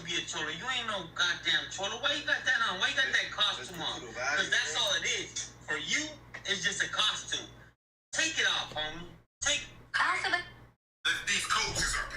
to be a cholo. You ain't no goddamn cholo. Why you got that on? Why you got that costume on? Because that's all it is. For you, it's just a costume. Take it off, homie. Take it. These coaches are.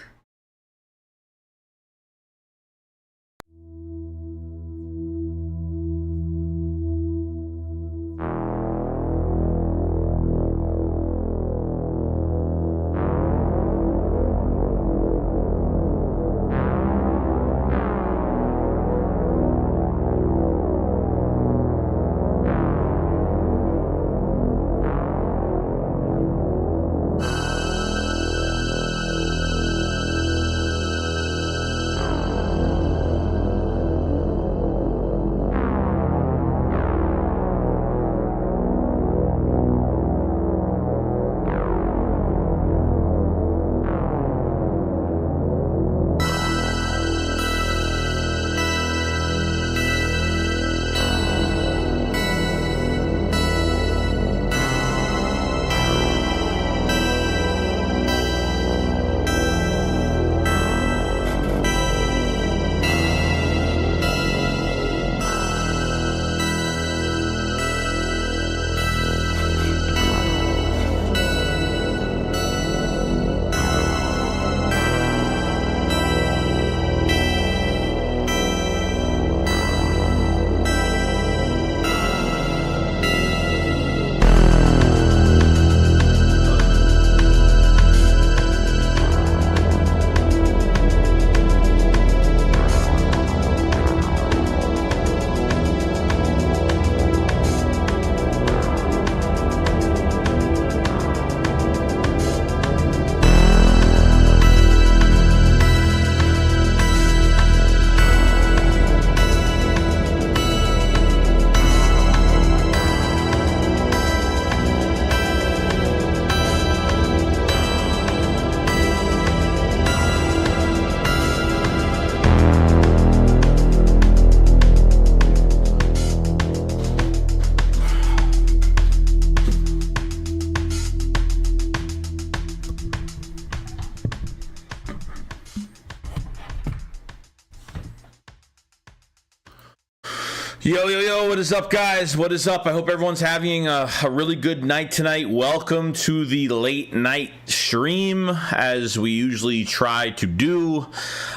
Yo, what is up, guys? What is up? I hope everyone's having a really good night tonight. Welcome to the late night stream, as we usually try to do.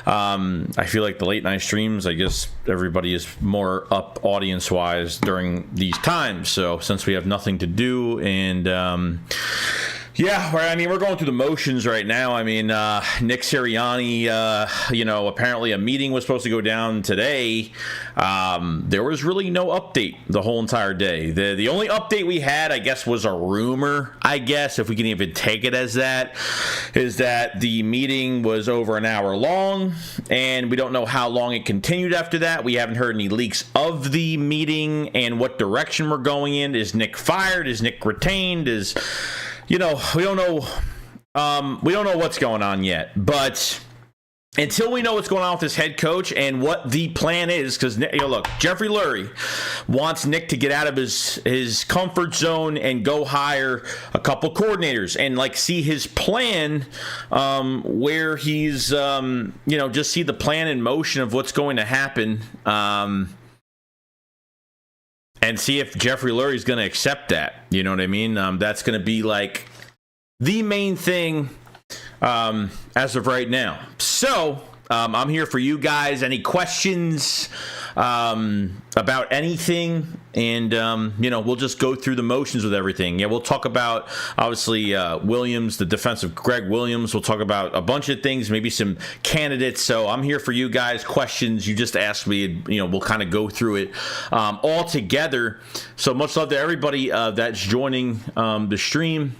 I feel like the late night streams, I guess everybody is more up audience-wise during these times. So since we have nothing to do, and yeah, we're going through the motions right now. I mean, Nick Sirianni, apparently a meeting was supposed to go down today. There was really no update the whole entire day. The only update we had, I guess, was a rumor, I guess, if we can even take it as that, is that the meeting was over an hour long, and we don't know how long it continued after that. We haven't heard any leaks of the meeting and what direction we're going in. Is Nick fired? Is Nick retained? We don't know. We don't know what's going on yet. But until we know what's going on with this head coach and what the plan is, because look, Jeffrey Lurie wants Nick to get out of his comfort zone and go hire a couple coordinators and see his plan, where he's just see the plan in motion of what's going to happen. And see if Jeffrey Lurie is going to accept that. You know what I mean? That's going to be the main thing as of right now. So I'm here for you guys. Any questions about anything? And, we'll just go through the motions with everything. Yeah, we'll talk about, obviously, Williams, the defensive Greg Williams. We'll talk about a bunch of things, maybe some candidates. So I'm here for you guys. Questions, you just asked me, we'll kind of go through it all together. So much love to everybody that's joining the stream.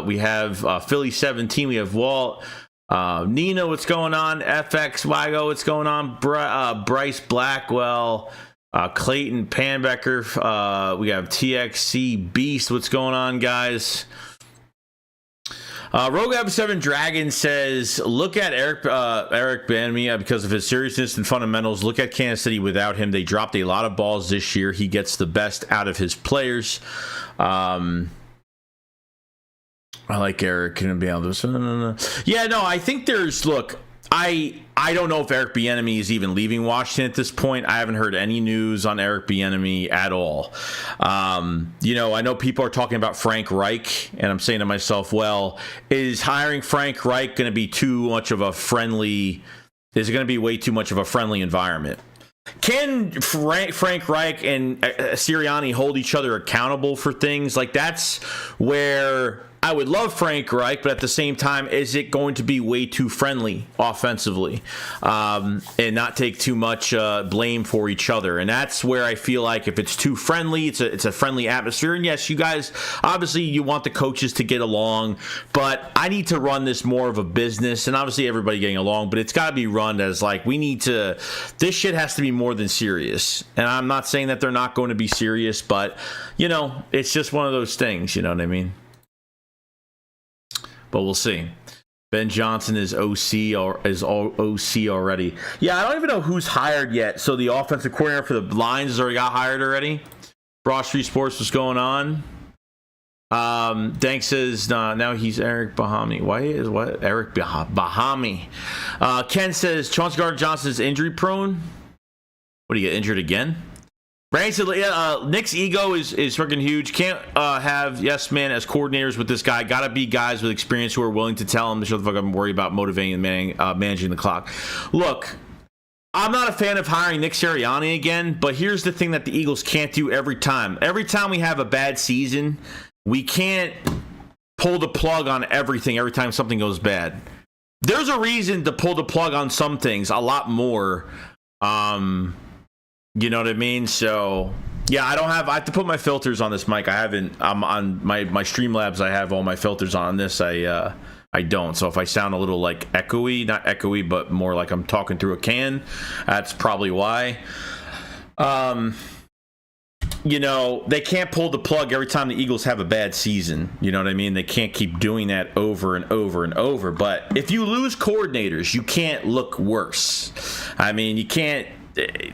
We have Philly 17. We have Walt. Nina, what's going on? FX Wago, what's going on? Bryce Blackwell. Clayton Panbecker, we have TXC Beast. What's going on, guys? Rogue 7 Dragon says, look at Eric Bieniemy because of his seriousness and fundamentals. Look at Kansas City without him. They dropped a lot of balls this year. He gets the best out of his players. I like Eric. Can be able to. Yeah, no, I think there's. Look, I don't know if Eric Bieniemy is even leaving Washington at this point. I haven't heard any news on Eric Bieniemy at all. You know, I know people are talking about Frank Reich, and I'm saying to myself, well, is hiring Frank Reich going to be too much of a friendly? Is it going to be way too much of a friendly environment? Can Frank Reich and Sirianni hold each other accountable for things? Like, that's where I would love Frank Reich, but at the same time, is it going to be way too friendly offensively and not take too much blame for each other? And that's where I feel like if it's too friendly, it's a friendly atmosphere. And yes, you guys, obviously you want the coaches to get along, but I need to run this more of a business, and obviously everybody getting along, but it's got to be run as like, this shit has to be more than serious. And I'm not saying that they're not going to be serious, but, you know, it's just one of those things, you know what I mean? But we'll see. Ben Johnson is OC already. Yeah, I don't even know who's hired yet. So the offensive coordinator for the Lions has already got hired already. Broad Street Sports, what's going on? Dank says now he's Eric Bahami. Why is what Eric Bahami? Ken says Chauncey Gardner-Johnson is injury prone. What, do you get injured again? Brandon said, Nick's ego is freaking huge. Can't have yes man as coordinators with this guy. Gotta be guys with experience who are willing to tell him to shut the fuck up and worry about motivating and managing the clock. Look, I'm not a fan of hiring Nick Sirianni again, but here's the thing that the Eagles can't do every time. Every time we have a bad season, we can't pull the plug on everything every time something goes bad. There's a reason to pull the plug on some things a lot more. You know what I mean? So, yeah, I have to put my filters on this mic. I'm on my Streamlabs. I have all my filters on this. I don't. So if I sound a little like echoey, not echoey, but more like I'm talking through a can, that's probably why. You know, they can't pull the plug every time the Eagles have a bad season. You know what I mean? They can't keep doing that over and over and over. But if you lose coordinators, you can't look worse. I mean, you can't.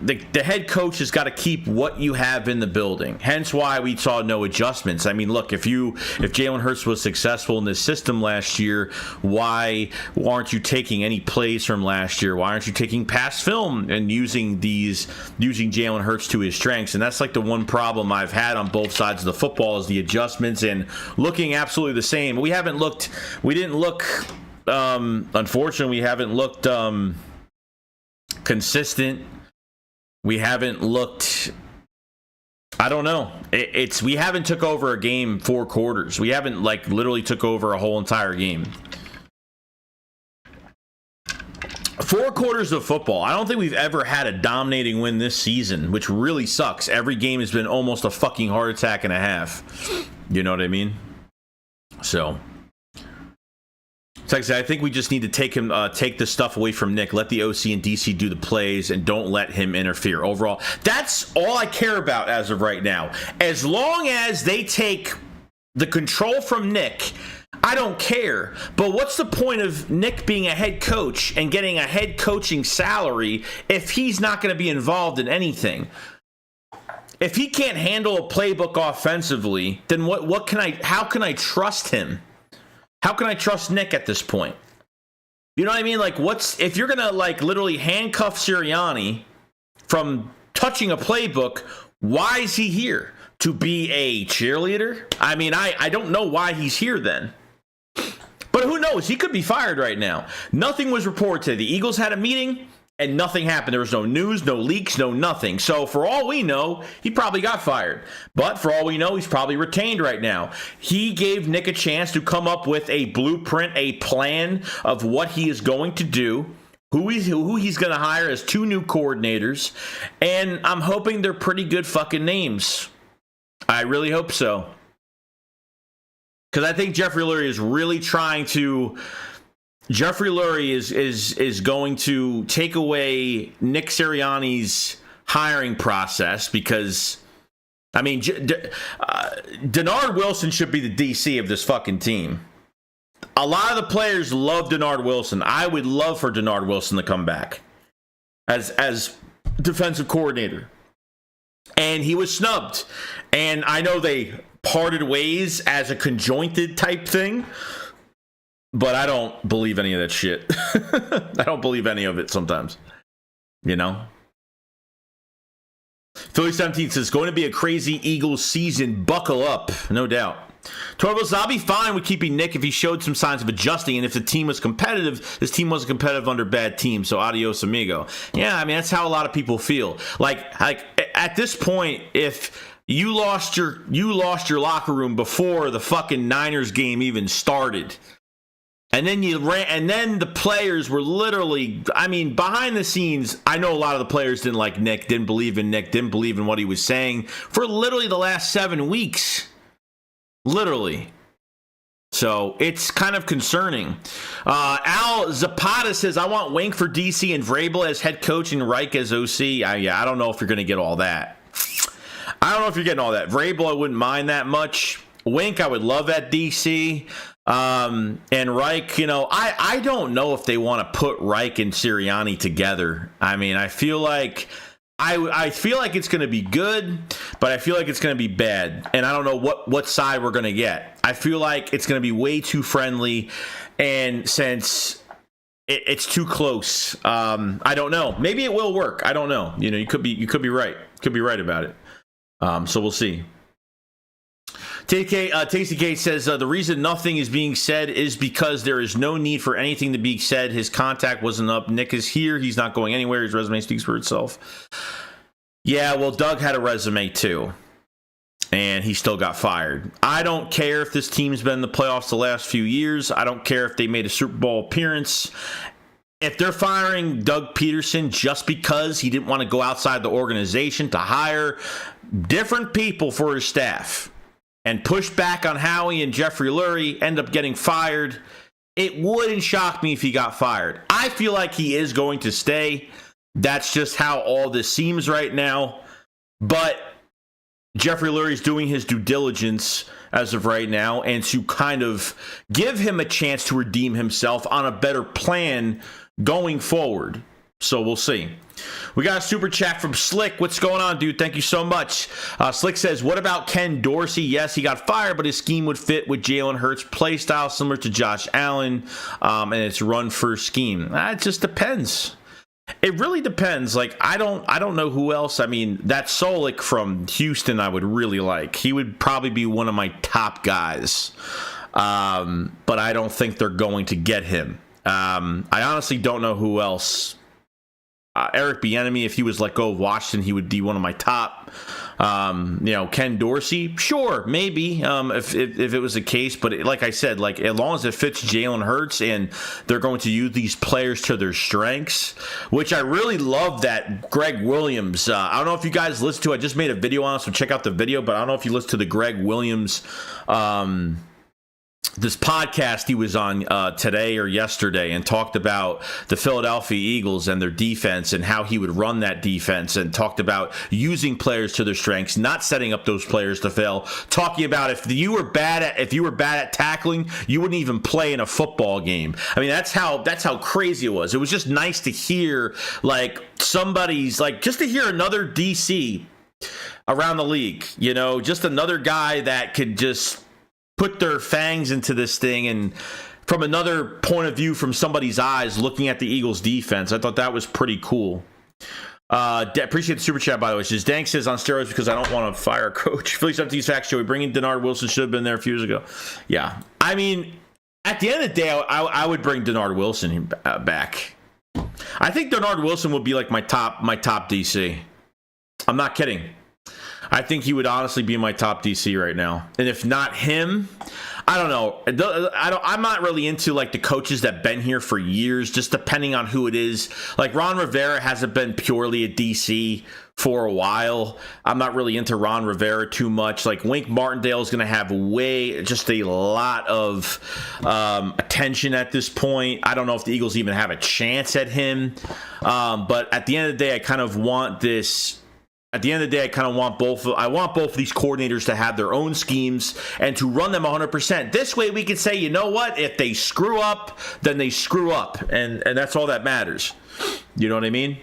The head coach has got to keep what you have in the building. Hence why we saw no adjustments. I mean, look, if Jalen Hurts was successful in this system last year, why aren't you taking any plays from last year? Why aren't you taking past film and using Jalen Hurts to his strengths? And that's like the one problem I've had on both sides of the football is the adjustments and looking absolutely the same. Unfortunately, we haven't looked consistent. We haven't looked, I don't know. We haven't took over a game 4 quarters. We haven't like literally took over a whole entire game. 4 quarters of football. I don't think we've ever had a dominating win this season, which really sucks. Every game has been almost a fucking heart attack and a half. You know what I mean? So, I think we just need to take the stuff away from Nick. Let the OC and DC do the plays, and don't let him interfere. Overall, that's all I care about as of right now. As long as they take the control from Nick, I don't care. But what's the point of Nick being a head coach and getting a head coaching salary if he's not going to be involved in anything? If he can't handle a playbook offensively, then how can I trust him? How can I trust Nick at this point? You know what I mean? Like, if you're going to like literally handcuff Sirianni from touching a playbook, why is he here? To be a cheerleader? I mean, I don't know why he's here then. But who knows? He could be fired right now. Nothing was reported today. The Eagles had a meeting and nothing happened. There was no news, no leaks, no nothing. So for all we know, he probably got fired. But for all we know, he's probably retained right now. He gave Nick a chance to come up with a blueprint, a plan of what he is going to do, who he's going to hire as 2 new coordinators, and I'm hoping they're pretty good fucking names. I really hope so. Because I think Jeffrey Lurie is really trying to... Jeffrey Lurie is going to take away Nick Sirianni's hiring process because, I mean, Denard Wilson should be the DC of this fucking team. A lot of the players love Denard Wilson. I would love for Denard Wilson to come back as defensive coordinator. And he was snubbed. And I know they parted ways as a conjointed type thing. But I don't believe any of that shit. I don't believe any of it sometimes. You know? Philly 17 says, going to be a crazy Eagles season. Buckle up. No doubt. Torvald's, I'll be fine with keeping Nick if he showed some signs of adjusting, and if the team was competitive. This team wasn't competitive under bad teams, so adios amigo. Yeah, I mean, that's how a lot of people feel. Like at this point, if you lost your locker room before the fucking Niners game even started, and then the players were literally, I mean, behind the scenes, I know a lot of the players didn't like Nick, didn't believe in Nick, didn't believe in what he was saying for literally the last 7 weeks. Literally. So it's kind of concerning. Al Zapata says, I want Wink for DC and Vrabel as head coach and Reich as OC. I don't know if you're going to get all that. I don't know if you're getting all that. Vrabel, I wouldn't mind that much. Wink, I would love at DC. And Reich, you know, I don't know if they want to put Reich and Sirianni together. I mean, I feel like I feel like it's going to be good, but I feel like it's going to be bad. And I don't know what side we're going to get. I feel like it's going to be way too friendly. And since it's too close, I don't know. Maybe it will work. I don't know. You know, you could be right. Could be right about it. So we'll see. Tasty Kate says, the reason nothing is being said is because there is no need for anything to be said. His contact wasn't up. Nick is here. He's not going anywhere. His resume speaks for itself. Yeah, well, Doug had a resume too, and he still got fired. I don't care if this team's been in the playoffs the last few years. I don't care if they made a Super Bowl appearance. If they're firing Doug Peterson just because he didn't want to go outside the organization to hire different people for his staff and push back on Howie and Jeffrey Lurie, end up getting fired, it wouldn't shock me if he got fired. I feel like he is going to stay. That's just how all this seems right now. But Jeffrey Lurie's doing his due diligence as of right now, and to kind of give him a chance to redeem himself on a better plan going forward. So we'll see. We got a super chat from Slick. What's going on, dude? Thank you so much. Slick says, what about Ken Dorsey? Yes, he got fired, but his scheme would fit with Jalen Hurts' play style, similar to Josh Allen, and it's run-first scheme. It just depends. It really depends. Like, I don't know who else. I mean, that Solik from Houston I would really like. He would probably be one of my top guys. But I don't think they're going to get him. I honestly don't know who else. Eric Bieniemy, if he was let go of Washington, he would be one of my top. Ken Dorsey, sure, maybe, if it was the case. But like I said, like, as long as it fits Jalen Hurts and they're going to use these players to their strengths, which I really love that Greg Williams. I don't know if you guys listen to. I just made a video on it, so check out the video. But I don't know if you listen to the Greg Williams. This podcast he was on today or yesterday, and talked about the Philadelphia Eagles and their defense and how he would run that defense, and talked about using players to their strengths, not setting up those players to fail. Talking about if you were bad at tackling, you wouldn't even play in a football game. I mean, that's how crazy it was. It was just nice to hear, like, somebody's, like, just to hear another DC around the league, you know, just another guy that could just put their fangs into this thing, and from another point of view, from somebody's eyes, looking at the Eagles defense. I thought that was pretty cool. Appreciate the super chat, by the way. Says, Dank says on steroids because I don't want to fire a coach. Philly 17's Facts Show. We bring in Denard Wilson. Should have been there a few years ago. Yeah. I mean, at the end of the day, I would bring Denard Wilson back. I think Denard Wilson would be like my top DC. I'm not kidding. I think he would honestly be my top DC right now. And if not him, I don't know. I'm not really into, like, the coaches that been here for years, just depending on who it is. Like, Ron Rivera hasn't been purely a DC for a while. I'm not really into Ron Rivera too much. Like, Wink Martindale is going to have just a lot of attention at this point. I don't know if the Eagles even have a chance at him. But at the end of the day, I kind of want this. At the end of the day, I want both of these coordinators to have their own schemes and to run them 100%. This way we can say, you know what? If they screw up, then they screw up. And that's all that matters. You know what I mean?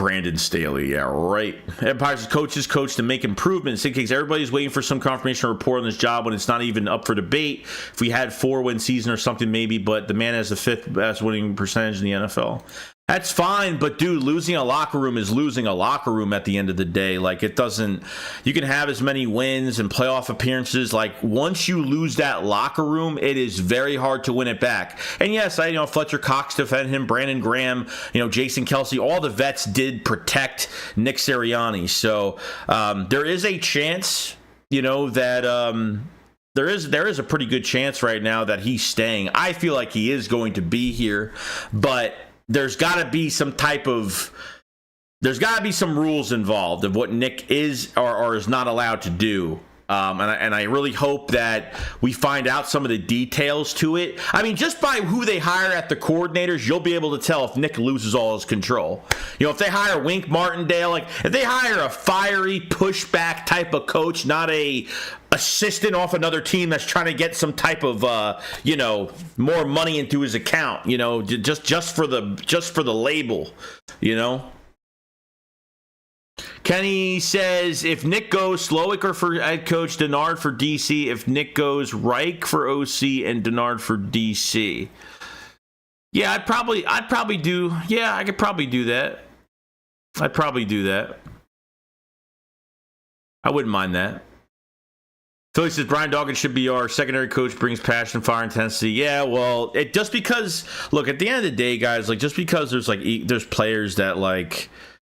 Brandon Staley, yeah, right. Empire's coaches coach to make improvements. In case everybody's waiting for some confirmation or report on this job when it's not even up for debate. If we had 4-win season or something, maybe, but the man has the 5th best winning percentage in the NFL. That's fine, but dude, losing a locker room is losing a locker room at the end of the day. Like, it doesn't, you can have as many wins and playoff appearances. Like, once you lose that locker room, it is very hard to win it back. And yes, Fletcher Cox defended him, Brandon Graham, Jason Kelsey, all the vets did protect Nick Sirianni. So there is a chance, that there is a pretty good chance right now that he's staying. I feel like he is going to be here, but there's got to be some rules involved of what Nick is or is not allowed to do. And I really hope that we find out some of the details to it. I mean, just by who they hire at the coordinators, you'll be able to tell if Nick loses all his control. If they hire Wink Martindale, like if they hire a fiery pushback type of coach, not a assistant off another team that's trying to get some type of more money into his account, just for the label, Kenny says, if Nick goes, Slowicker for head coach, Denard for DC. If Nick goes, Reich for OC and Denard for DC. Yeah, I'd probably do. Yeah, I could probably do that. I'd probably do that. I wouldn't mind that. Philly says Brian Dawkins should be our secondary coach, brings passion, fire, intensity. Yeah, well, just because, look, at the end of the day, guys, like, just because there's players that, like,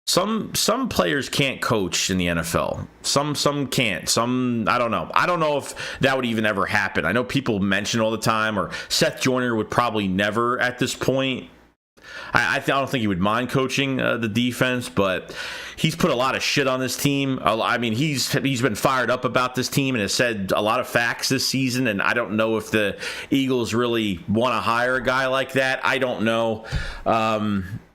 some players can't coach in the NFL. Some can't. Some, I don't know. I don't know if that would even ever happen. I know people mention all the time, or Seth Joyner would probably never at this point. I don't think he would mind coaching the defense, but he's put a lot of shit on this team. I mean, he's been fired up about this team and has said a lot of facts this season, and I don't know if the Eagles really want to hire a guy like that. I don't know.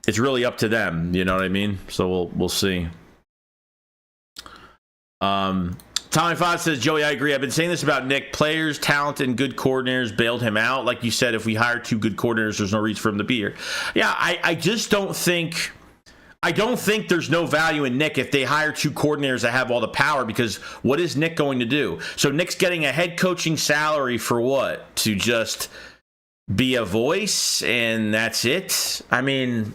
It's really up to them, you know what I mean? So we'll see. Tommy Fox says, Joey, I agree. I've been saying this about Nick. Players, talent, and good coordinators bailed him out. Like you said, if we hire 2 good coordinators, there's no reason for him to be here. Yeah, I just don't think... I don't think there's no value in Nick if they hire 2 coordinators that have all the power, because what is Nick going to do? So Nick's getting a head coaching salary for what? To just be a voice and that's it? I mean...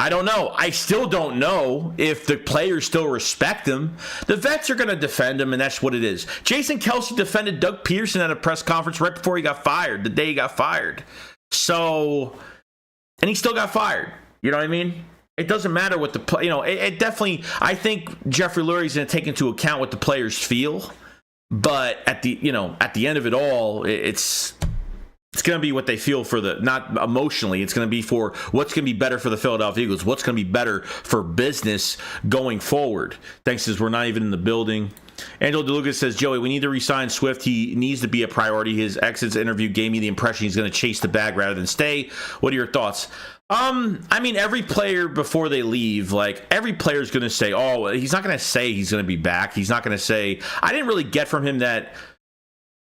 I don't know. I still don't know if the players still respect him. The vets are going to defend him, and that's what it is. Jason Kelsey defended Doug Peterson at a press conference right before he got fired, the day he got fired. So, and he still got fired. You know what I mean? It doesn't matter what the, it definitely, I think Jeffrey Lurie's going to take into account what the players feel. But at the end of it all, it's going to be what they feel for not emotionally. It's going to be for what's going to be better for the Philadelphia Eagles. What's going to be better for business going forward. Thanks, as we're not even in the building. Angelo DeLuca says, Joey, we need to re-sign Swift. He needs to be a priority. His exits interview gave me the impression he's going to chase the bag rather than stay. What are your thoughts? I mean, every player before they leave, like, every player is going to say, oh, he's not going to say he's going to be back. He's not going to say, I didn't really get from him that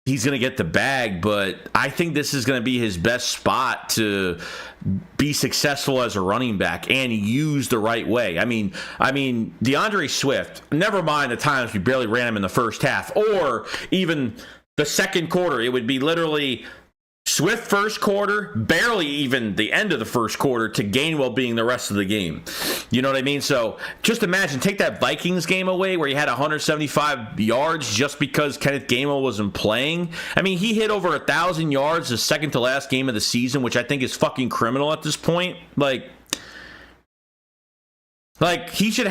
he's going to get the bag, but I think this is going to be his best spot to be successful as a running back and used the right way. I mean, DeAndre Swift, never mind the times we barely ran him in the first half or even the second quarter. It would be literally Swift first quarter, barely even the end of the first quarter, to Gainwell being the rest of the game. You know what I mean? So just imagine, take that Vikings game away where he had 175 yards just because Kenneth Gainwell wasn't playing. I mean, he hit over 1,000 yards the second to last game of the season, which I think is fucking criminal at this point. Like he should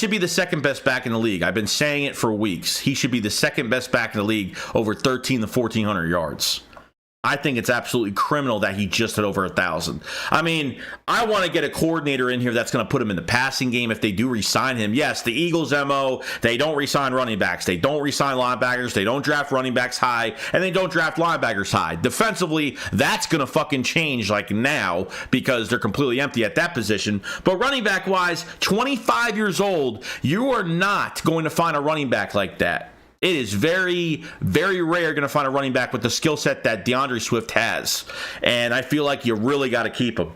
be the second best back in the league. I've been saying it for weeks. He should be the second best back in the league, over 1,300 to 1,400 yards. I think it's absolutely criminal that he just hit over 1,000. I mean, I want to get a coordinator in here that's going to put him in the passing game if they do re-sign him. Yes, the Eagles' MO, they don't re-sign running backs. They don't re-sign linebackers. They don't draft running backs high, and they don't draft linebackers high. Defensively, that's going to fucking change like now because they're completely empty at that position. But running back-wise, 25 years old, you are not going to find a running back like that. It is very, very rare going to find a running back with the skill set that DeAndre Swift has. And I feel like you really got to keep him.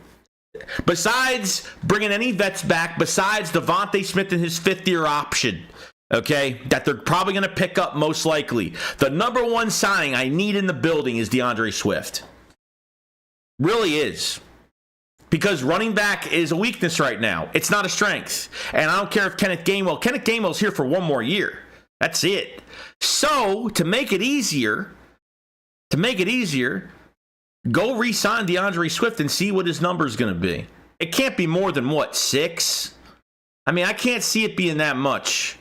besides bringing any vets back, besides Devontae Smith and his fifth-year option, okay, that they're probably going to pick up most likely, the number one signing I need in the building is DeAndre Swift. Really is. Because running back is a weakness right now. It's not a strength. And I don't care if Kenneth Gainwell's here for one more year. That's it. So, to make it easier, go re-sign DeAndre Swift and see what his number is going to be. It can't be more than, 6? I mean, I can't see it being that much.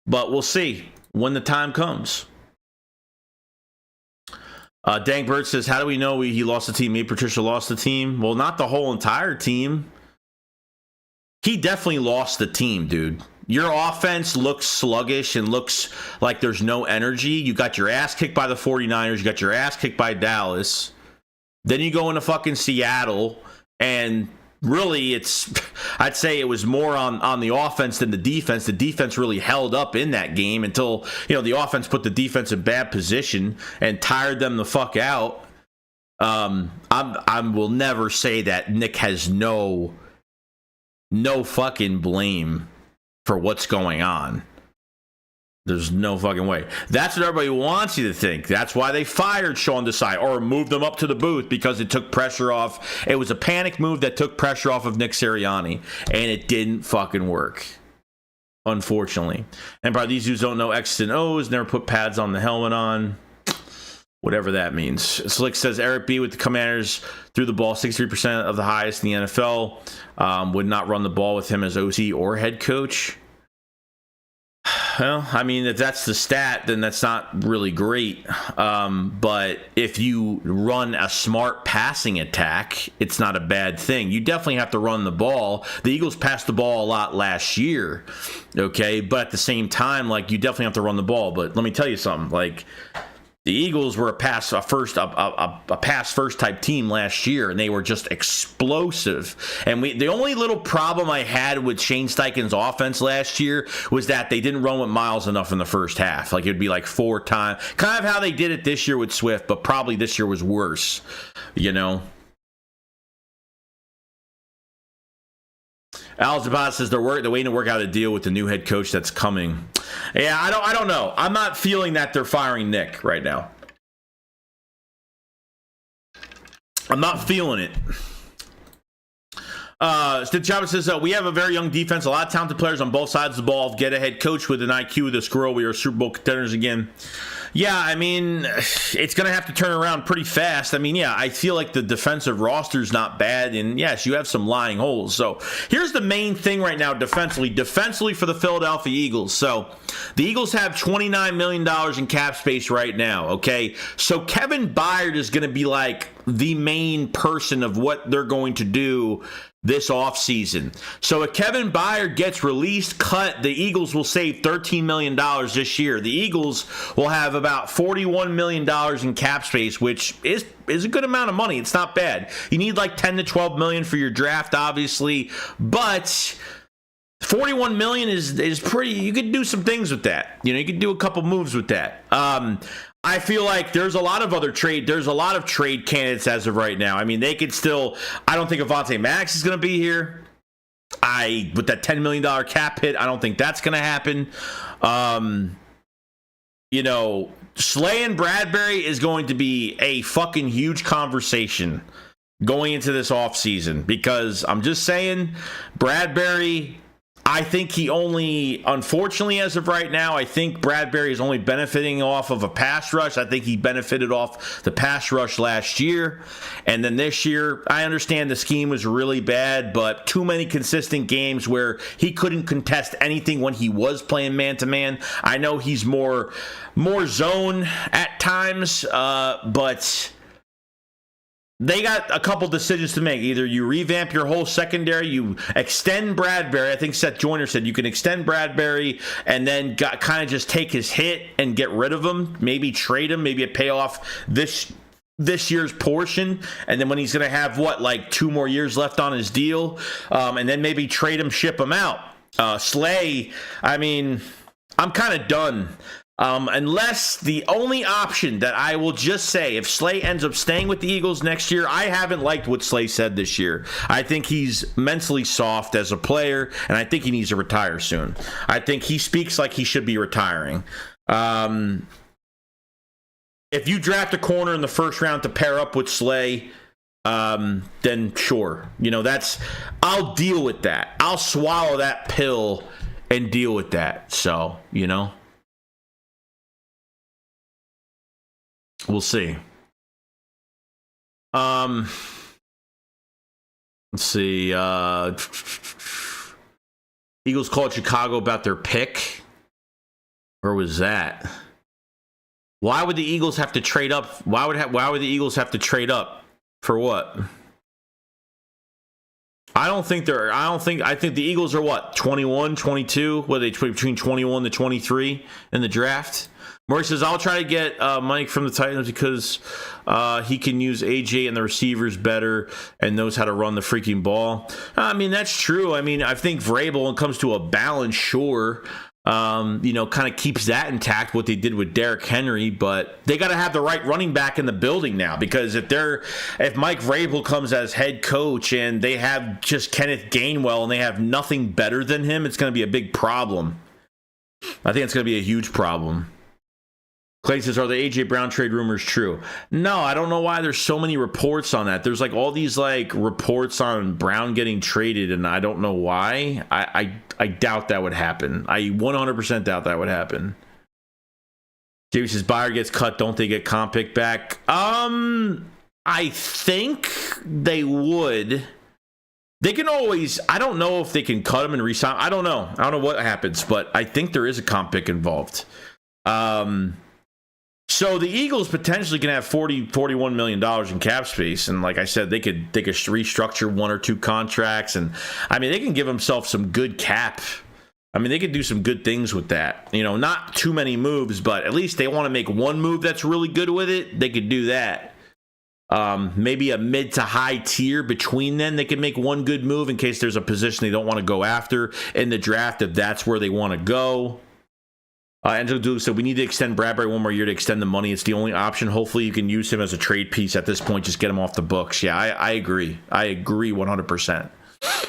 But we'll see when the time comes. Dank Bird says, how do we know he lost the team? Me, Patricia lost the team? Well, not the whole entire team. He definitely lost the team, dude. Your offense looks sluggish and looks like there's no energy. You got your ass kicked by the 49ers. You got your ass kicked by Dallas. Then you go into fucking Seattle, and really I'd say it was more on the offense than the defense. The defense really held up in that game until, the offense put the defense in bad position and tired them the fuck out. I will never say that Nick has no fucking blame for what's going on. There's no fucking way. That's what everybody wants you to think. That's why they fired Sean Desai or moved him up to the booth, because it took pressure off. It was a panic move that took pressure off of Nick Sirianni, and it didn't fucking work, unfortunately. And probably these dudes don't know X's and O's, never put pads on the helmet on. Whatever that means. Slick says Eric B with the Commanders threw the ball 63% of the highest in the NFL. Would not run the ball with him as OC or head coach. Well, I mean, if that's the stat, then that's not really great. But if you run a smart passing attack, it's not a bad thing. You definitely have to run the ball. The Eagles passed the ball a lot last year, okay? But at the same time, you definitely have to run the ball. But let me tell you something, the Eagles were a pass first type team last year, and they were just explosive. And the only little problem I had with Shane Steichen's offense last year was that they didn't run with Miles enough in the first half. It would be 4 times, kind of how they did it this year with Swift, but probably this year was worse. Al Zabaz says they're waiting to work out a deal with the new head coach that's coming. Yeah, I don't know. I'm not feeling that they're firing Nick right now. I'm not feeling it. Steve Chavez says, we have a very young defense, a lot of talented players on both sides of the ball. Get a head coach with an IQ of the squirrel. We are Super Bowl contenders again. Yeah, I mean, it's going to have to turn around pretty fast. I mean, yeah, I feel like the defensive roster's not bad, and yes, you have some lying holes. So here's the main thing right now defensively for the Philadelphia Eagles. So the Eagles have $29 million in cap space right now, okay? So Kevin Byard is going to be the main person of what they're going to do this offseason. So if Kevin Byard gets released, cut, the Eagles will save $13 million this year. The Eagles will have about $41 million in cap space, which is a good amount of money. It's not bad. You need 10 to 12 million for your draft, obviously, but $41 million is pretty. You could do some things with that. You could do a couple moves with that. I feel like there's a lot of trade candidates as of right now. I mean, they could still. I don't think Avonte Maddox is going to be here. With that $10 million cap hit, I don't think that's going to happen. Slay and Bradbury is going to be a fucking huge conversation going into this offseason, because I'm just saying, Bradbury, I think unfortunately, as of right now, I think Bradbury is only benefiting off of a pass rush. I think he benefited off the pass rush last year. And then this year, I understand the scheme was really bad, but too many consistent games where he couldn't contest anything when he was playing man-to-man. I know he's more zone at times, but they got a couple decisions to make. Either you revamp your whole secondary, you extend Bradbury. I think Seth Joyner said you can extend Bradbury and then kind of just take his hit and get rid of him. Maybe trade him. Maybe pay off this year's portion. And then when he's going to have, 2 more years left on his deal, and then maybe trade him, ship him out. Slay, I mean, I'm kind of done. Unless the only option that I will just say, if Slay ends up staying with the Eagles next year, I haven't liked what Slay said this year. I think he's mentally soft as a player, and I think he needs to retire soon. I think he speaks like he should be retiring. If you draft a corner in the first round to pair up with Slay, then sure. I'll deal with that. I'll swallow that pill and deal with that. So, we'll see. Let's see. Eagles called Chicago about their pick. Where was that? Why would the Eagles have to trade up? Why would the Eagles have to trade up for what? I think the Eagles are what? 21, 22? What are they, between 21 to 23 in the draft? Murray says, I'll try to get Mike from the Titans because he can use AJ and the receivers better and knows how to run the freaking ball. I mean, that's true. I mean, I think Vrabel, when it comes to a balance, sure, kind of keeps that intact, what they did with Derrick Henry, but they got to have the right running back in the building now, because if Mike Vrabel comes as head coach and they have just Kenneth Gainwell and they have nothing better than him, it's going to be a big problem. I think it's going to be a huge problem. Clay says, are the A.J. Brown trade rumors true? No, I don't know why there's so many reports on that. There's all these reports on Brown getting traded, and I don't know why. I doubt that would happen. I 100% doubt that would happen. Jamie says, Byard gets cut, don't they get comp pick back? I think they would. They can always, I don't know if they can cut him and resign. I don't know what happens, but I think there is a comp pick involved. So the Eagles potentially can have $41 million in cap space, and like I said, they could restructure one or two contracts, and I mean they can give themselves some good cap. I mean they could do some good things with that. Not too many moves, but at least they want to make one move that's really good with it. They could do that. Maybe a mid to high tier between them. They can make one good move in case there's a position they don't want to go after in the draft if that's where they want to go. Angelo Duke said, we need to extend Bradbury one more year to extend the money. It's the only option. Hopefully you can use him as a trade piece at this point. Just get him off the books. Yeah, I agree. I agree 100%.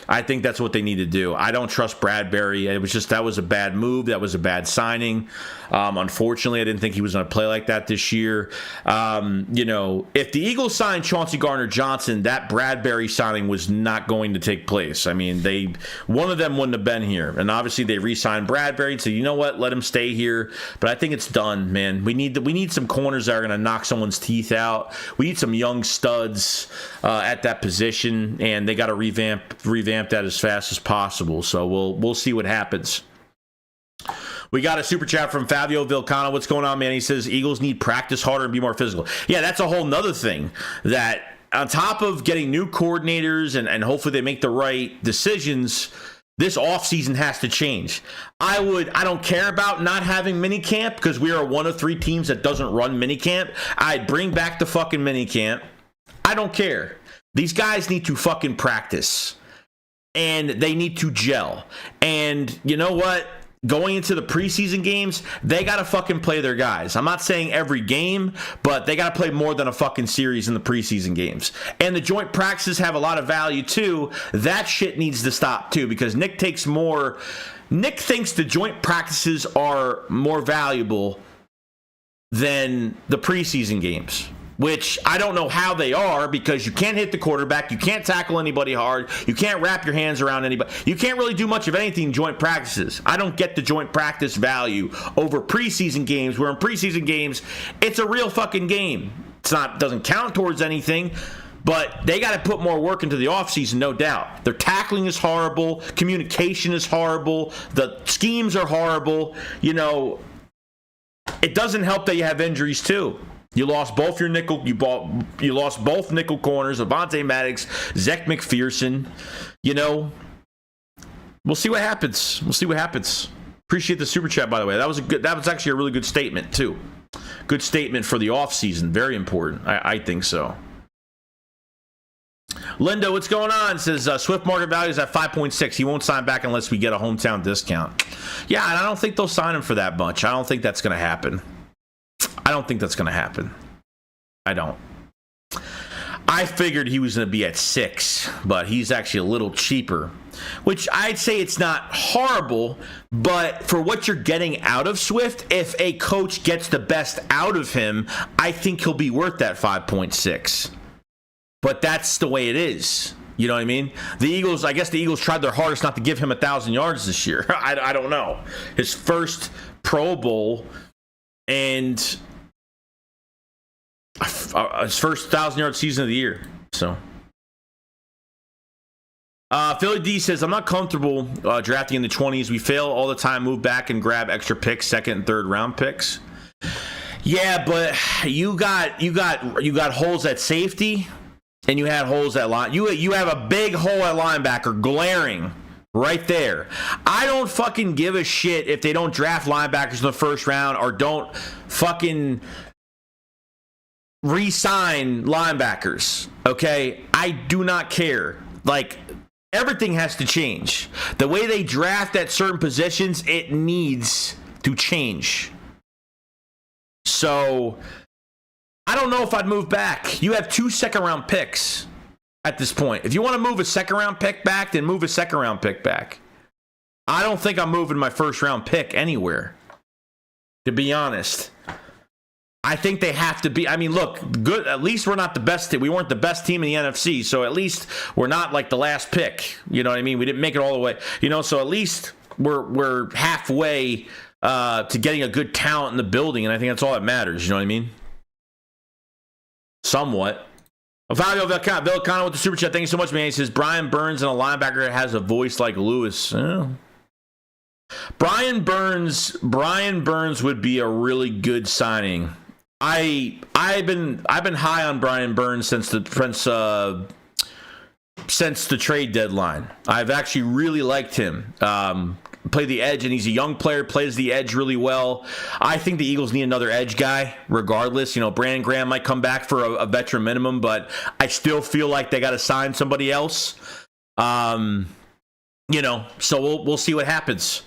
I think that's what they need to do. I don't trust Bradbury. That was a bad move. That was a bad signing. Unfortunately, I didn't think he was going to play like that this year. If the Eagles signed Chauncey Gardner-Johnson, that Bradbury signing was not going to take place. I mean, one of them wouldn't have been here. And obviously they re-signed Bradbury and said, you know what, let him stay here. But I think it's done, man. We need some corners that are going to knock someone's teeth out. We need some young studs at that position, and they got to revamp that as fast as possible. So we'll see what happens. We got a super chat from Fabio Vilcano. What's going on, man? He says Eagles need practice harder and be more physical. Yeah, that's a whole nother thing, that on top of getting new coordinators and hopefully they make the right decisions, this offseason has to change. I don't care about not having minicamp because we are one of three teams that doesn't run minicamp. I'd bring back the fucking minicamp. I don't care. These guys need to fucking practice. And they need to gel. And you know what? Going into the preseason games, they got to fucking play their guys. I'm not saying every game, but they got to play more than a fucking series in the preseason games. And the joint practices have a lot of value too. That shit needs to stop too, because Nick thinks the joint practices are more valuable than the preseason games. Which I don't know how they are, because you can't hit the quarterback, you can't tackle anybody hard, you can't wrap your hands around anybody, you can't really do much of anything in joint practices. I don't get the joint practice value over preseason games, where in preseason games, it's a real fucking game. Doesn't count towards anything, but they got to put more work into the offseason, no doubt. Their tackling is horrible, communication is horrible, the schemes are horrible. It doesn't help that you have injuries too. You lost both your nickel. You lost both nickel corners, Avonte Maddox, Zech McPherson. We'll see what happens. Appreciate the super chat, by the way. That was actually a really good statement too. Good statement for the offseason. Very important. I think so. Linda, what's going on? Says Swift market value is at 5.6. He won't sign back unless we get a hometown discount. Yeah, and I don't think they'll sign him for that much. I don't think that's going to happen. I don't. I figured he was going to be at 6, but he's actually a little cheaper, which I'd say it's not horrible, but for what you're getting out of Swift, if a coach gets the best out of him, I think he'll be worth that 5.6. But that's the way it is. You know what I mean? I guess the Eagles tried their hardest not to give him 1,000 yards this year. I don't know. His first Pro Bowl and his first 1,000-yard season of the year. So, Philly D says, I'm not comfortable drafting in the 20s. We fail all the time. Move back and grab extra picks, second and third round picks. Yeah, but you got holes at safety. And you had holes at line. You have a big hole at linebacker glaring right there. I don't fucking give a shit if they don't draft linebackers in the first round or don't fucking re-sign linebackers. Okay? I do not care. Like, everything has to change. The way they draft at certain positions, it needs to change. So I don't know if I'd move back. You have 2 second-round picks at this point. If you want to move a second-round pick back, then move a second-round pick back. I don't think I'm moving my first-round pick anywhere, to be honest. I think they have to be. I mean, look, good. At least we're not the best. We weren't the best team in the NFC, so at least we're not like the last pick. You know what I mean? We didn't make it all the way. So at least we're halfway to getting a good talent in the building, and I think that's all that matters. You know what I mean? Somewhat. Fabio Vilcano with the super chat. Thank you so much, man. He says Brian Burns and a linebacker that has a voice like Lewis. Brian Burns would be a really good signing. I've been high on Brian Burns since the trade deadline. I've actually really liked him. Play the edge, and he's a young player, plays the edge really well. I think the Eagles need another edge guy regardless. Brandon Graham might come back for a veteran minimum, but I still feel like they got to sign somebody else. So we'll see what happens.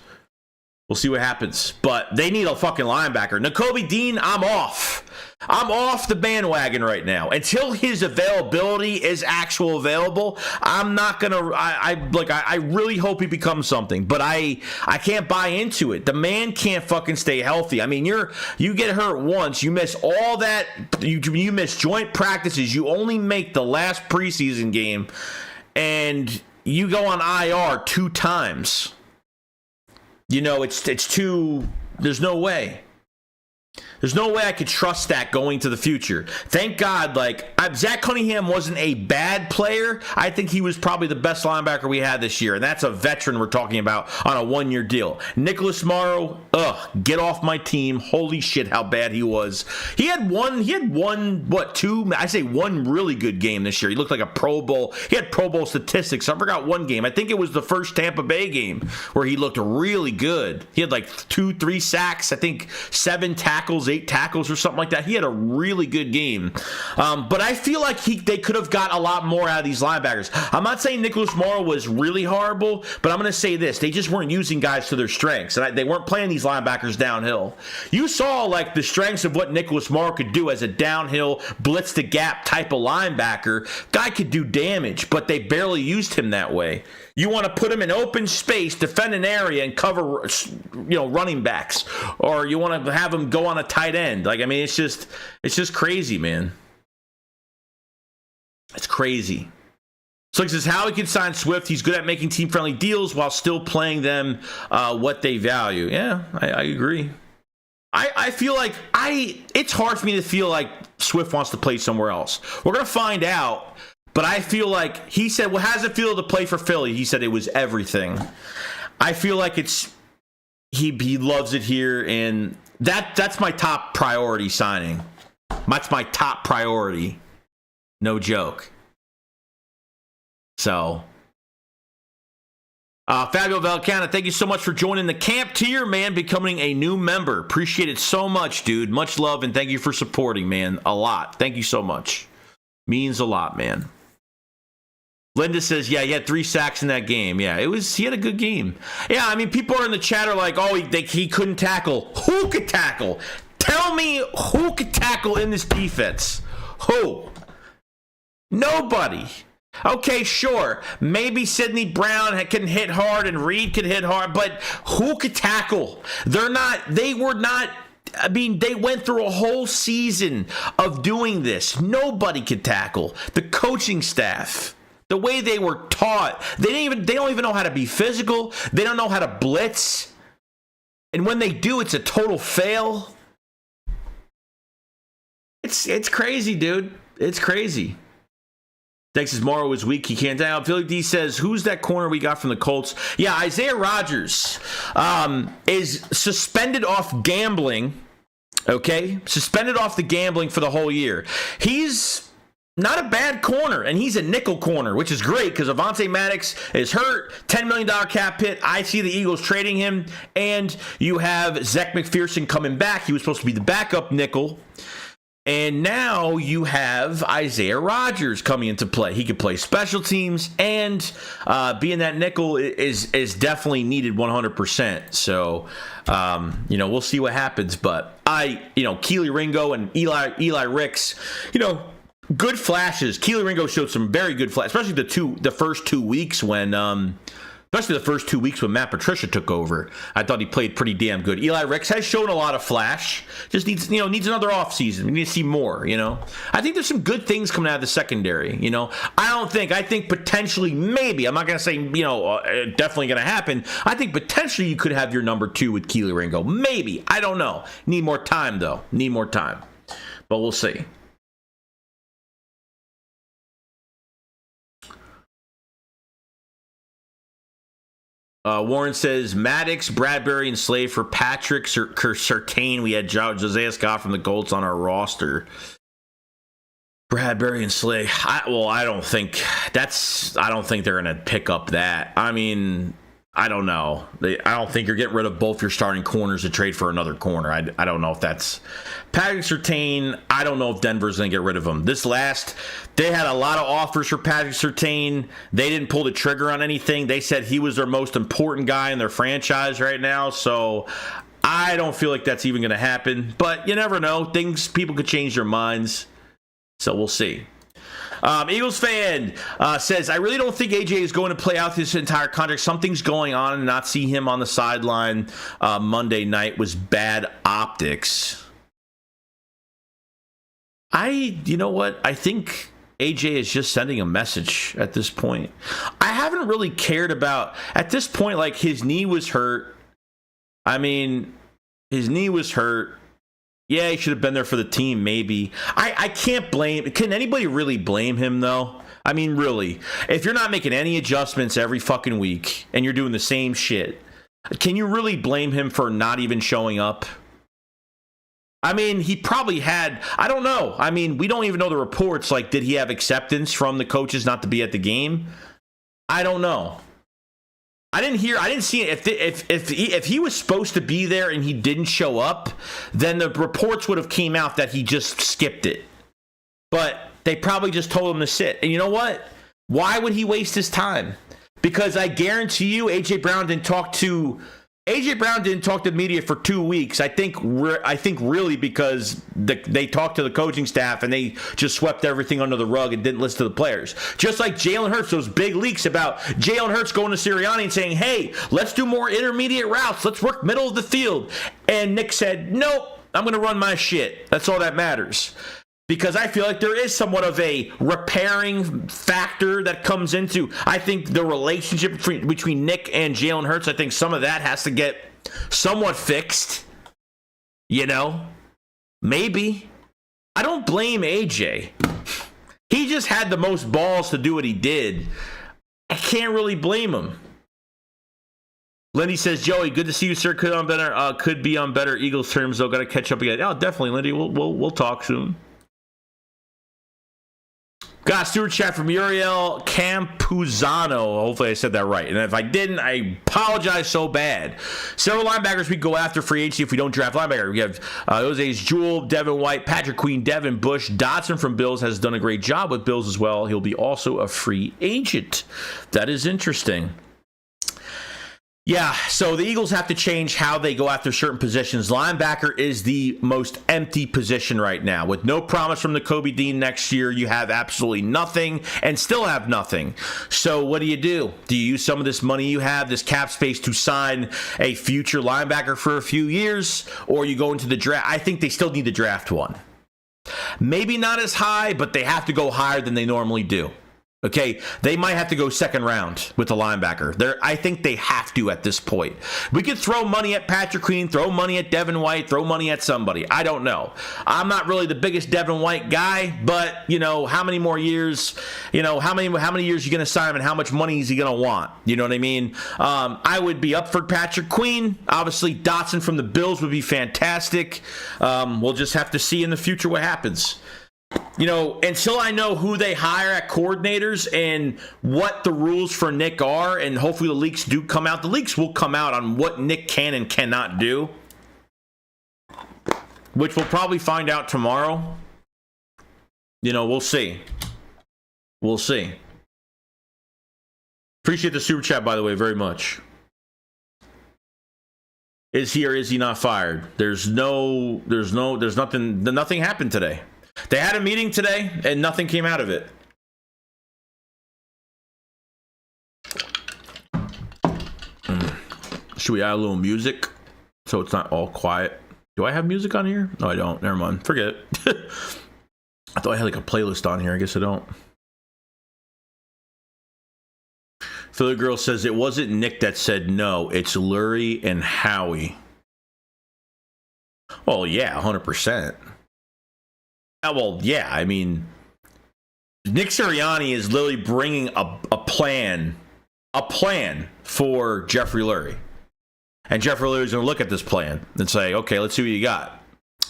We'll see what happens. But they need a fucking linebacker. Nakobe Dean, I'm off. I'm off the bandwagon right now. Until his availability is actual available, I'm not going to... I really hope he becomes something. But I can't buy into it. The man can't fucking stay healthy. I mean, you get hurt once. You miss all that... You miss joint practices. You only make the last preseason game. And you go on IR 2 times. It's too... There's no way. There's no way I could trust that going to the future. Thank God, Zach Cunningham wasn't a bad player. I think he was probably the best linebacker we had this year, and that's a veteran we're talking about on a 1-year deal. Nicholas Morrow, get off my team. Holy shit, how bad he was. He had one really good game this year. He looked like a Pro Bowl. He had Pro Bowl statistics. I forgot one game. I think it was the first Tampa Bay game where he looked really good. He had 2-3 sacks, I think 7 tackles, 8 tackles or something like that. He had a really good game. But I feel like they could have got a lot more out of these linebackers. I'm not saying Nicholas Morrow was really horrible, but I'm going to say this. They just weren't using guys to their strengths. And they weren't playing these linebackers downhill. You saw the strengths of what Nicholas Morrow could do as a downhill, blitz the gap type of linebacker. Guy could do damage, but they barely used him that way. You want to put him in open space, defend an area, and cover, running backs, or you want to have him go on a tight end. It's just crazy, man. It's crazy. So he says how he can sign Swift. He's good at making team-friendly deals while still playing them what they value. Yeah, I agree. I feel like it's hard for me to feel like Swift wants to play somewhere else. We're gonna find out. But I feel like he said, well, how does it feel to play for Philly? He said it was everything. I feel like he loves it here, and that's my top priority signing. That's my top priority. No joke. So, Fabio Valcana, thank you so much for joining the camp tier, man, becoming a new member. Appreciate it so much, dude. Much love, and thank you for supporting, man. A lot. Thank you so much. Means a lot, man. Linda says, yeah, he had 3 sacks in that game. Yeah, he had a good game. Yeah, I mean, people are in the chat are like, oh, he couldn't tackle. Who could tackle? Tell me who could tackle in this defense. Who? Nobody. Okay, sure. Maybe Sidney Brown can hit hard and Reed can hit hard, but who could tackle? They went through a whole season of doing this. Nobody could tackle. The coaching staff, the way they were taught, they don't even know how to be physical. They don't know how to blitz. And when they do, it's a total fail. It's crazy, dude. It's crazy. Texas Morrow is weak. He can't down. Philly D says, who's that corner we got from the Colts? Yeah, Isaiah Rodgers is suspended off gambling. Okay? Suspended off the gambling for the whole year. He's not a bad corner, and he's a nickel corner, which is great because Avonte Maddox is hurt. $10 million cap hit. I see the Eagles trading him, and you have Zach McPherson coming back. He was supposed to be the backup nickel. And now you have Isaiah Rodgers coming into play. He could play special teams, and being that nickel is definitely needed 100%. So, we'll see what happens. But Keely Ringo and Eli Ricks, good flashes. Keely Ringo showed some very good flashes, especially the first 2 weeks when Matt Patricia took over. I thought he played pretty damn good. Eli Ricks has shown a lot of flash. Just needs another offseason. We need to see more, I think there's some good things coming out of the secondary, I think potentially, maybe, I'm not going to say, definitely going to happen. I think potentially you could have your number 2 with Keely Ringo. Maybe. I don't know. Need more time, though. But we'll see. Warren says, Maddox, Bradbury, and Slade for Patrick Surtain. We had Josiah Scott from the Colts on our roster. Bradbury and Slade. I don't think they're going to pick up that. I mean, I don't know. I don't think you're getting rid of both your starting corners to trade for another corner. I don't know if that's Patrick Surtain. I don't know if Denver's going to get rid of him. They had a lot of offers for Patrick Surtain. They didn't pull the trigger on anything. They said he was their most important guy in their franchise right now. So I don't feel like that's even going to happen. But you never know. People could change their minds. So we'll see. Eagles fan says, I really don't think AJ is going to play out this entire contract. Something's going on, and not see him on the sideline Monday night was bad optics. You know what? I think AJ is just sending a message at this point. I haven't really cared about, at this point, like, his knee was hurt. I mean, his knee was hurt. Yeah, he should have been there for the team, maybe. I can't blame... Can anybody really blame him, though? I mean, really. If you're not making any adjustments every fucking week and you're doing the same shit, can you really blame him for not even showing up? I mean, he probably had... I don't know. I mean, we don't even know the reports. Like, did he have acceptance from the coaches not to be at the game? I don't know. I didn't see it. If he was supposed to be there and he didn't show up, then the reports would have came out that he just skipped it. But they probably just told him to sit. And you know what? Why would he waste his time? Because I guarantee you, AJ Brown didn't talk to the media for 2 weeks. I think really because they talked to the coaching staff and they just swept everything under the rug and didn't listen to the players. Just like Jalen Hurts, those big leaks about Jalen Hurts going to Sirianni and saying, hey, let's do more intermediate routes. Let's work middle of the field. And Nick said, nope, I'm going to run my shit. That's all that matters. Because I feel like there is somewhat of a repairing factor that comes into, I think, the relationship between Nick and Jalen Hurts. I think some of that has to get somewhat fixed. Maybe. I don't blame AJ. He just had the most balls to do what he did. I can't really blame him. Lindy says, Joey, good to see you, sir. Could be on better Eagles terms, though. Got to catch up again. Oh, definitely, Lindy. We'll talk soon. Got got a super chat from Muriel Campuzano. Hopefully I said that right. And if I didn't, I apologize so bad. Several linebackers we go after free agency if we don't draft linebacker. We have Jose's Jewel, Devin White, Patrick Queen, Devin Bush. Dotson from Bills has done a great job with Bills as well. He'll be also a free agent. That is interesting. Yeah, so the Eagles have to change how they go after certain positions. Linebacker is the most empty position right now. With no promise from the Kobe Dean next year, you have absolutely nothing and still have nothing. So what do? Do you use some of this money you have, this cap space, to sign a future linebacker for a few years, or you go into the draft? I think they still need to draft one. Maybe not as high, but they have to go higher than they normally do. Okay, they might have to go second round with the linebacker. I think they have to at this point. We could throw money at Patrick Queen, throw money at Devin White, throw money at somebody. I don't know. I'm not really the biggest Devin White guy, but, how many more years, how many years are you going to sign him and how much money is he going to want? You know what I mean? I would be up for Patrick Queen. Obviously, Dotson from the Bills would be fantastic. We'll just have to see in the future what happens. Until I know who they hire at coordinators and what the rules for Nick are, and hopefully the leaks do come out. The leaks will come out on what Nick can and cannot do, which we'll probably find out tomorrow. We'll see. We'll see. Appreciate the super chat, by the way, very much. Is he or is he not fired? There's nothing. Nothing happened today. They had a meeting today, and nothing came out of it. Should we add a little music so it's not all quiet? Do I have music on here? No, I don't. Never mind. Forget it. I thought I had like a playlist on here. I guess I don't. Philly Girl says it wasn't Nick that said no. It's Lurie and Howie. Well, yeah, 100%. Well, yeah, I mean, Nick Sirianni is literally bringing a plan for Jeffrey Lurie. And Jeffrey Lurie is going to look at this plan and say, okay, let's see what you got.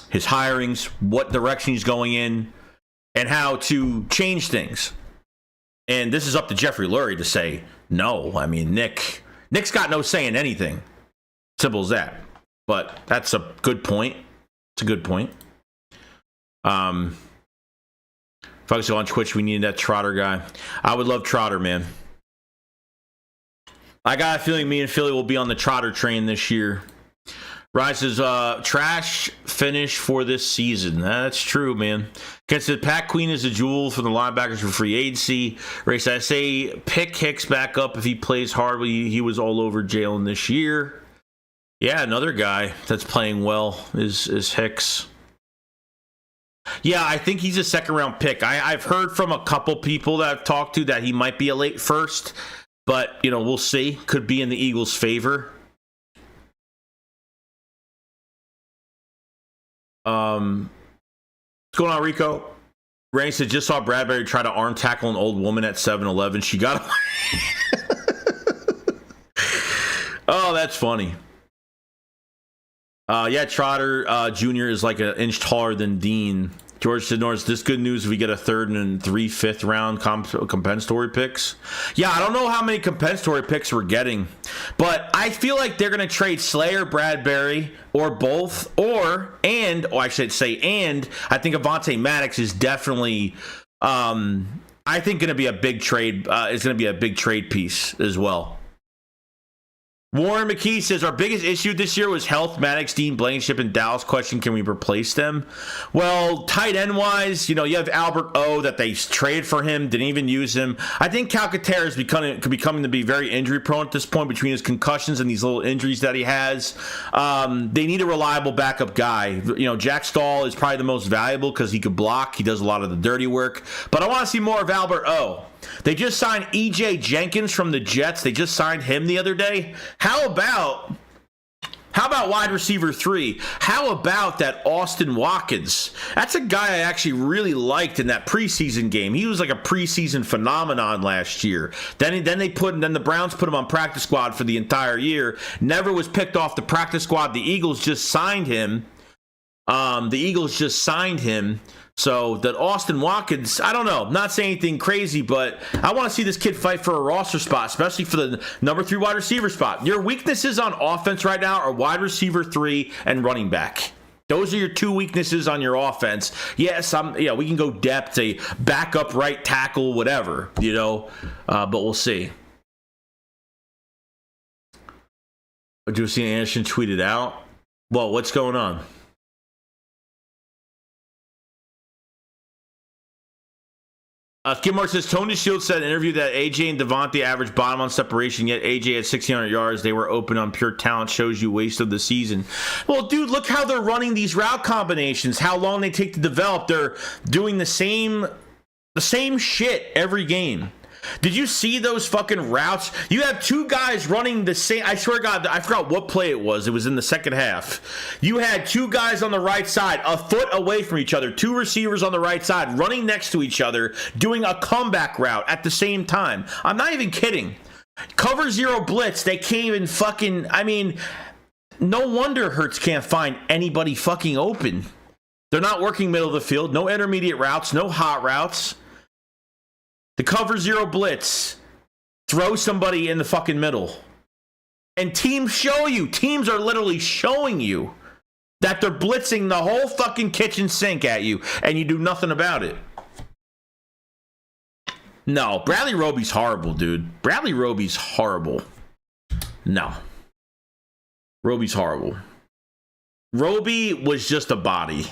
His hirings, what direction he's going in, and how to change things. And this is up to Jeffrey Lurie to say, no. I mean, Nick's got no say in anything. Simple as that. But that's a good point. It's a good point. Folks on Twitch, we need that Trotter guy. I would love Trotter, man. I got a feeling me and Philly will be on the Trotter train this year. Ryan says, trash finish for this season. That's true, man. Ken said, Pat Queen is a jewel for the linebackers for free agency. Ray said, I say pick Hicks back up if he plays hard. He was all over Jalen this year. Yeah, another guy that's playing well is Hicks. Yeah, I think he's a second-round pick. I've heard from a couple people that I've talked to that he might be a late first, but, we'll see. Could be in the Eagles' favor. What's going on, Rico? Rain said, just saw Bradbury try to arm tackle an old woman at 7-Eleven. She got away. Oh, that's funny. Yeah, Trotter Jr. is like an inch taller than Dean. George said, Norris, this good news if we get a third and 3 fifth-round compensatory picks? Yeah, I don't know how many compensatory picks we're getting, but I feel like they're going to trade Slayer, Bradbury, or both, and I think Avonte Maddox is definitely, I think, going to be a big trade. It's going to be a big trade piece as well. Warren McKee says, our biggest issue this year was health. Maddox, Dean, Blankenship, and Dallas. Question, can we replace them? Well, tight end-wise, you have Albert O that they traded for him, didn't even use him. I think Calcaterra is becoming to be very injury-prone at this point between his concussions and these little injuries that he has. They need a reliable backup guy. Jack Stahl is probably the most valuable because he could block. He does a lot of the dirty work. But I want to see more of Albert O. They just signed E.J. Jenkins from the Jets. They just signed him the other day. How about wide receiver 3? How about that Austin Watkins? That's a guy I actually really liked in that preseason game. He was like a preseason phenomenon last year. Then the Browns put him on practice squad for the entire year. Never was picked off the practice squad. The Eagles just signed him. So that Austin Watkins, I don't know, not saying anything crazy, but I want to see this kid fight for a roster spot, especially for the number 3 wide receiver spot. Your weaknesses on offense right now are wide receiver 3 and running back. Those are your 2 weaknesses on your offense. Yes, we can go depth, a backup right tackle, whatever, but we'll see. Do you see Anderson tweeted out? Well, what's going on? Skidmark says, Tony Shields said in an interview that AJ and Devontae averaged bottom on separation, yet AJ had 1,600 yards. They were open on pure talent. Shows you waste of the season. Well, dude, look how they're running these route combinations, how long they take to develop. They're doing the same shit every game. Did you see those fucking routes? You have 2 guys running the same. I swear to God, I forgot what play it was. It was in the second half. You had 2 guys on the right side, a foot away from each other, 2 receivers on the right side, running next to each other, doing a comeback route at the same time. I'm not even kidding. Cover 0 blitz. They can't even fucking. No wonder Hurts can't find anybody fucking open. They're not working middle of the field. No intermediate routes. No hot routes. The cover 0 blitz. Throw somebody in the fucking middle. And teams are literally showing you that they're blitzing the whole fucking kitchen sink at you, and you do nothing about it. No, Bradley Roby's horrible, dude. Bradley Roby's horrible. No. Roby's horrible. Roby was just a body.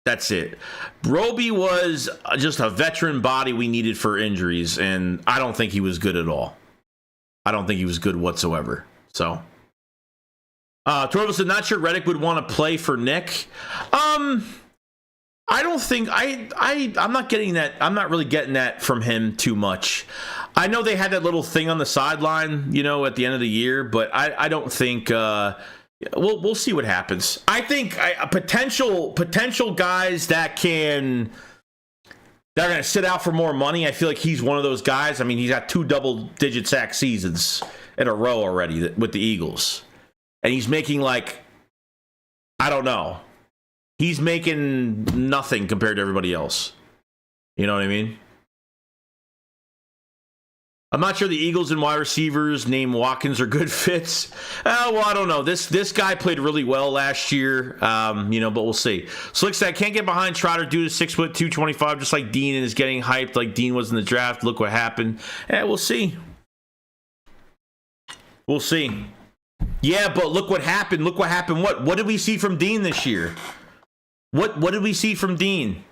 That's it. Roby was just a veteran body we needed for injuries, and I don't think he was good at all. I don't think he was good whatsoever. So, Torval said, not sure Reddick would want to play for Nick. I don't think I'm not getting that. I'm not really getting that from him too much. I know they had that little thing on the sideline, at the end of the year, but I don't think. We'll see what happens. I think potential guys that they're going to sit out for more money. I feel like he's one of those guys. He's got 2 double-digit sack seasons in a row already with the Eagles. And he's making I don't know. He's making nothing compared to everybody else. You know what I mean? I'm not sure the Eagles and wide receivers named Watkins are good fits. Well, I don't know. This guy played really well last year, but we'll see. Slick said, I can't get behind Trotter due to 6'2", 225, just like Dean, and is getting hyped like Dean was in the draft. Look what happened. We'll see. We'll see. Yeah, but look what happened. Look what happened. What did we see from Dean this year? What did we see from Dean?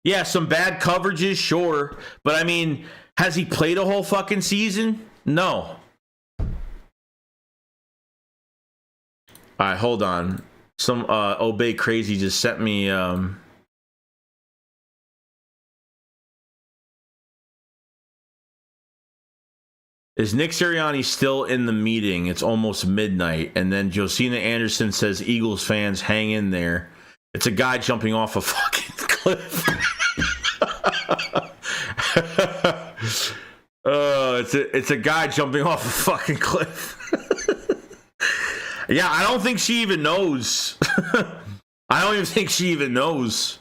Yeah, some bad coverages, sure. But has he played a whole fucking season? No. All right, hold on. Some Obey Crazy just sent me Is Nick Sirianni still in the meeting? It's almost midnight. And then Josina Anderson says, Eagles fans, hang in there. It's a guy jumping off a fucking cliff. It's a guy jumping off a fucking cliff. Yeah, I don't think she even knows. I don't even think she even knows.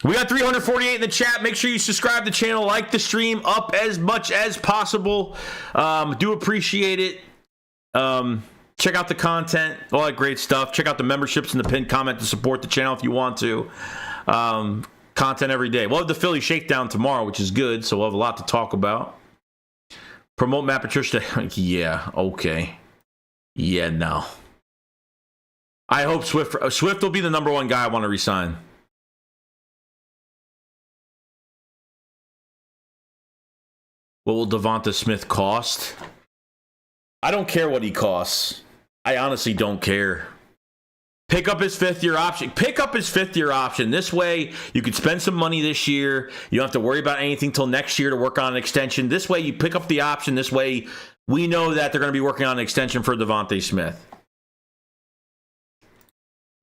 We got 348 in the chat. Make sure you subscribe to the channel, like the stream up as much as possible. Do appreciate it. Check out the content, all that great stuff. Check out the memberships in the pinned comment to support the channel if you want to. Content every day. We'll have the Philly Shakedown tomorrow, which is good, so we'll have a lot to talk about. Promote Matt Patricia. Yeah, okay. Yeah, no. I hope Swift will be the number 1 guy I want to resign. What will Devonta Smith cost? I don't care what he costs. I honestly don't care. Pick up his 5th-year option. Pick up his 5th-year option. This way, you can spend some money this year. You don't have to worry about anything till next year to work on an extension. This way, you pick up the option. This way, we know that they're going to be working on an extension for Devonta Smith.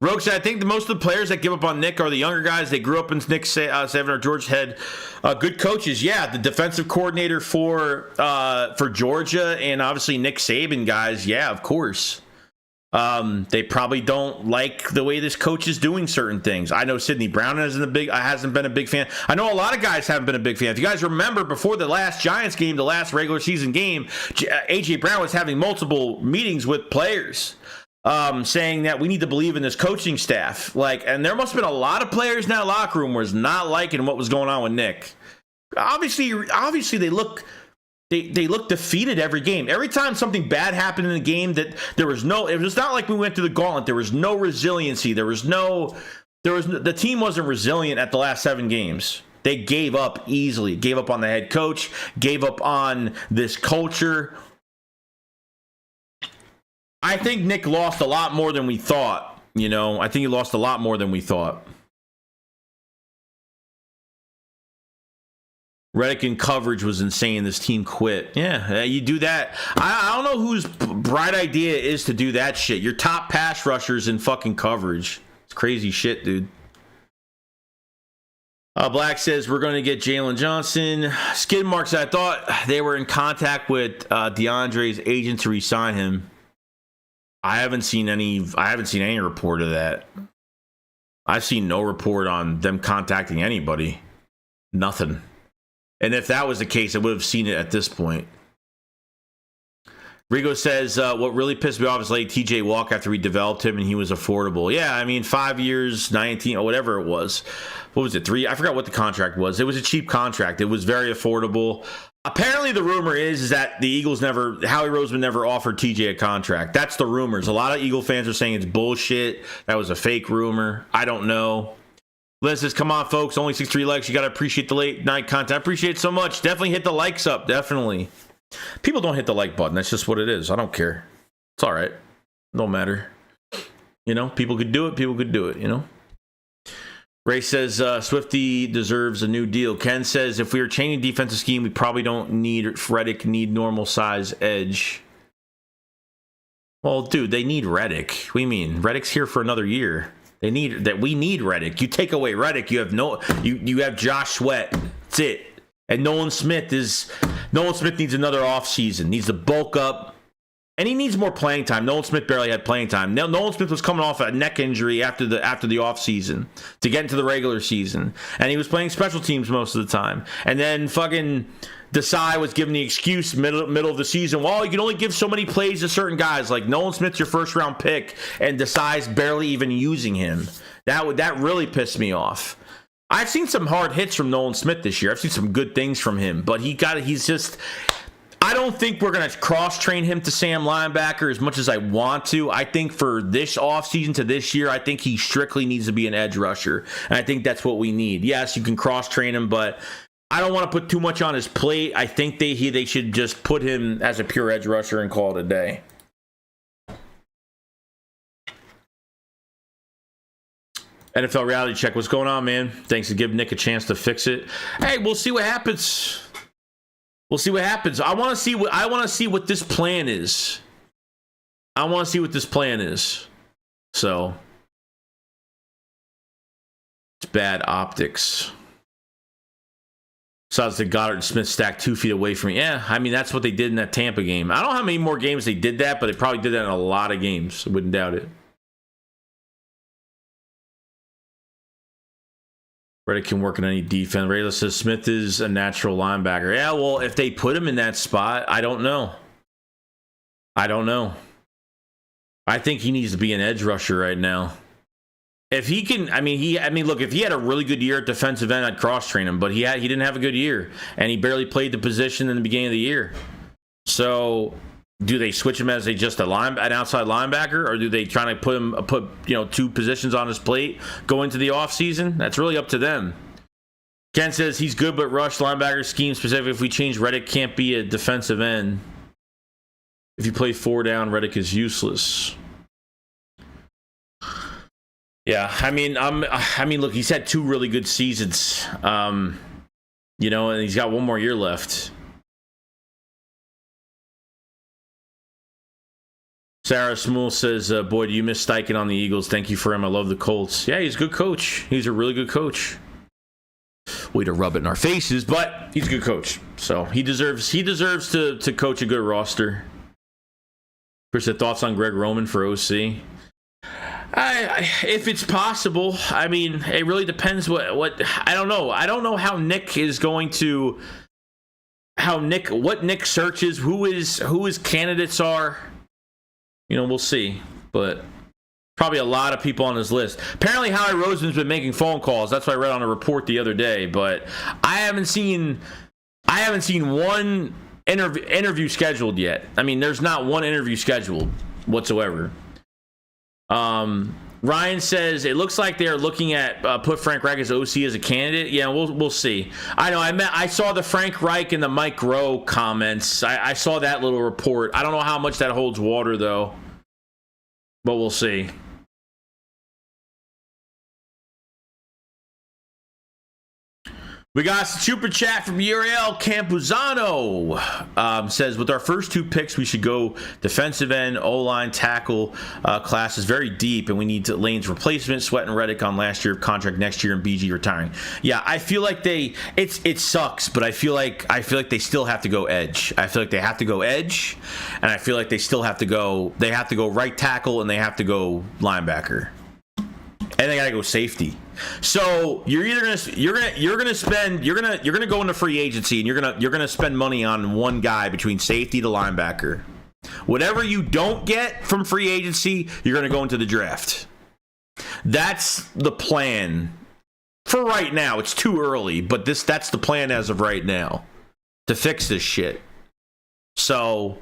Rogue said, I think most of the players that give up on Nick are the younger guys. They grew up in Nick Saban or George Head. Good coaches. Yeah, the defensive coordinator for Georgia and obviously Nick Saban guys. Yeah, of course. They probably don't like the way this coach is doing certain things. I know Sidney Brown hasn't been a big fan. I know a lot of guys haven't been a big fan. If you guys remember, before the last Giants game, the last regular season game, A.J. Brown was having multiple meetings with players, saying that we need to believe in this coaching staff. And there must have been a lot of players in that locker room was not liking what was going on with Nick. Obviously they look defeated every game. Every time something bad happened in the game, that it was not like we went through the gauntlet. There was no resiliency. The team wasn't resilient at the last 7 games. They gave up easily. Gave up on the head coach, gave up on this culture. I think Nick lost a lot more than we thought. I think he lost a lot more than we thought. Reddick in coverage was insane. This team quit. Yeah, you do that. I don't know whose bright idea it is to do that shit. Your top pass rushers in fucking coverage. It's crazy shit, dude. Black says we're going to get Jalen Johnson. Skid Marks, I thought they were in contact with DeAndre's agent to re-sign him. I haven't seen any report of that. I've seen no report on them contacting anybody. Nothing. And if that was the case, I would have seen it at this point. Rigo says, what really pissed me off is late TJ walk after we developed him and he was affordable. Yeah, 5 years, 19, or whatever it was. What was it, 3? I forgot what the contract was. It was a cheap contract. It was very affordable. Apparently the rumor is that the Eagles Howie Roseman never offered TJ a contract. That's the rumors. A lot of Eagle fans are saying it's bullshit. That was a fake rumor. I don't know. Liz says, come on, folks. Only 63 likes. You got to appreciate the late night content. I appreciate it so much. Definitely hit the likes up. Definitely. People don't hit the like button. That's just what it is. I don't care. It's all right. Don't matter. People could do it. People could do it, Ray says, Swifty deserves a new deal. Ken says, if we were changing defensive scheme, we probably don't need Reddick, need normal size edge. Well, dude, they need Reddick. What do you mean? Reddick's here for another year. We need Reddick. You take away Reddick, you have you have Josh Sweat. That's it. And Nolan Smith needs another offseason. Needs to bulk up. And he needs more playing time. Nolan Smith barely had playing time. Nolan Smith was coming off a neck injury after the offseason to get into the regular season. And he was playing special teams most of the time. And then fucking Desai was given the excuse middle of the season, well, you can only give so many plays to certain guys. Like Nolan Smith's your first round pick, and Desai's barely even using him. That really pissed me off. I've seen some hard hits from Nolan Smith this year. I've seen some good things from him, but he's just. I don't think we're going to cross-train him to Sam linebacker as much as I want to. I think for this offseason to this year, I think he strictly needs to be an edge rusher, and I think that's what we need. Yes, you can cross-train him, but I don't want to put too much on his plate. I think they should just put him as a pure edge rusher and call it a day. NFL Reality Check. What's going on, man? Thanks for giving Nick a chance to fix it. Hey, we'll see what happens. We'll see what happens. I want to see what this plan is. So it's bad optics. Besides the Goddard and Smith stacked 2 feet away from me. Yeah, that's what they did in that Tampa game. I don't know how many more games they did that, but they probably did that in a lot of games. I wouldn't doubt it. Reddick can work in any defense. Rayla says Smith is a natural linebacker. Yeah, well, if they put him in that spot, I don't know. I think he needs to be an edge rusher right now. If he can, look, if he had a really good year at defensive end, I'd cross-train him, but he didn't have a good year, and he barely played the position in the beginning of the year. So, do they switch him as an outside linebacker, or do they try to put 2 positions on his plate go into the offseason? That's really up to them. Ken says he's good, but rush linebacker scheme specific. If we change Reddick, can't be a defensive end. If you play 4 down, Reddick is useless. Yeah, look, he's had 2 really good seasons, and he's got 1 more year left. Sarah Smool says, boy, do you miss Steichen on the Eagles? Thank you for him. I love the Colts. Yeah, he's a good coach. He's a really good coach. Way to rub it in our faces, but he's a good coach. So he deserves to coach a good roster. Chris, your thoughts on Greg Roman for OC? If it's possible, I mean, it really depends what I don't know. I don't know how Nick is going to, what Nick searches, who his candidates are. You know, we'll see. But probably a lot of people on his list. Apparently, Howie Roseman's been making phone calls. That's what I read on a report the other day. But I haven't seen one interview scheduled yet. I mean, there's not one interview scheduled whatsoever. Ryan says it looks like they're looking at put Frank Reich as OC as a candidate. Yeah, we'll see. I know. I saw the Frank Reich and the Mike Rowe comments. I saw that little report. I don't know how much that holds water though, but we'll see. We got a super chat from Uriel Campuzano. Says, with our first 2 picks, we should go defensive end, O-line, tackle class is very deep, and we need Lane's replacement, Sweat and Reddick on last year of contract next year, and BG retiring. Yeah, I feel like it sucks, but I feel like they still have to go edge. I feel like they have to go edge, and I feel like they still have to go right tackle, and they have to go linebacker. And they gotta go safety. So you're gonna go into free agency and you're gonna spend money on one guy between safety to linebacker. Whatever you don't get from free agency, you're gonna go into the draft. That's the plan for right now. It's too early, but that's the plan as of right now to fix this shit. So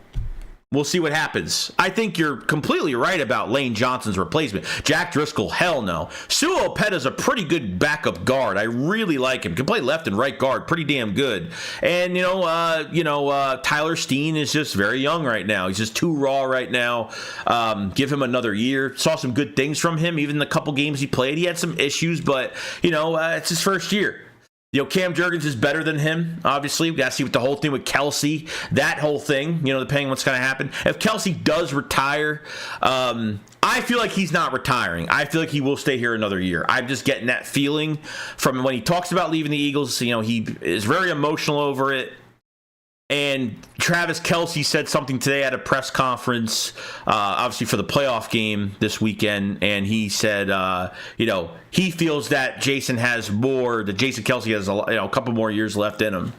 we'll see what happens. I think you're completely right about Lane Johnson's replacement. Jack Driscoll, hell no. Sue Opeta's a pretty good backup guard. I really like him. Can play left and right guard, pretty damn good. And Tyler Steen is just very young right now. He's just too raw right now. Give him another year. Saw some good things from him. Even the couple games he played, he had some issues, but it's his first year. Cam Jurgens is better than him, obviously. We got to see what the whole thing with Kelsey, that whole thing, depending on what's going to happen. If Kelsey does retire, I feel like he's not retiring. I feel like he will stay here another year. I'm just getting that feeling from when he talks about leaving the Eagles. He is very emotional over it. And Travis Kelce said something today at a press conference, obviously for the playoff game this weekend, and he said, he feels that Jason Kelce has a couple more years left in him.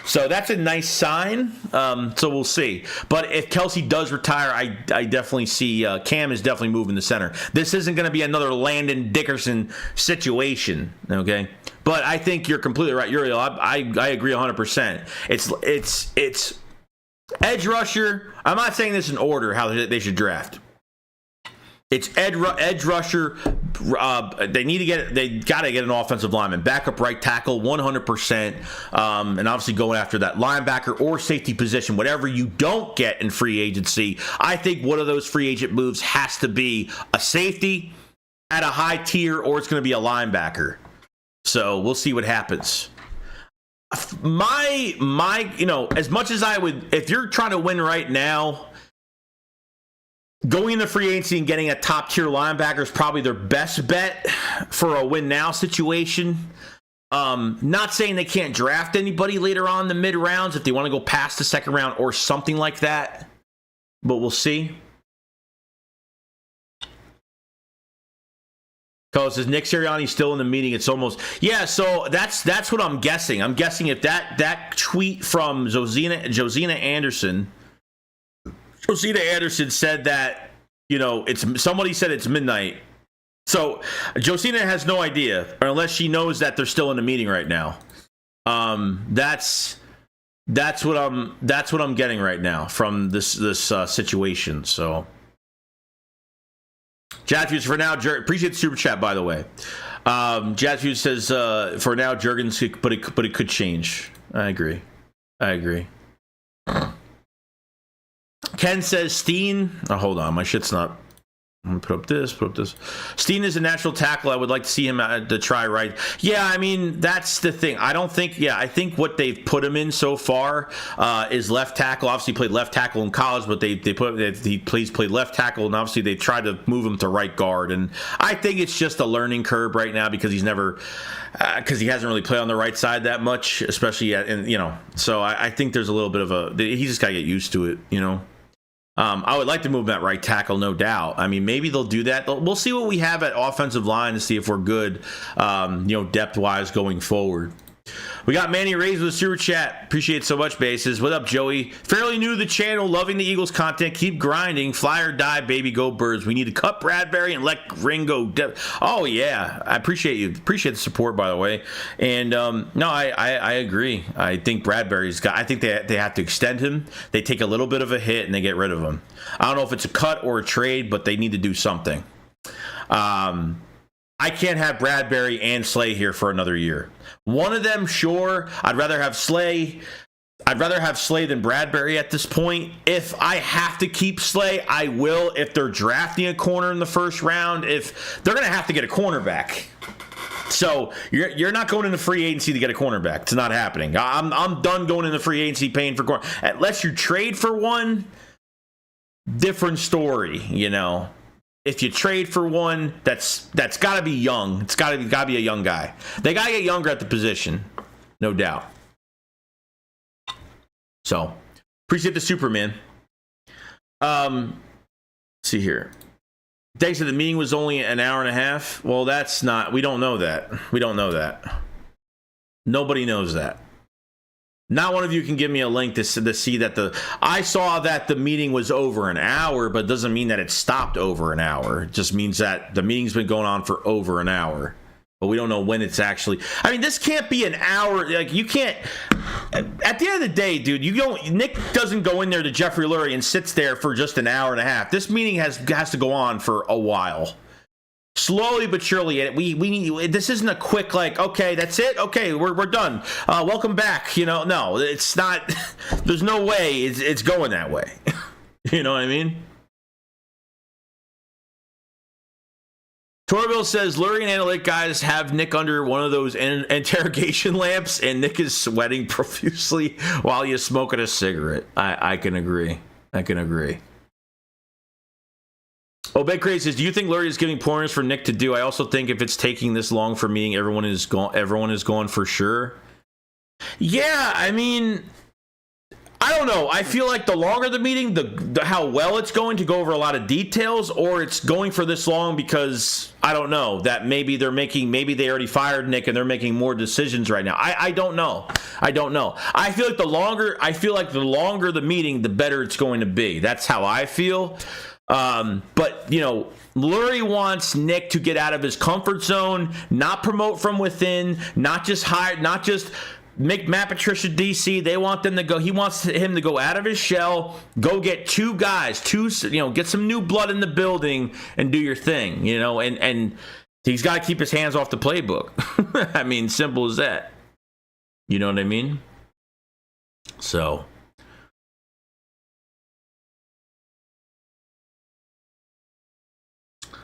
So that's a nice sign. So we'll see. But if Kelce does retire, I definitely see Cam is definitely moving the center. This isn't going to be another Landon Dickerson situation, okay? But I think you're completely right, Uriel. I agree 100%. It's edge rusher. I'm not saying this in order how they should draft. It's edge rusher. They got to get an offensive lineman, backup right tackle, 100%, and obviously going after that linebacker or safety position. Whatever you don't get in free agency, I think one of those free agent moves has to be a safety at a high tier, or it's going to be a linebacker. So we'll see what happens. My, as much as I would, if you're trying to win right now, going into free agency and getting a top tier linebacker is probably their best bet for a win now situation. Not saying they can't draft anybody later on in the mid rounds if they want to go past the second round or something like that, but we'll see. Because is Nick Sirianni still in the meeting? It's almost so that's what I'm guessing. I'm guessing if that tweet from Josina Anderson said that somebody said it's midnight. So Josina has no idea, or unless she knows that they're still in the meeting right now. That's what I'm getting right now from this situation. So. Jadfuse, for now, appreciate the super chat, by the way. Jadfuse says, for now, Jurgens, but it could change. I agree. Ken says, Steen. Oh, hold on, my shit's not. I'm gonna put up this. Steen is a natural tackle. I would like to see him to try right. Yeah, I mean, that's the thing. I think what they've put him in so far is left tackle. Obviously, he played left tackle in college, but he played left tackle, and obviously they tried to move him to right guard. And I think it's just a learning curve right now because he hasn't really played on the right side that much, especially So I think there's a little bit of he just got to get used to it, I would like to move him at right tackle, no doubt. I mean, maybe they'll do that. We'll see what we have at offensive line to see if we're good, depth-wise going forward. We got Manny Reyes with a super chat. Appreciate it so much, Bases. What up, Joey? Fairly new to the channel, loving the Eagles content. Keep grinding. Fly or die, baby, go Birds. We need to cut Bradbury and let Ringo. Oh, yeah. I appreciate you. Appreciate the support, by the way. And, no, I agree. I think Bradbury's got, I think they have to extend him. They take a little bit of a hit and they get rid of him. I don't know if it's a cut or a trade, but they need to do something. I can't have Bradbury and Slay here for another year. One of them, sure. I'd rather have Slay than Bradbury at this point. If I have to keep Slay, I will. If they're drafting a corner in the first round, if they're going to have to get a cornerback. So you're not going into free agency to get a cornerback. It's not happening. I'm done going into free agency paying for corner. Unless you trade for one, different story, If you trade for one, that's got to be young. It's got to be a young guy. They got to get younger at the position, no doubt. So, appreciate the Superman. Let's see here. Thanks to the meeting was only an hour and a half. Well, that's not. We don't know that. We don't know that. Nobody knows that. Not one of you can give me a link to see that I saw that the meeting was over an hour, but it doesn't mean that it stopped over an hour. It just means that the meeting's been going on for over an hour, but we don't know when it's actually. I mean, this can't be an hour. Like, you can't. At the end of the day, dude, Nick doesn't go in there to Jeffrey Lurie and sits there for just an hour and a half. This meeting has to go on for a while. Slowly but surely, we need. This isn't a quick, like, okay, that's it. Okay, we're done. Welcome back. No, it's not. There's no way it's going that way. You know what I mean? Torville says Lurie and analytic guys have Nick under one of those interrogation lamps, and Nick is sweating profusely while he's smoking a cigarette. I can agree. Obed Crazy says, do you think Lurie is giving pointers for Nick to do? I also think if it's taking this long for meeting, everyone is gone for sure. Yeah, I mean, I don't know. I feel like the longer the meeting, the how well it's going to go over a lot of details, or it's going for this long because I don't know that maybe they already fired Nick and they're making more decisions right now. I don't know. I feel like the longer the meeting, the better it's going to be. That's how I feel. But Lurie wants Nick to get out of his comfort zone, not promote from within, not just make Matt Patricia DC. They want them to go. He wants him to go out of his shell, go get two guys, get some new blood in the building and do your thing, and he's got to keep his hands off the playbook. I mean, simple as that. You know what I mean? So.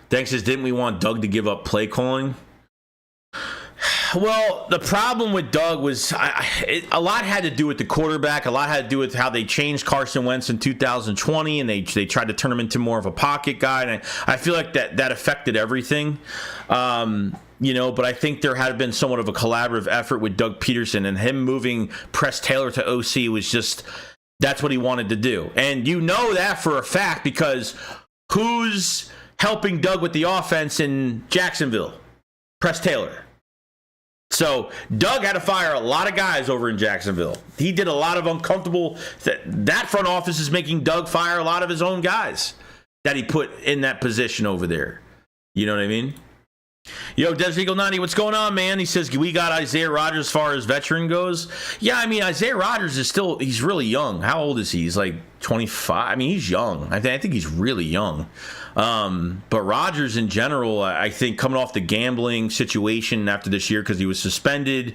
Thanks says, didn't we want Doug to give up play calling? Well, the problem with Doug was a lot had to do with the quarterback. A lot had to do with how they changed Carson Wentz in 2020, and they tried to turn him into more of a pocket guy. And I feel like that affected everything. But I think there had been somewhat of a collaborative effort with Doug Peterson, and him moving Press Taylor to OC was just, that's what he wanted to do. And that for a fact, because who's helping Doug with the offense in Jacksonville? Press Taylor. So Doug had to fire a lot of guys over in Jacksonville. He did a lot of uncomfortable. That front office is making Doug fire a lot of his own guys that he put in that position over there. You know what I mean? Yo, Desert Eagle 90, what's going on, man? He says, we got Isaiah Rodgers as far as veteran goes. Yeah, I mean, Isaiah Rodgers is he's really young. How old is he? He's like 25. I mean, he's young. I think he's really young. But Rodgers in general, I think coming off the gambling situation after this year because he was suspended,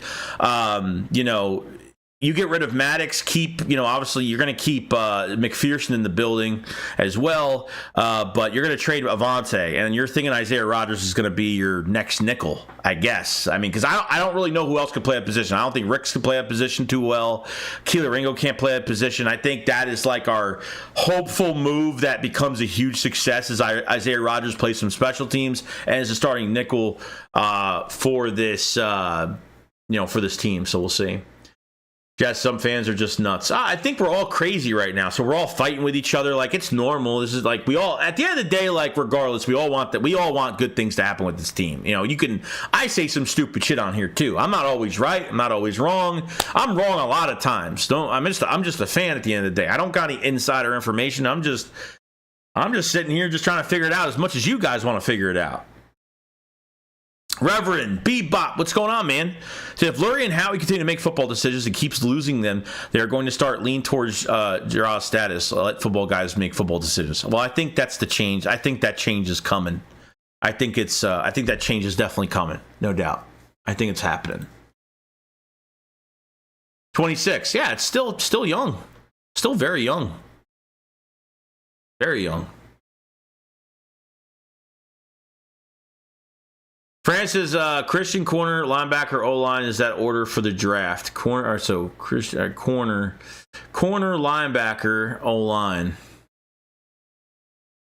you get rid of Maddox, obviously you're going to keep McPherson in the building as well, but you're going to trade Avante, and you're thinking Isaiah Rodgers is going to be your next nickel, I guess. I mean, because I don't really know who else could play that position. I don't think Ricks can play that position too well. Keeler Ringo can't play that position. I think that is like our hopeful move that becomes a huge success as Isaiah Rodgers plays some special teams and is a starting nickel for this, for this team. So we'll see. Jazz, some fans are just nuts. I think we're all crazy right now. So we're all fighting with each other. Like, it's normal. This is like, we all, at the end of the day, like, regardless, we all want good things to happen with this team. You know, I say some stupid shit on here too. I'm not always right. I'm not always wrong. I'm wrong a lot of times. I'm just a fan at the end of the day. I don't got any insider information. I'm just sitting here just trying to figure it out as much as you guys want to figure it out. Reverend Bebop, what's going on, man? So if Lurie and Howie continue to make football decisions and keeps losing them, they're going to start lean towards draw status. Let football guys make football decisions. Well, I think that's the change. I think that change is coming. I think that change is definitely coming, no doubt. I think it's happening. 26, yeah, it's still young, still very young, very young. Francis, Christian corner, linebacker, O-line is that order for the draft. Corner, linebacker, O-line.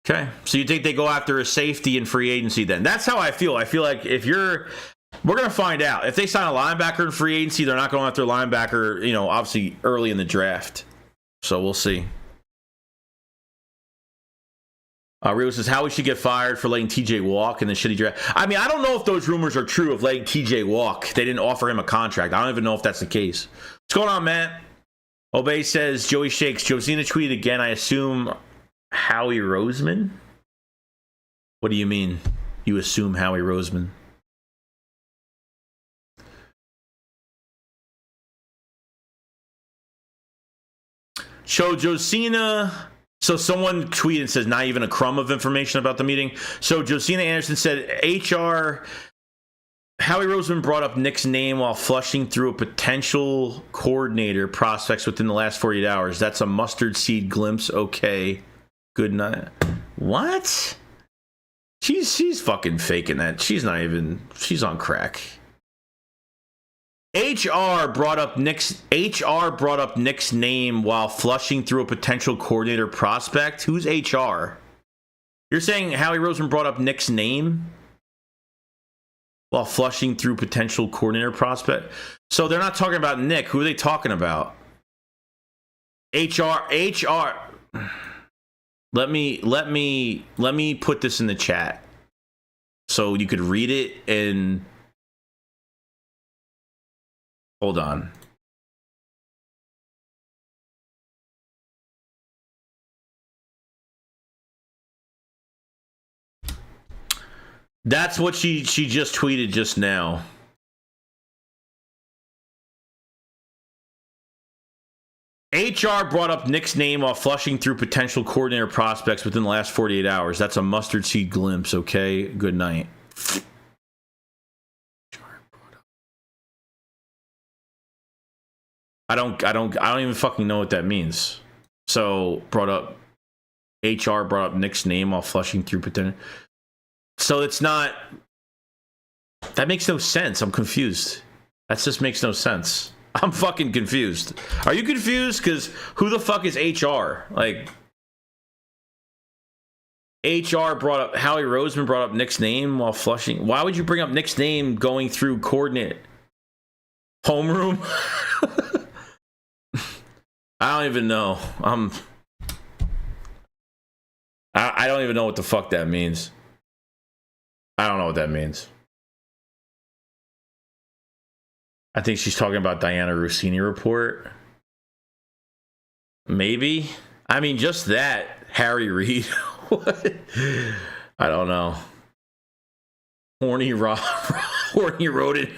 Okay, so you think they go after a safety in free agency then? That's how I feel. I feel like we're going to find out. If they sign a linebacker in free agency, they're not going after a linebacker, you know, obviously early in the draft. So we'll see. Rio says, Howie should get fired for letting TJ walk in the shitty draft. I mean, I don't know if those rumors are true of letting TJ walk. They didn't offer him a contract. I don't even know if that's the case. What's going on, Matt? Obey says, Joey Shakes. Josina tweeted again, I assume Howie Roseman? What do you mean? You assume Howie Roseman? Show Josina... So someone tweeted and says not even a crumb of information about the meeting. So Josina Anderson said HR Howie Roseman brought up Nick's name while flushing through a potential coordinator prospects within the last 48 hours. That's a mustard seed glimpse. Okay. Good night. What? She's fucking faking that. She's on crack. HR brought up Nick's name while flushing through a potential coordinator prospect. Who's HR? You're saying Howie Roseman brought up Nick's name while flushing through potential coordinator prospect? So they're not talking about Nick. Who are they talking about? HR. Let me put this in the chat so you could read it and hold on. That's what she just tweeted just now. HR brought up Nick's name while flushing through potential coordinator prospects within the last 48 hours. That's a mustard seed glimpse, okay? Good night. I don't even fucking know what that means. So HR brought up Nick's name while flushing through potential. So it's not. That makes no sense. I'm confused. That just makes no sense. I'm fucking confused. Are you confused? Because who the fuck is HR? Like, HR brought up, Howie Roseman brought up Nick's name while flushing. Why would you bring up Nick's name going through coordinate? Homeroom? I don't even know. I don't even know what the fuck that means. I don't know what that means. I think she's talking about Diana Rossini report. Maybe. I mean, just that. Harry Reid. What? I don't know. Horny wrote it.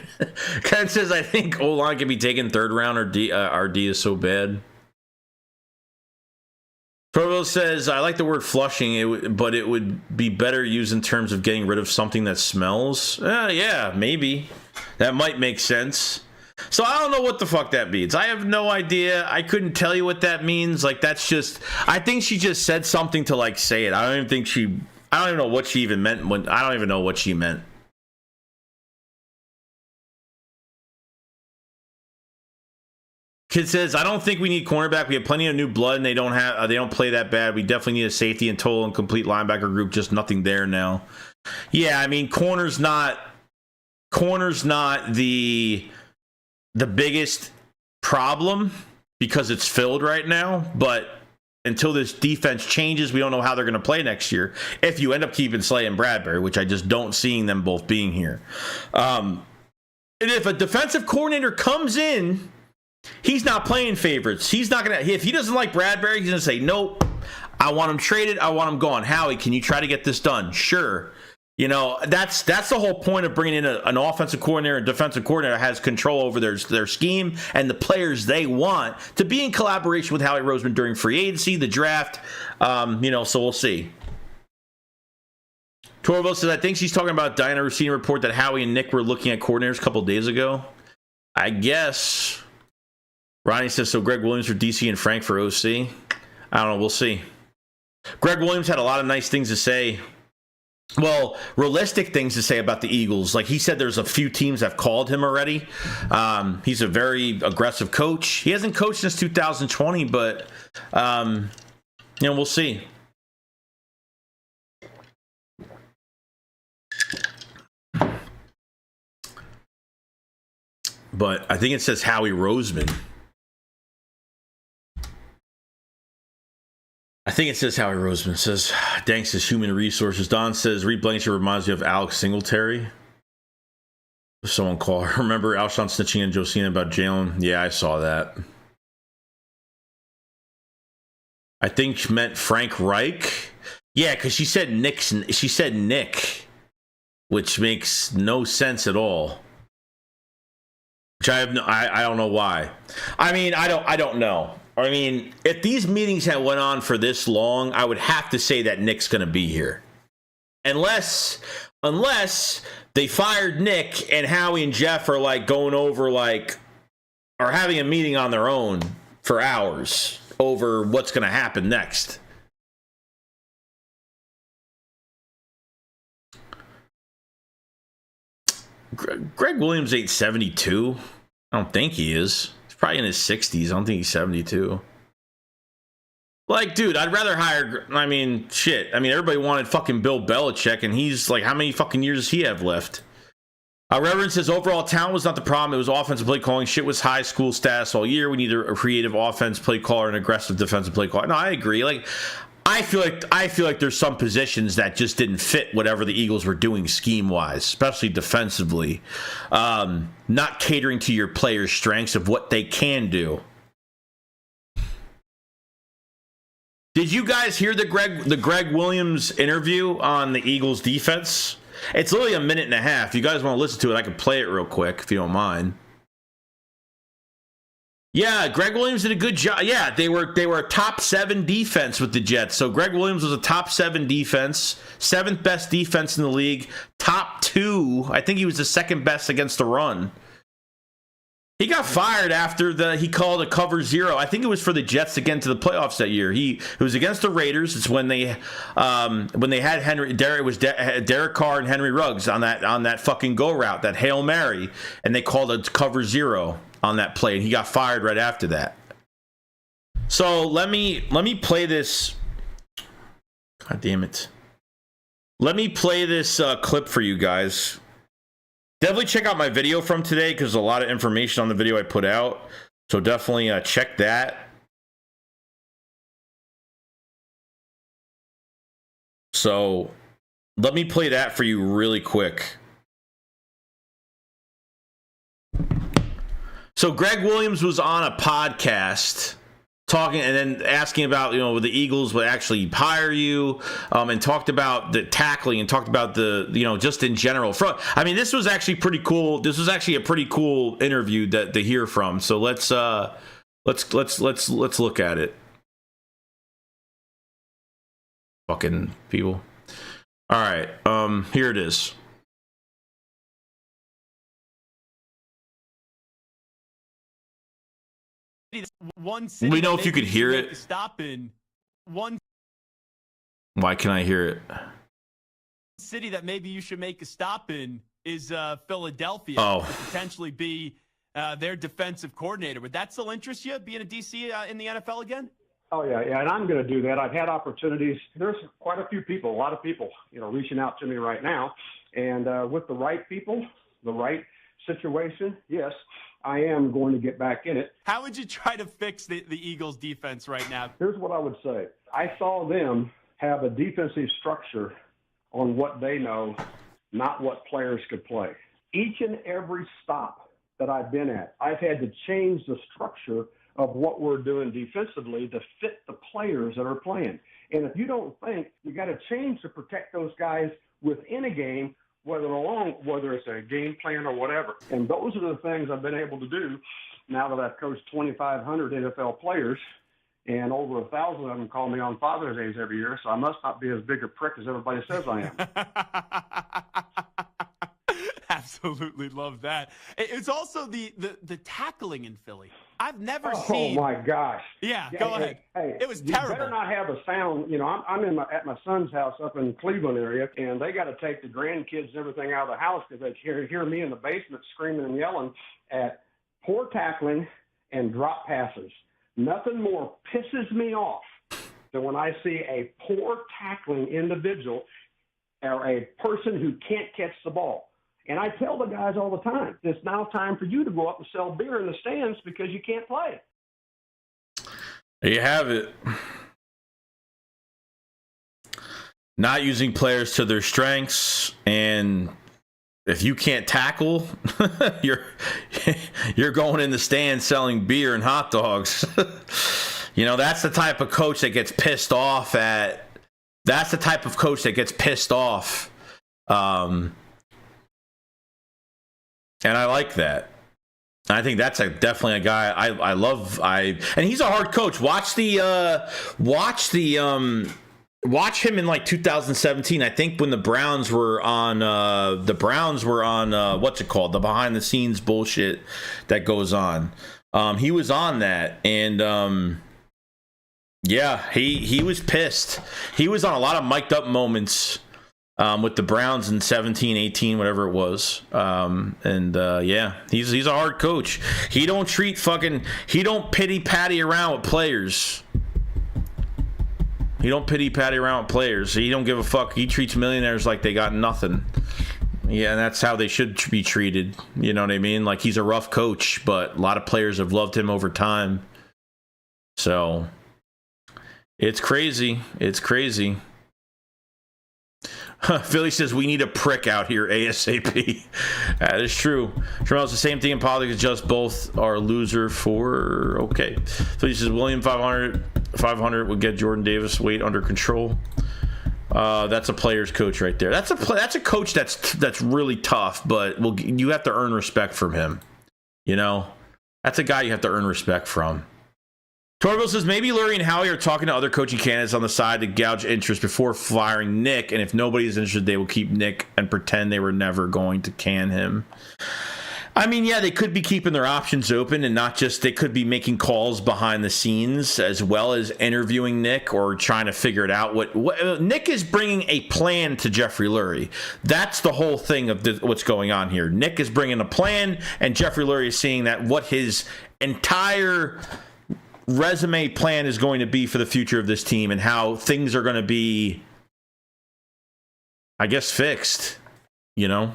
Ken says, I think O-line can be taken third round or RD is so bad. Provo says, I like the word flushing, but it would be better used in terms of getting rid of something that smells. Yeah, maybe. That might make sense. So I don't know what the fuck that means. I have no idea. I couldn't tell you what that means. Like, that's just, I think she just said something to, like, say it. I don't even know what she even meant. I don't even know what she meant. Kid says, I don't think we need cornerback. We have plenty of new blood, and they don't play that bad. We definitely need a safety and total and complete linebacker group. Just nothing there now. Yeah, I mean, corner's not the biggest problem because it's filled right now, but until this defense changes, we don't know how they're going to play next year. If you end up keeping Slay and Bradbury, which I just don't seeing them both being here. And if a defensive coordinator comes in, he's not playing favorites. He's not going to, if he doesn't like Bradbury, he's going to say, nope, I want him traded. I want him gone. Howie, can you try to get this done? Sure. You know, that's the whole point of bringing in an offensive coordinator and defensive coordinator that has control over their scheme and the players they want to be in collaboration with Howie Roseman during free agency, the draft. So we'll see. Torville says, I think she's talking about Diana Rossini report that Howie and Nick were looking at coordinators a couple days ago. I guess. Ronnie says, so Greg Williams for DC and Frank for OC. I don't know. We'll see. Greg Williams had a lot of nice things to say. Well, realistic things to say about the Eagles. Like he said, there's a few teams that have called him already. He's a very aggressive coach. He hasn't coached since 2020, but, we'll see. But I think it says Howie Roseman. I think it says Howie Roseman. It says, Danks is human resources. Don says, Reed Blanchard reminds me of Alex Singletary. Someone call her. Remember Alshon snitching and Josina about Jalen? Yeah, I saw that. I think she meant Frank Reich. Yeah, because she said Nick, which makes no sense at all. Which I don't know why. I mean, I don't know. I mean, if these meetings had went on for this long, I would have to say that Nick's going to be here. Unless they fired Nick and Howie and Jeff are like going over are having a meeting on their own for hours over what's going to happen next. Greg Williams ain't 72. I don't think he is. Probably in his 60s. I don't think he's 72. Like, dude, I'd rather hire... everybody wanted fucking Bill Belichick, and he's like, how many fucking years does he have left? Reverend says, overall talent was not the problem. It was offensive play calling. Shit was high school status all year. We need a creative offense play caller and aggressive defensive play caller. No, I agree. I feel like there's some positions that just didn't fit whatever the Eagles were doing scheme-wise, especially defensively. Not catering to your players' strengths of what they can do. Did you guys hear the Greg Williams interview on the Eagles defense? It's literally a minute and a half. If you guys want to listen to it, I can play it real quick if you don't mind. Yeah, Greg Williams did a good job. Yeah, they were a top 7 defense with the Jets. So Greg Williams was a top 7 defense, 7th best defense in the league, top 2. I think he was the 2nd best against the run. He got fired after he called a cover 0. I think it was for the Jets to get into the playoffs that year. It was against the Raiders. It's when they had Derek Carr and Henry Ruggs on that fucking go route, that Hail Mary, and they called a cover 0 on that play, and he got fired right after that. So let me play this. God damn it. Let me play this clip for you guys. Definitely check out my video from today because there's a lot of information on the video I put out. So definitely check that. So let me play that for you really quick. So Greg Williams was on a podcast talking and then asking about, the Eagles would actually hire you, and talked about the tackling and talked about just in general. This was actually pretty cool. This was actually a pretty cool interview to hear from. So let's look at it. Fucking people. All right. Here it is. Let me know if you could hear it. Why can I hear it? City that maybe you should make a stop in is Philadelphia. Oh. To potentially be their defensive coordinator. Would that still interest you, being a DC in the NFL again? Oh, yeah, and I'm going to do that. I've had opportunities. There's quite a lot of people, reaching out to me right now. And with the right people, the right situation, yes, I am going to get back in it. How would you try to fix the Eagles defense right now? Here's what I would say. I saw them have a defensive structure on what they know, not what players could play. Each and every stop that I've been at, I've had to change the structure of what we're doing defensively to fit the players that are playing. And if you don't think you got to change to protect those guys within a game, whether it's a game plan or whatever. And those are the things I've been able to do now that I've coached 2,500 NFL players, and over 1,000 of them call me on Father's Days every year, so I must not be as big a prick as everybody says I am. Absolutely love that. It's also the tackling in Philly. I've never seen. Oh my gosh! Yeah, go ahead. Hey, it was you terrible. Better not have a sound. You know, I'm at my son's house up in the Cleveland area, and they got to take the grandkids and everything out of the house because they hear me in the basement screaming and yelling at poor tackling and drop passes. Nothing more pisses me off than when I see a poor tackling individual or a person who can't catch the ball. And I tell the guys all the time, it's now time for you to go up and sell beer in the stands because you can't play. There you have it. Not using players to their strengths, and if you can't tackle, you're going in the stand selling beer and hot dogs. You know, that's the type of coach that gets pissed off at. That's the type of coach that gets pissed off. And I like that. I think that's definitely a guy I love. And he's a hard coach. Watch him in like 2017. I think when the Browns were on what's it called? The behind the scenes bullshit that goes on. He was on that, and yeah, he was pissed. He was on a lot of mic'd up moments. With the Browns in 17, 18, whatever it was. Yeah, he's a hard coach. He don't pity-patty around with players. He don't give a fuck. He treats millionaires like they got nothing. Yeah, and that's how they should be treated. You know what I mean? Like, he's a rough coach, but a lot of players have loved him over time. So, it's crazy. Philly says we need a prick out here ASAP. That is true. It's the same thing in politics, just both are loser for. Okay. Philly says William 500 would get Jordan Davis weight under control. That's a player's coach right there. That's a coach that's really tough, but you have to earn respect from him. You know, that's a guy you have to earn respect from. Torville says, maybe Lurie and Howie are talking to other coaching candidates on the side to gouge interest before firing Nick, and if nobody is interested, they will keep Nick and pretend they were never going to can him. I mean, yeah, they could be keeping their options open and not just, they could be making calls behind the scenes as well as interviewing Nick or trying to figure it out. What Nick is bringing a plan to Jeffrey Lurie. That's the whole thing of what's going on here. Nick is bringing a plan, and Jeffrey Lurie is seeing that what his entire resume plan is going to be for the future of this team and how things are going to be, I guess, fixed. You know,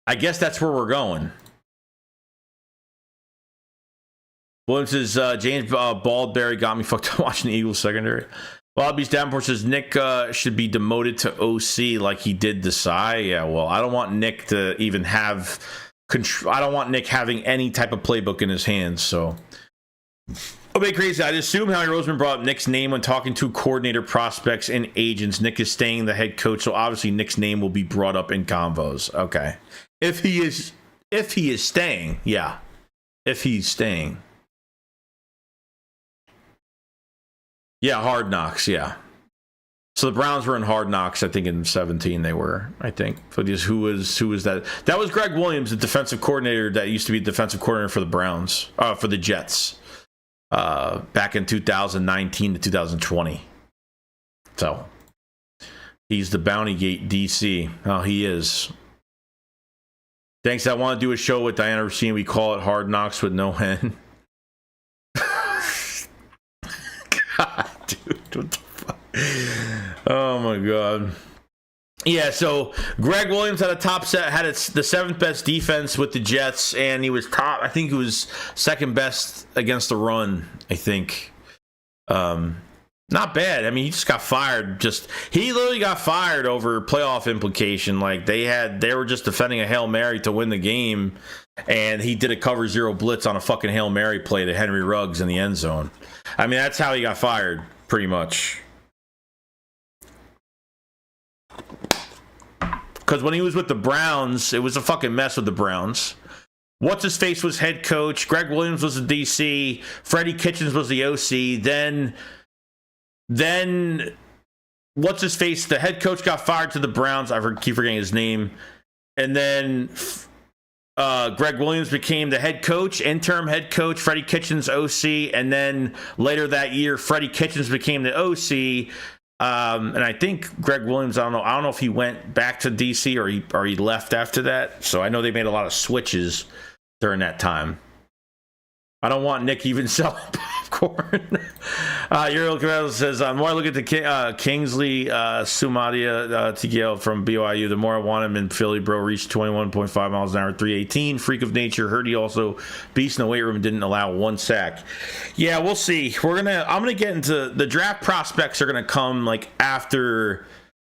I guess that's where we're going. Williams says, James Baldberry got me fucked up watching the Eagles secondary. Bobby's Davenport says Nick should be demoted to OC like he did Desai. Yeah, well, I don't want Nick to even have control. I don't want Nick having any type of playbook in his hands, so. Okay, crazy. I'd assume Howie Roseman brought up Nick's name when talking to coordinator prospects and agents. Nick is staying the head coach, so obviously Nick's name will be brought up in convos. Okay. If he is staying, yeah. If he's staying. Yeah, Hard Knocks, yeah. So the Browns were in Hard Knocks, I think in 17 they were, I think. So who was that? That was Greg Williams, the defensive coordinator that used to be defensive coordinator for the Browns, for the Jets, back in 2019 to 2020. So he's the Bounty Gate DC. Oh, he is. Thanks. I want to do a show with Diana Racine. We call it Hard Knocks with no hen. God, dude, what the fuck? Oh my God. Yeah, so Greg Williams had the seventh best defense with the Jets, and he was top. I think he was second best against the run. I think, not bad. I mean, he just got fired. He literally got fired over playoff implication. Like they were just defending a Hail Mary to win the game, and he did a cover zero blitz on a fucking Hail Mary play to Henry Ruggs in the end zone. I mean, that's how he got fired, pretty much. Because when he was with the Browns, it was a fucking mess with the Browns. What's-his-face was head coach. Greg Williams was the DC. Freddie Kitchens was the OC. Then what's-his-face, the head coach got fired to the Browns. I keep forgetting his name. And then Greg Williams became the head coach, interim head coach. Freddie Kitchens, OC. And then later that year, Freddie Kitchens became the OC. And I think Greg Williams, I don't know if he went back to DC or he left after that. So I know they made a lot of switches during that time. I don't want Nick even selling popcorn. Uriel Cabello says, the more I look at the Kingsley Sumadia TKL from BYU, the more I want him in Philly. Bro reached 21.5 miles an hour, 318. Freak of nature. Heard he also beast in the weight room and didn't allow one sack. Yeah, we'll see. I'm gonna get into the draft prospects are gonna come like after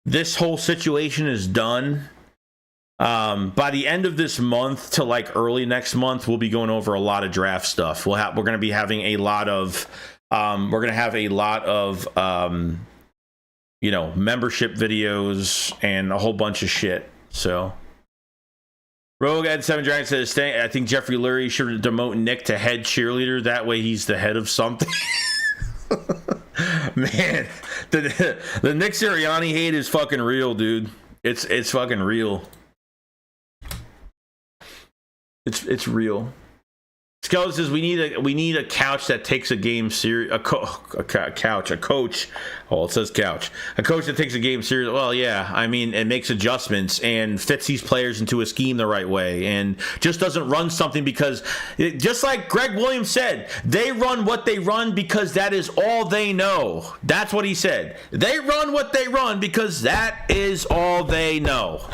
this whole situation is done. By the end of this month to like early next month, we'll be going over a lot of draft stuff. We're going to be having a lot of membership videos and a whole bunch of shit. So Rogue at 7 Giants says, I think Jeffrey Lurie should demote Nick to head cheerleader. That way he's the head of something. Man, the Nick Sirianni hate is fucking real, dude. It's fucking real. It's real. Skeleton says we need a couch that takes a game serious. A coach. Oh, it says couch. A coach that takes a game serious. Well, yeah. I mean, it makes adjustments and fits these players into a scheme the right way, and just doesn't run something because, just like Greg Williams said, they run what they run because that is all they know. That's what he said. They run what they run because that is all they know.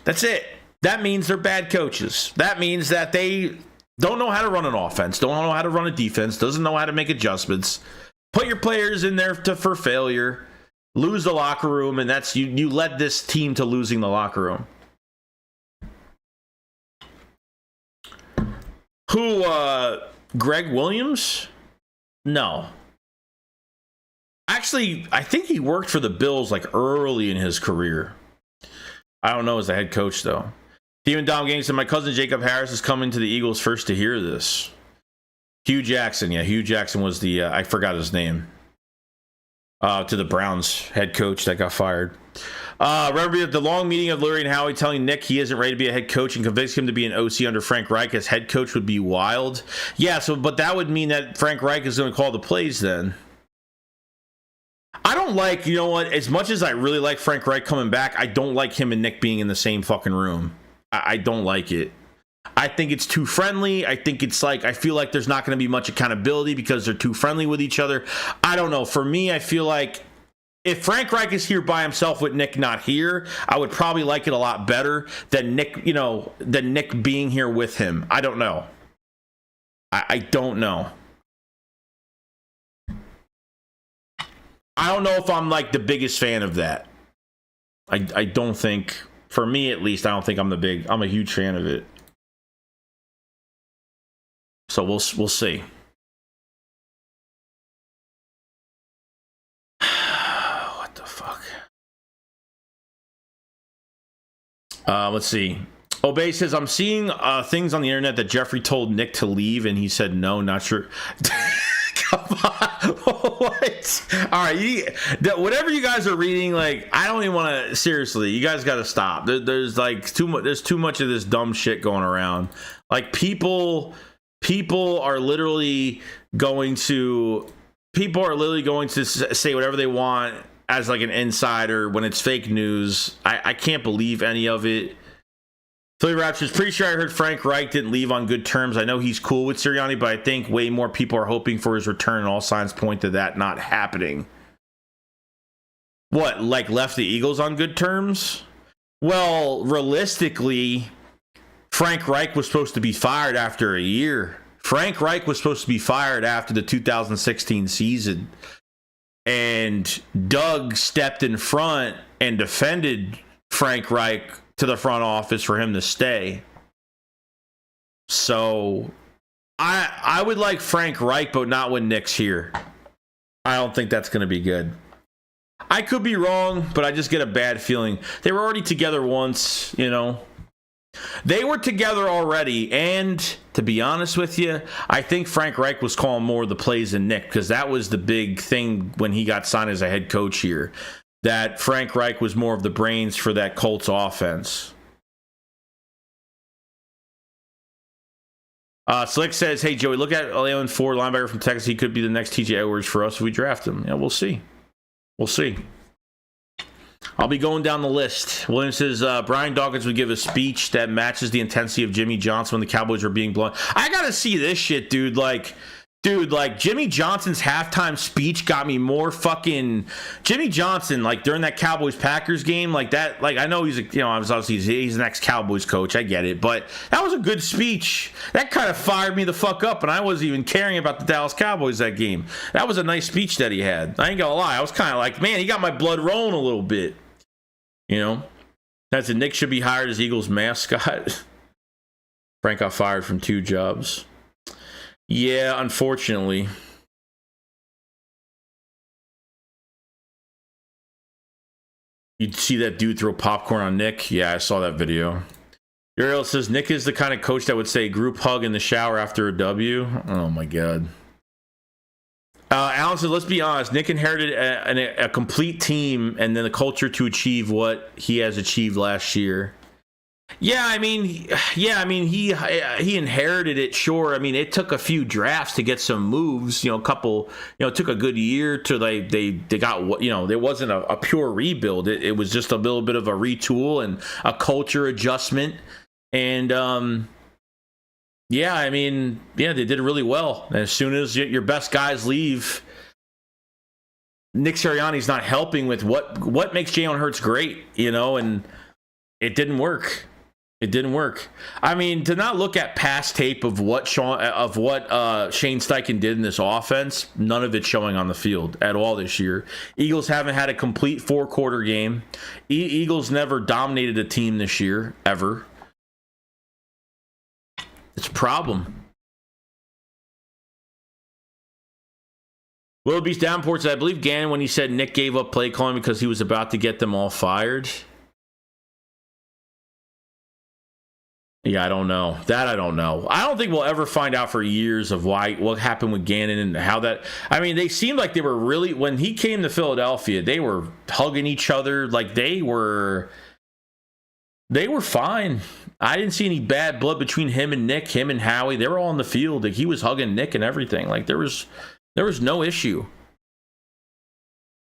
That's it. That means they're bad coaches. That means that they don't know how to run an offense, don't know how to run a defense, doesn't know how to make adjustments. Put your players in there for failure, lose the locker room, and that's you led this team to losing the locker room. Greg Williams? No. Actually, I think he worked for the Bills like early in his career. I don't know as the head coach, though. Steven Dom Gaines said, my cousin Jacob Harris is coming to the Eagles first to hear this. Hugh Jackson. Yeah, Hugh Jackson was the, I forgot his name. To the Browns head coach that got fired. Remember the long meeting of Lurie and Howie telling Nick he isn't ready to be a head coach and convincing him to be an OC under Frank Reich as head coach would be wild. Yeah, but that would mean that Frank Reich is going to call the plays then. I don't like, you know what, as much as I really like Frank Reich coming back, I don't like him and Nick being in the same fucking room. I don't like it. I think it's too friendly. I think it's like, I feel like there's not going to be much accountability because they're too friendly with each other. I don't know. For me, I feel like if Frank Reich is here by himself with Nick not here, I would probably like it a lot better than Nick, than Nick being here with him. I don't know. I don't know. I don't know if I'm like the biggest fan of that. I don't think, for me at least, I don't think I'm a huge fan of it. So we'll see. What the fuck? Let's see. Obey says, I'm seeing things on the internet that Jeffrey told Nick to leave and he said no, not sure. Come on. What? All right, whatever you guys are reading, like, I don't even want to, seriously, you guys got to stop. There's like there's too much of this dumb shit going around. Like, people are literally going to say whatever they want as like an insider when it's fake news. I can't believe any of it. Philly Raptors, pretty sure I heard Frank Reich didn't leave on good terms. I know he's cool with Sirianni, but I think way more people are hoping for his return, and all signs point to that not happening. What, like left the Eagles on good terms? Well, realistically, Frank Reich was supposed to be fired after a year. Frank Reich was supposed to be fired after the 2016 season. And Doug stepped in front and defended Frank Reich to the front office for him to stay. So I would like Frank Reich, but not when Nick's here. I don't think that's going to be good. I could be wrong, but I just get a bad feeling. They were already together once, you know. They were together already, and to be honest with you, I think Frank Reich was calling more of the plays than Nick, because that was the big thing when he got signed as a head coach here, that Frank Reich was more of the brains for that Colts offense. Slick says, hey, Joey, look at Leland Ford, linebacker from Texas. He could be the next TJ Edwards for us if we draft him. Yeah, we'll see. We'll see. I'll be going down the list. Williams says, Brian Dawkins would give a speech that matches the intensity of Jimmy Johnson when the Cowboys were being blown. I got to see this shit, dude. Like, Jimmy Johnson's halftime speech got me more fucking... Jimmy Johnson, like, during that Cowboys-Packers game, like, that... Like, I know he's, obviously he's an ex-Cowboys coach. I get it. But that was a good speech. That kind of fired me the fuck up, and I wasn't even caring about the Dallas Cowboys that game. That was a nice speech that he had. I ain't gonna lie. I was kind of like, man, he got my blood rolling a little bit. You know? That's it. Nick should be hired as Eagles mascot. Frank got fired from 2 jobs. Yeah, unfortunately. You'd see that dude throw popcorn on Nick. Yeah, I saw that video. Uriel says, Nick is the kind of coach that would say group hug in the shower after a W. Oh, my God. Alan says, let's be honest. Nick inherited a complete team and then the culture to achieve what he has achieved last year. Yeah, I mean, he inherited it, sure. I mean, it took a few drafts to get some moves, it took a good year to they got, there wasn't a pure rebuild. It was just a little bit of a retool and a culture adjustment. And, they did really well. And as soon as your best guys leave, Nick Sirianni's not helping with what makes Jalen Hurts great, and it didn't work. It didn't work. I mean, to not look at past tape of what Shane Steichen did in this offense, none of it's showing on the field at all this year. Eagles haven't had a complete 4-quarter game. Eagles never dominated a team this year, ever. It's a problem. Willoughby's Downport said, I believe Gannon when he said Nick gave up play calling because he was about to get them all fired. Yeah, I don't know. I don't know. I don't think we'll ever find out for years of what happened with Gannon and how that... I mean, they seemed like they were really... When he came to Philadelphia, they were hugging each other. Like, they were fine. I didn't see any bad blood between him and Nick, him and Howie. They were all on the field. Like, he was hugging Nick and everything. Like, there was no issue.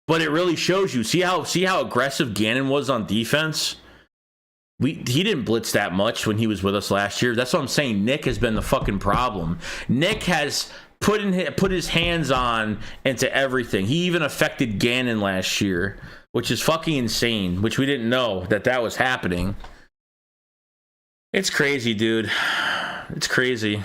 But it really shows you. See how aggressive Gannon was on defense? He didn't blitz that much when he was with us last year. That's what I'm saying. Nick has been the fucking problem. Nick has put his hands on into everything. He even affected Gannon last year, which is fucking insane, which we didn't know that was happening. It's crazy, dude. It's crazy.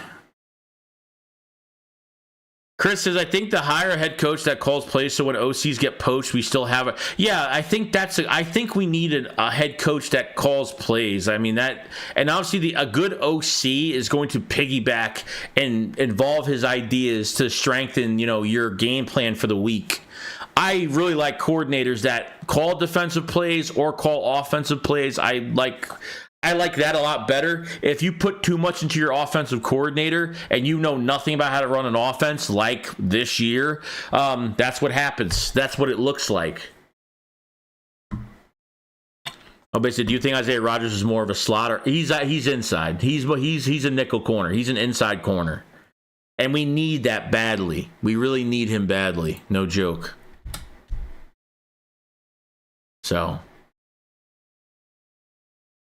Chris says, I think the hire a head coach that calls plays so when OCs get poached, we still have Yeah, I think we need a head coach that calls plays. I mean, and obviously a good OC is going to piggyback and involve his ideas to strengthen, your game plan for the week. I really like coordinators that call defensive plays or call offensive plays. I like that a lot better. If you put too much into your offensive coordinator and you know nothing about how to run an offense like this year, that's what happens. That's what it looks like. Oh, basically, do you think Isaiah Rodgers is more of a slot? He's inside. He's a nickel corner. He's an inside corner. And we need that badly. We really need him badly. No joke. So...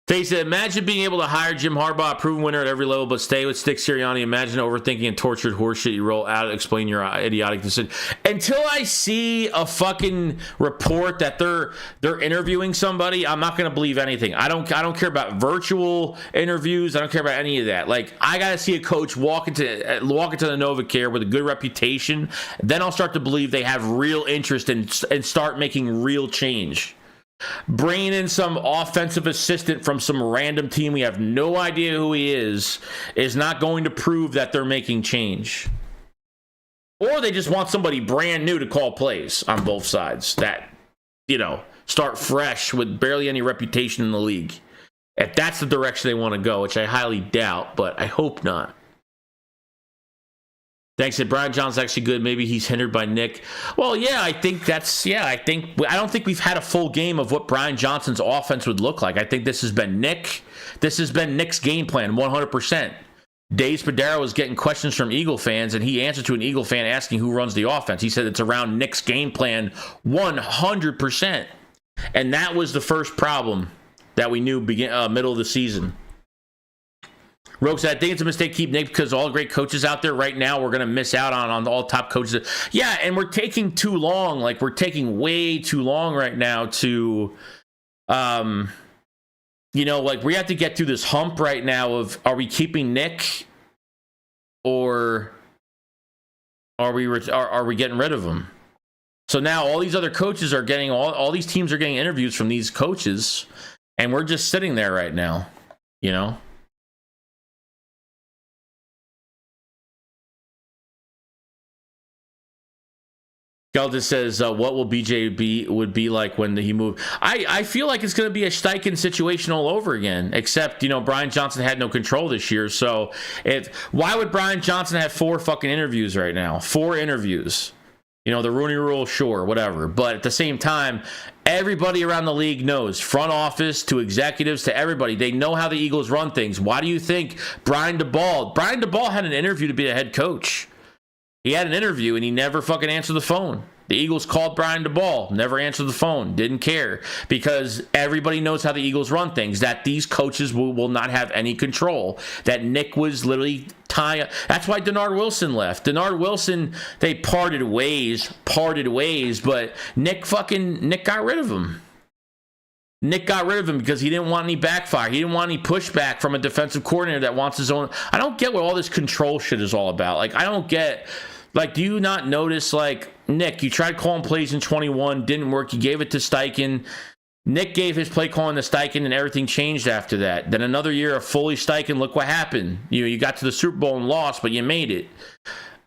Face it, imagine being able to hire Jim Harbaugh, a proven winner at every level, but stay with Stick Sirianni. Imagine overthinking and tortured horseshit you roll out to explain your idiotic decision. Until I see a fucking report that they're interviewing somebody, I'm not going to believe anything. I don't care about virtual interviews. I don't care about any of that. Like, I got to see a coach walk into the NovaCare with a good reputation. Then I'll start to believe they have real interest and start making real change. Bringing in some offensive assistant from some random team we have no idea who he is not going to prove that they're making change. Or they just want somebody brand new to call plays on both sides that, start fresh with barely any reputation in the league. If that's the direction they want to go, which I highly doubt, but I hope not. Thanks. Said Brian Johnson's actually good. Maybe he's hindered by Nick. Well, yeah, I don't think we've had a full game of what Brian Johnson's offense would look like. I think this has been Nick. This has been Nick's game plan, 100%. Dave Spadaro was getting questions from Eagle fans, and he answered to an Eagle fan asking who runs the offense. He said it's around Nick's game plan, 100%. And that was the first problem that we knew middle of the season. Rogue said, I think it's a mistake to keep Nick because all great coaches out there right now, we're going to miss out on all top coaches. Yeah, and we're taking too long. Like, we're taking way too long right now to, like, we have to get through this hump right now of, are we keeping Nick or are we getting rid of him? So now all these other coaches are getting, all these teams are getting interviews from these coaches, and we're just sitting there right now, Gelda says, what will BJ would be like when he moved? I feel like it's going to be a Steichen situation all over again, except, Brian Johnson had no control this year. So why would Brian Johnson have 4 fucking interviews right now? 4 interviews. The Rooney Rule, sure, whatever. But at the same time, everybody around the league knows, front office to executives to everybody, they know how the Eagles run things. Why do you think Brian DeBall had an interview to be a head coach? He had an interview and he never fucking answered the phone. The Eagles called Brian DeBall, never answered the phone, didn't care, because everybody knows how the Eagles run things, that these coaches will not have any control, that Nick was literally tying. That's why Denard Wilson left. Denard Wilson, they parted ways, but Nick got rid of him. Nick got rid of him because he didn't want any backfire. He didn't want any pushback from a defensive coordinator that wants his own. I don't get what all this control shit is all about. Like, I don't get, like, do you not notice, like, Nick, you tried calling plays in 21, didn't work. You gave it to Steichen. Nick gave his play calling to Steichen, and everything changed after that. Then another year of fully Steichen, look what happened. You got to the Super Bowl and lost, but you made it.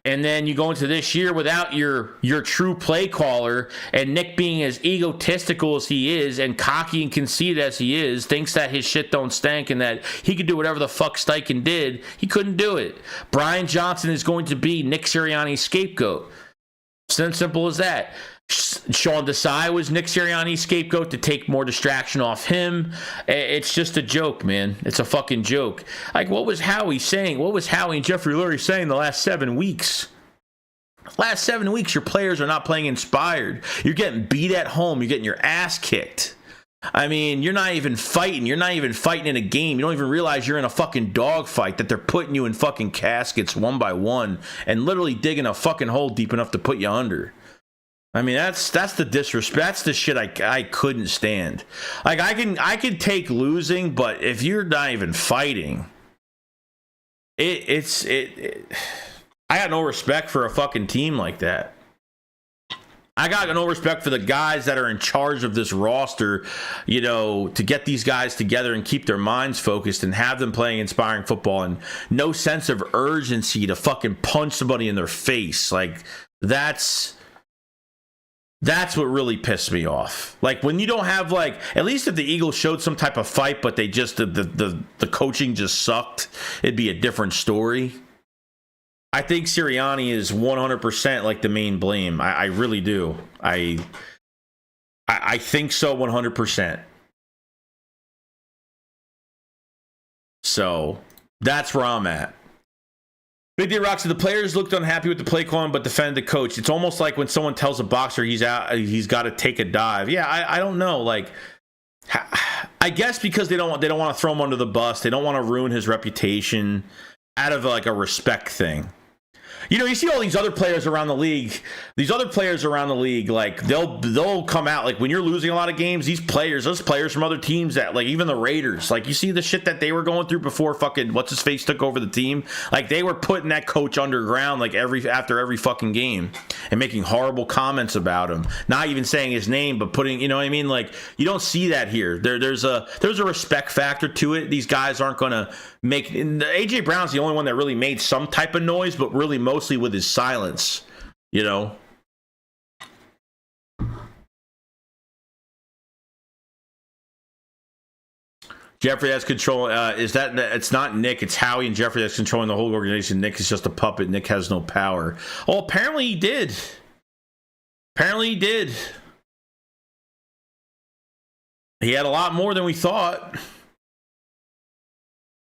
And then you go into this year without your true play caller, and Nick being as egotistical as he is and cocky and conceited as he is, thinks that his shit don't stink and that he could do whatever the fuck Steichen did. He couldn't do it. Brian Johnson is going to be Nick Sirianni's scapegoat. Simple as that. Sean Desai was Nick Sirianni's scapegoat to take more distraction off him. It's just a joke, man. It's a fucking joke. Like, what was Howie saying? What was Howie and Jeffrey Lurie saying the last 7 weeks? Last 7 weeks, your players are not playing inspired. You're getting beat at home. You're getting your ass kicked. I mean, you're not even fighting. You're not even fighting in a game. You don't even realize you're in a fucking dogfight, that they're putting you in fucking caskets one by one and literally digging a fucking hole deep enough to put you under. I mean, that's the disrespect. That's the shit I couldn't stand. Like, I can take losing, but if you're not even fighting, I got no respect for a fucking team like that. I got no respect for the guys that are in charge of this roster, to get these guys together and keep their minds focused and have them playing inspiring football, and no sense of urgency to fucking punch somebody in their face. Like, that's what really pissed me off. Like, when you don't have, like, at least if the Eagles showed some type of fight, but they just, the coaching just sucked, it'd be a different story. I think Sirianni is 100% like the main blame. I really do. I think so 100%. So that's where I'm at. Big D Rock said the players looked unhappy with the play calling but defended the coach. It's almost like when someone tells a boxer he's got to take a dive. Yeah, I don't know. Like, I guess because they don't want to throw him under the bus. They don't want to ruin his reputation out of like a respect thing. You know, you see all these other players around the league. These other players around the league, like they'll come out like when you're losing a lot of games. Those players from other teams that like even the Raiders, like you see the shit that they were going through before fucking what's his face took over the team. Like they were putting that coach underground like after every fucking game and making horrible comments about him. Not even saying his name, but putting, you know what I mean? Like you don't see that here. There's a respect factor to it. These guys aren't gonna make. AJ Brown's the only one that really made some type of noise, but really mostly with his silence, you know. Jeffrey has control. It's not Nick, it's Howie and Jeffrey that's controlling the whole organization. Nick is just a puppet. Nick has no power. Oh, apparently he did. He had a lot more than we thought.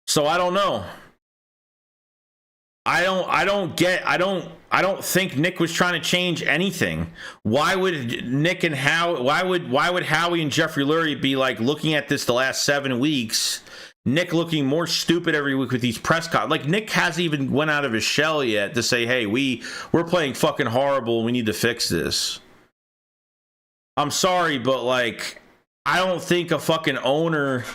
So I don't know. I don't think Nick was trying to change anything. Why would Nick and why would Howie and Jeffrey Lurie be like looking at this the last 7 weeks? Nick looking more stupid every week with these press conferences. Like Nick hasn't even went out of his shell yet to say, "Hey, we're playing fucking horrible. We need to fix this." I'm sorry, but like I don't think a fucking owner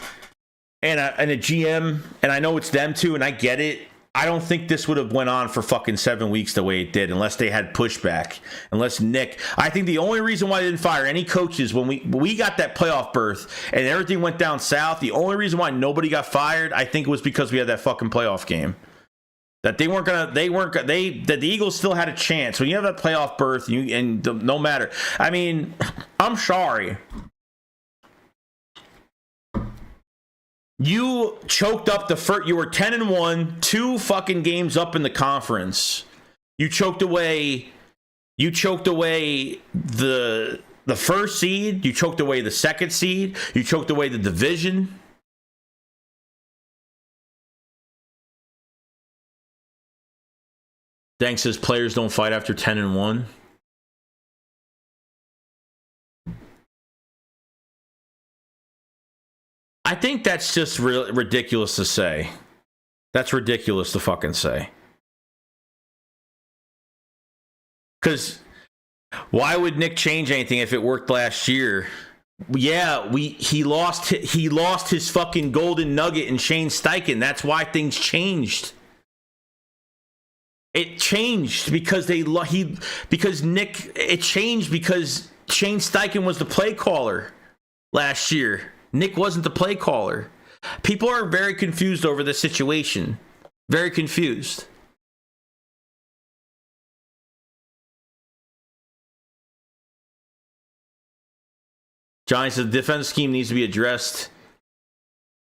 and a GM, and I know it's them too, and I get it. I don't think this would have went on for fucking 7 weeks the way it did unless they had pushback. Unless Nick, I think the only reason why they didn't fire any coaches when we got that playoff berth and everything went down south, the only reason why nobody got fired, I think it was because we had that fucking playoff game. That the Eagles still had a chance. When you have that playoff berth, no matter. I mean, I'm sorry. You choked up the first. You were 10-1, 2 fucking games up in the conference. You choked away the first seed. You choked away the second seed. You choked away the division. Dank says players don't fight after 10-1. I think that's just ridiculous to say. That's ridiculous to fucking say. Because why would Nick change anything if it worked last year? Yeah, he lost his fucking golden nugget in Shane Steichen. That's why things changed. It changed because it changed because Shane Steichen was the play caller last year. Nick wasn't the play caller. People are very confused over this situation. Very confused. Johnny says the defense scheme needs to be addressed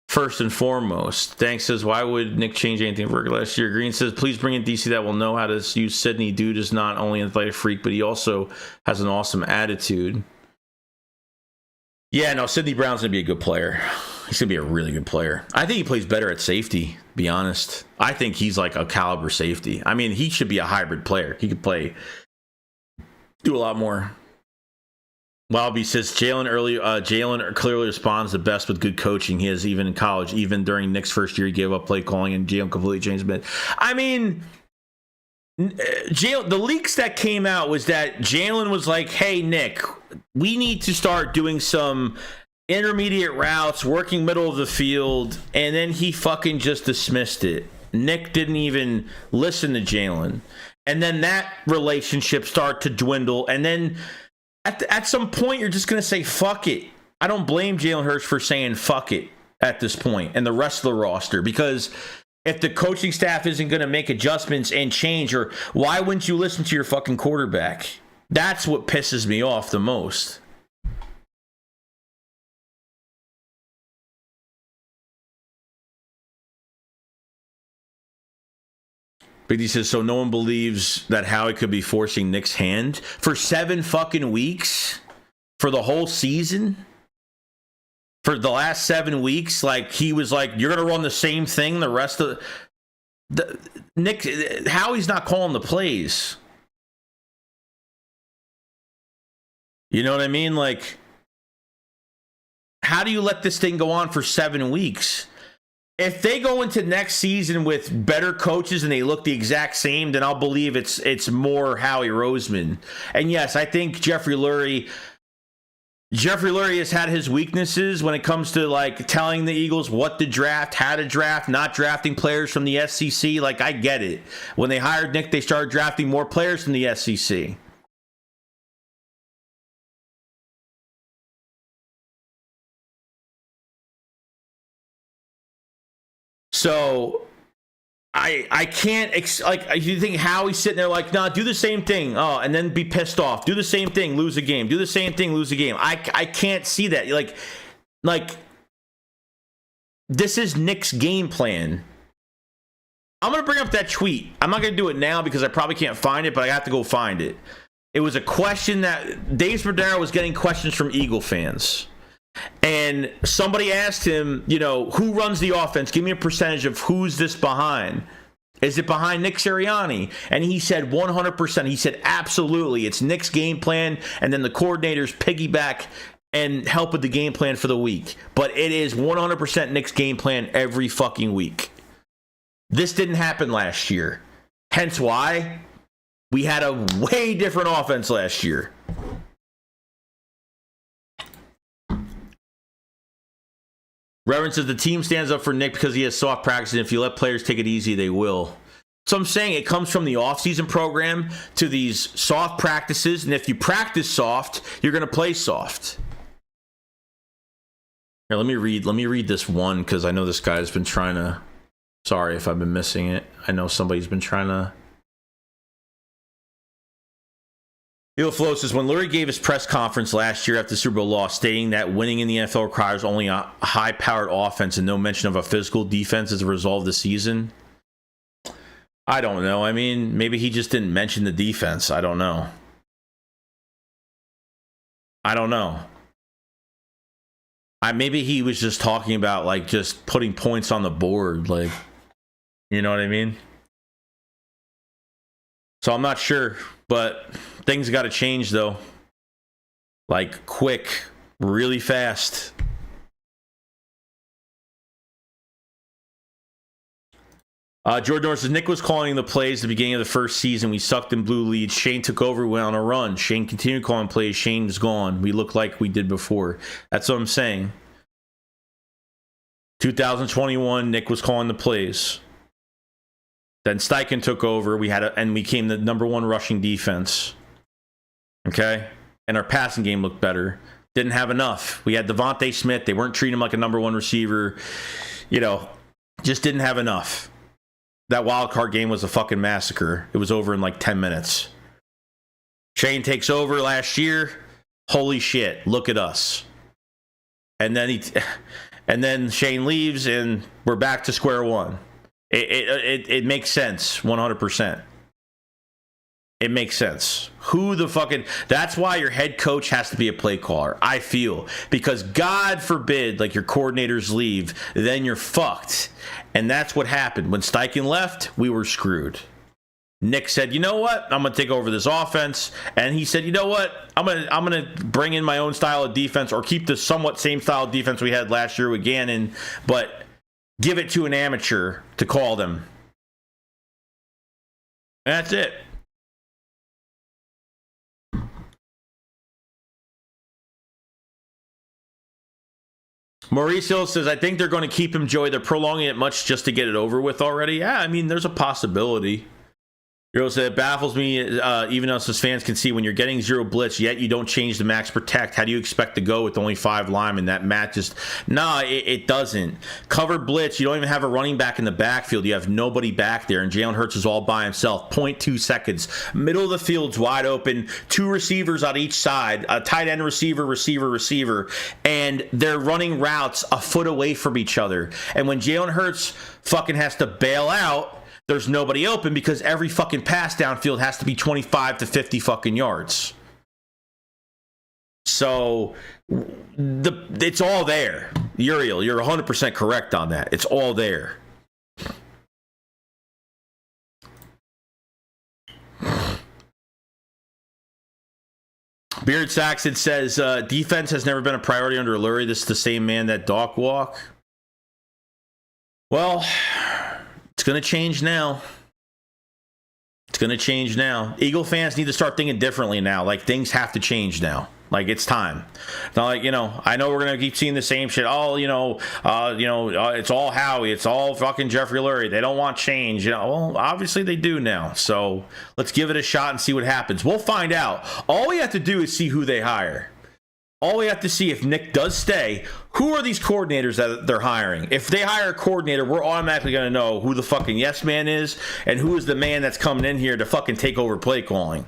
first and foremost. Dank says, why would Nick change anything for last year? Green says, please bring in DC that will know how to use Sydney. Dude is not only an athletic freak, but he also has an awesome attitude. Yeah, no, Sidney Brown's going to be a good player. He's going to be a really good player. I think he plays better at safety, to be honest. I think he's like a caliber safety. I mean, he should be a hybrid player. He could do a lot more. Wildby says, Jalen clearly responds the best with good coaching. He is even in college. Even during Nick's first year, he gave up play calling and GM completely changed a bit. I mean, the leaks that came out was that Jalen was like, hey, Nick, we need to start doing some intermediate routes, working middle of the field, and then he fucking just dismissed it. Nick didn't even listen to Jalen. And then that relationship started to dwindle, and then at some point, you're just going to say, fuck it. I don't blame Jalen Hurts for saying fuck it at this point and the rest of the roster, because if the coaching staff isn't going to make adjustments and change, or why wouldn't you listen to your fucking quarterback? That's what pisses me off the most. Big D says, so no one believes that Howie could be forcing Nick's hand for 7 fucking weeks for the whole season? For the last 7 weeks, like he was like, you're going to run the same thing the rest of Nick. Howie's not calling the plays. You know what I mean? Like, how do you let this thing go on for 7 weeks? If they go into next season with better coaches and they look the exact same, then I'll believe it's more Howie Roseman. And yes, I think Jeffrey Lurie has had his weaknesses when it comes to like telling the Eagles what to draft, how to draft, not drafting players from the SEC. Like, I get it. When they hired Nick, they started drafting more players from the SEC. So I can't like, you think Howie's sitting there like, nah, do the same thing, and then be pissed off, do the same thing, lose a game, do the same thing, lose a game. I can't see that. Like this is Nick's game plan. I'm gonna bring up that tweet. I'm not gonna do it now because I probably can't find it, but I have to go find it. It was a question that Dave Spadaro was getting questions from Eagle fans. And somebody asked him, who runs the offense? Give me a percentage of who's this behind. Is it behind Nick Sirianni? And he said 100%. He said, absolutely. It's Nick's game plan, and then the coordinators piggyback and help with the game plan for the week. But it is 100% Nick's game plan every fucking week. This didn't happen last year. Hence why we had a way different offense last year. Reverend says the team stands up for Nick because he has soft practice, and if you let players take it easy, they will. So I'm saying it comes from the offseason program to these soft practices, and if you practice soft, you're going to play soft. Here, let me read this one because I know this guy's been trying to. Sorry if I've been missing it. I know somebody's been trying to. Neil Flo says, when Lurie gave his press conference last year after the Super Bowl loss, stating that winning in the NFL requires only a high-powered offense and no mention of a physical defense as a result of the season, I don't know. I mean, maybe he just didn't mention the defense. I don't know. Maybe he was just talking about, like, just putting points on the board. Like, you know what I mean? So I'm not sure, but things got to change, though. Like, quick, really fast. Jordan Norris says, Nick was calling the plays at the beginning of the first season. We sucked and blew leads. Shane took over, went on a run. Shane continued calling plays. Shane's gone. We look like we did before. That's what I'm saying. 2021, Nick was calling the plays. Then Steichen took over. And we became the number one rushing defense. Okay? And our passing game looked better. Didn't have enough. We had Devontae Smith. They weren't treating him like a number one receiver. Just didn't have enough. That wild card game was a fucking massacre. It was over in like 10 minutes. Shane takes over last year. Holy shit, look at us. And then Shane leaves and we're back to square one. It makes sense 100%. It makes sense. That's why your head coach has to be a play caller, I feel. Because God forbid, like, your coordinators leave, then you're fucked. And that's what happened. When Steichen left, we were screwed. Nick said, you know what? I'm going to take over this offense. And he said, you know what? I'm going to bring in my own style of defense, or keep the somewhat same style of defense we had last year with Gannon, but give it to an amateur to call them. And that's it. Maurice Hill says, I think they're going to keep him, Joey. They're prolonging it much just to get it over with already. Yeah, I mean, there's a possibility. Euro said, it baffles me, even us as fans can see, when you're getting zero blitz, yet you don't change the max protect. How do you expect to go with only 5 linemen? That matches. No, it doesn't. Cover blitz, you don't even have a running back in the backfield. You have nobody back there, and Jalen Hurts is all by himself. 0.2 seconds. Middle of the field's wide open. 2 receivers on each side. A tight end receiver. And they're running routes a foot away from each other. And when Jalen Hurts fucking has to bail out, there's nobody open because every fucking pass downfield has to be 25 to 50 fucking yards. So it's all there. Uriel, you're 100% correct on that. It's all there. Beard Saxon says, defense has never been a priority under Lurie. This is the same man that Doc walk. Well, it's going to change now. It's going to change now. Eagle fans need to start thinking differently now. Like, things have to change now. Like, it's time. Not like, I know we're going to keep seeing the same shit. Oh, it's all Howie. It's all fucking Jeffrey Lurie. They don't want change. Well, obviously they do now. So let's give it a shot and see what happens. We'll find out. All we have to do is see who they hire. All we have to see, if Nick does stay, who are these coordinators that they're hiring? If they hire a coordinator, we're automatically going to know who the fucking yes man is and who is the man that's coming in here to fucking take over play calling.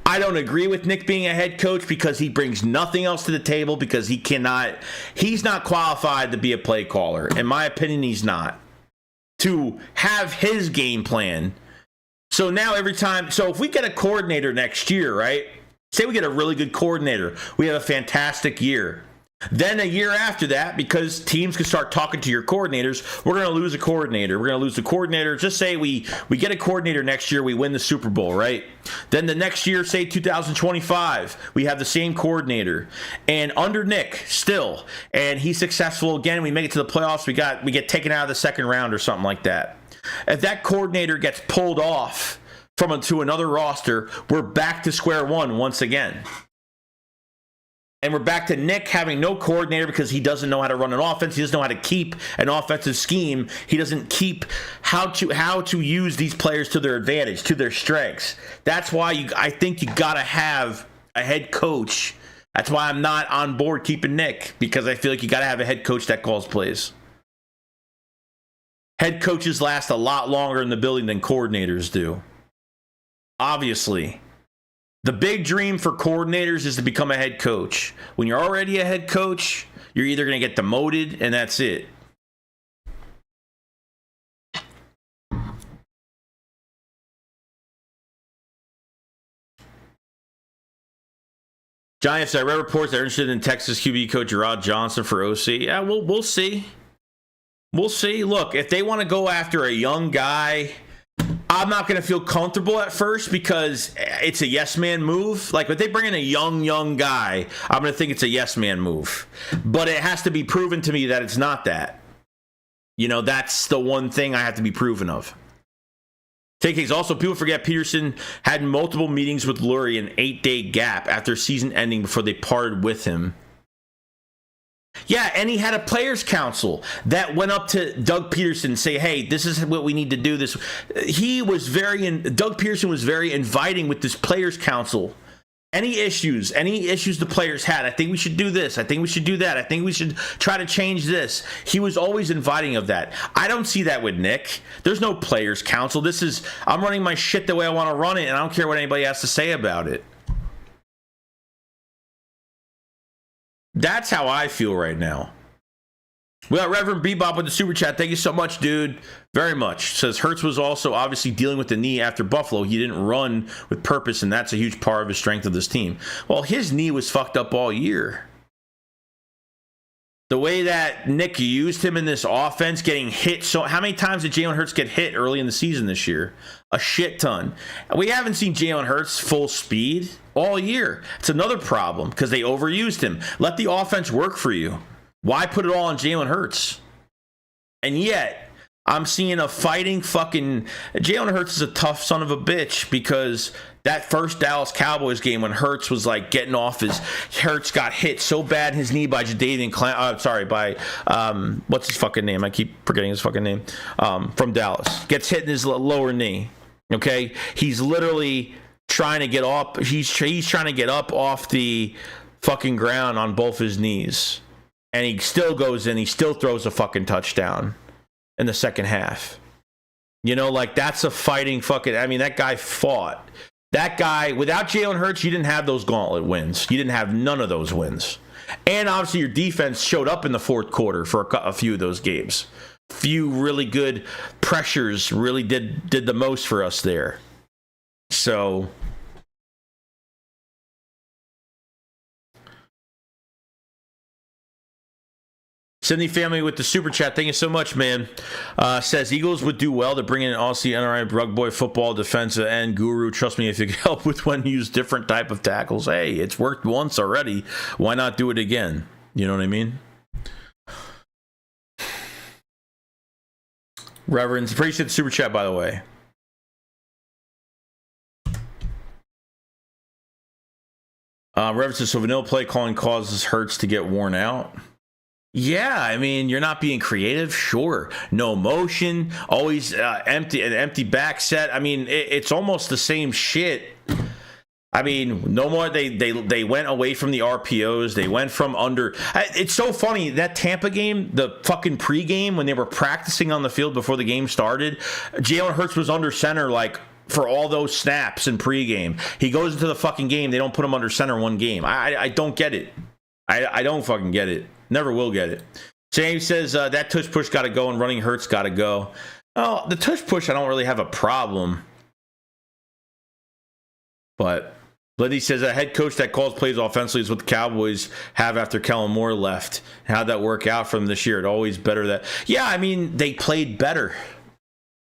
I don't agree with Nick being a head coach because he brings nothing else to the table, because he's not qualified to be a play caller. In my opinion, he's not. To have his game plan. So now if we get a coordinator next year, right? Say we get a really good coordinator. We have a fantastic year. Then a year after that, because teams can start talking to your coordinators, we're going to lose a coordinator. We're going to lose the coordinator. Just say we get a coordinator next year, we win the Super Bowl, right? Then the next year, say 2025, we have the same coordinator. And under Nick, still, and he's successful again, we make it to the playoffs, we get taken out of the second round or something like that. If that coordinator gets pulled off to another roster, we're back to square one once again. And we're back to Nick having no coordinator because he doesn't know how to run an offense. He doesn't know how to keep an offensive scheme. He doesn't keep how to use these players to their advantage, to their strengths. That's why I think you got to have a head coach. That's why I'm not on board keeping Nick, because I feel like you got to have a head coach that calls plays. Head coaches last a lot longer in the building than coordinators do. Obviously. The big dream for coordinators is to become a head coach. When you're already a head coach, you're either going to get demoted and that's it. Giants, I read reports that are interested in Texas QB coach Rod Johnson for OC. Yeah, we'll see. We'll see. Look, if they want to go after a young guy, I'm not going to feel comfortable at first because it's a yes man move. Like, if they bring in a young guy, I'm going to think it's a yes man move. But it has to be proven to me that it's not that. That's the one thing I have to be proven of. Take case. Also, people forget Peterson had multiple meetings with Lurie in an 8-day gap after season ending before they parted with him. Yeah, and he had a players' council that went up to Doug Peterson and say, hey, this is what we need to do. Doug Peterson was very inviting with this players' council. Any issues the players had, I think we should do this. I think we should do that. I think we should try to change this. He was always inviting of that. I don't see that with Nick. There's no players' council. I'm running my shit the way I want to run it, and I don't care what anybody has to say about it. That's how I feel right now. We got Reverend Bebop with the super chat. Thank you so much, dude. Very much. Says Hurts was also obviously dealing with the knee after Buffalo. He didn't run with purpose, and that's a huge part of the strength of this team. Well, his knee was fucked up all year. The way that Nick used him in this offense, getting hit. So how many times did Jalen Hurts get hit early in the season this year? A shit ton. We haven't seen Jalen Hurts full speed all year. It's another problem because they overused him. Let the offense work for you. Why put it all on Jalen Hurts? And yet, I'm seeing a fighting fucking... Jalen Hurts is a tough son of a bitch because that first Dallas Cowboys game when Hurts was like getting off Hurts got hit so bad in his knee by Jadeveon what's his fucking name? I keep forgetting his fucking name. From Dallas. Gets hit in his lower knee. Okay? He's literally trying to get up. He's trying to get up off the fucking ground on both his knees. And he still goes in. He still throws a fucking touchdown in the second half. That's a fighting fucking... I mean, that guy fought. That guy, without Jalen Hurts, you didn't have those gauntlet wins. You didn't have none of those wins. And obviously your defense showed up in the fourth quarter for a few of those games. Few really good pressures really did the most for us there. So... Sydney family with the super chat. Thank you so much, man. Says Eagles would do well to bring in an Aussie NRI rug boy football defensive end guru. Trust me, if you could help with when you use different type of tackles. Hey, it's worked once already. Why not do it again? You know what I mean? Reverends, appreciate the super chat, by the way. Reverend says, so vanilla play calling causes Hurts to get worn out. Yeah, I mean, you're not being creative, sure. No motion, always an empty back set. I mean, it's almost the same shit. I mean, no more. They went away from the RPOs. They went from under. It's so funny, that Tampa game, the fucking pregame when they were practicing on the field before the game started, Jalen Hurts was under center like for all those snaps in pregame. He goes into the fucking game. They don't put him under center one game. I don't get it. I don't fucking get it. Never will get it. James says that tush push got to go and running Hurts got to go. Oh, the tush push, I don't really have a problem. But Liddy says a head coach that calls plays offensively is what the Cowboys have after Kellen Moore left. How'd that work out for them this year? It always better that. Yeah, I mean, they played better.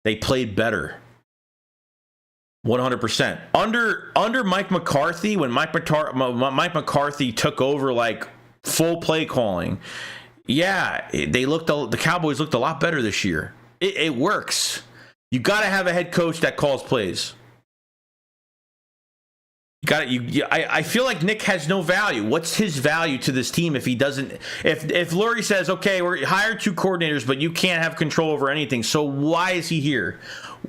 They played better. 100%. Under Mike McCarthy, when Mike McCarthy took over like full play calling, yeah, the Cowboys looked a lot better this year. It works. You got to have a head coach that calls plays. I feel like Nick has no value. What's his value to this team if he doesn't? If Lurie says, okay, we're hired 2 coordinators, but you can't have control over anything. So why is he here?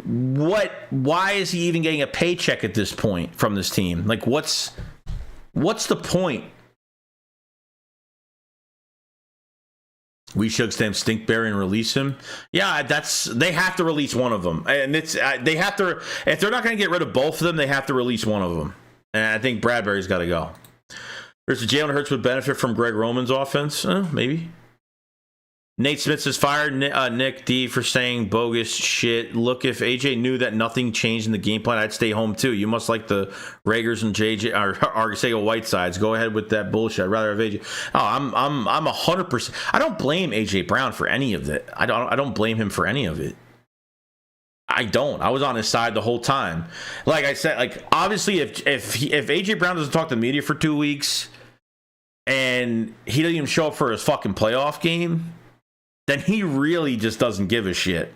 Why is he even getting a paycheck at this point from this team? Like, what's the point? We should stamp Stinkberry and release him. Yeah, they have to release one of them, and they have to. If they're not going to get rid of both of them, they have to release one of them. And I think Bradbury's got to go. There's Jalen Hurts would benefit from Greg Roman's offense, maybe. Nate Smith says, fired Nick D for saying bogus shit. Look, if AJ knew that nothing changed in the game plan, I'd stay home too. You must like the Raegers and JJ or Arcega Whitesides. Go ahead with that bullshit. I'd rather have AJ. Oh, I'm 100%. I don't blame AJ Brown for any of it. I don't blame him for any of it. I don't. I was on his side the whole time. Like I said, like obviously, if AJ Brown doesn't talk to the media for 2 weeks and he doesn't even show up for his fucking playoff game, then he really just doesn't give a shit.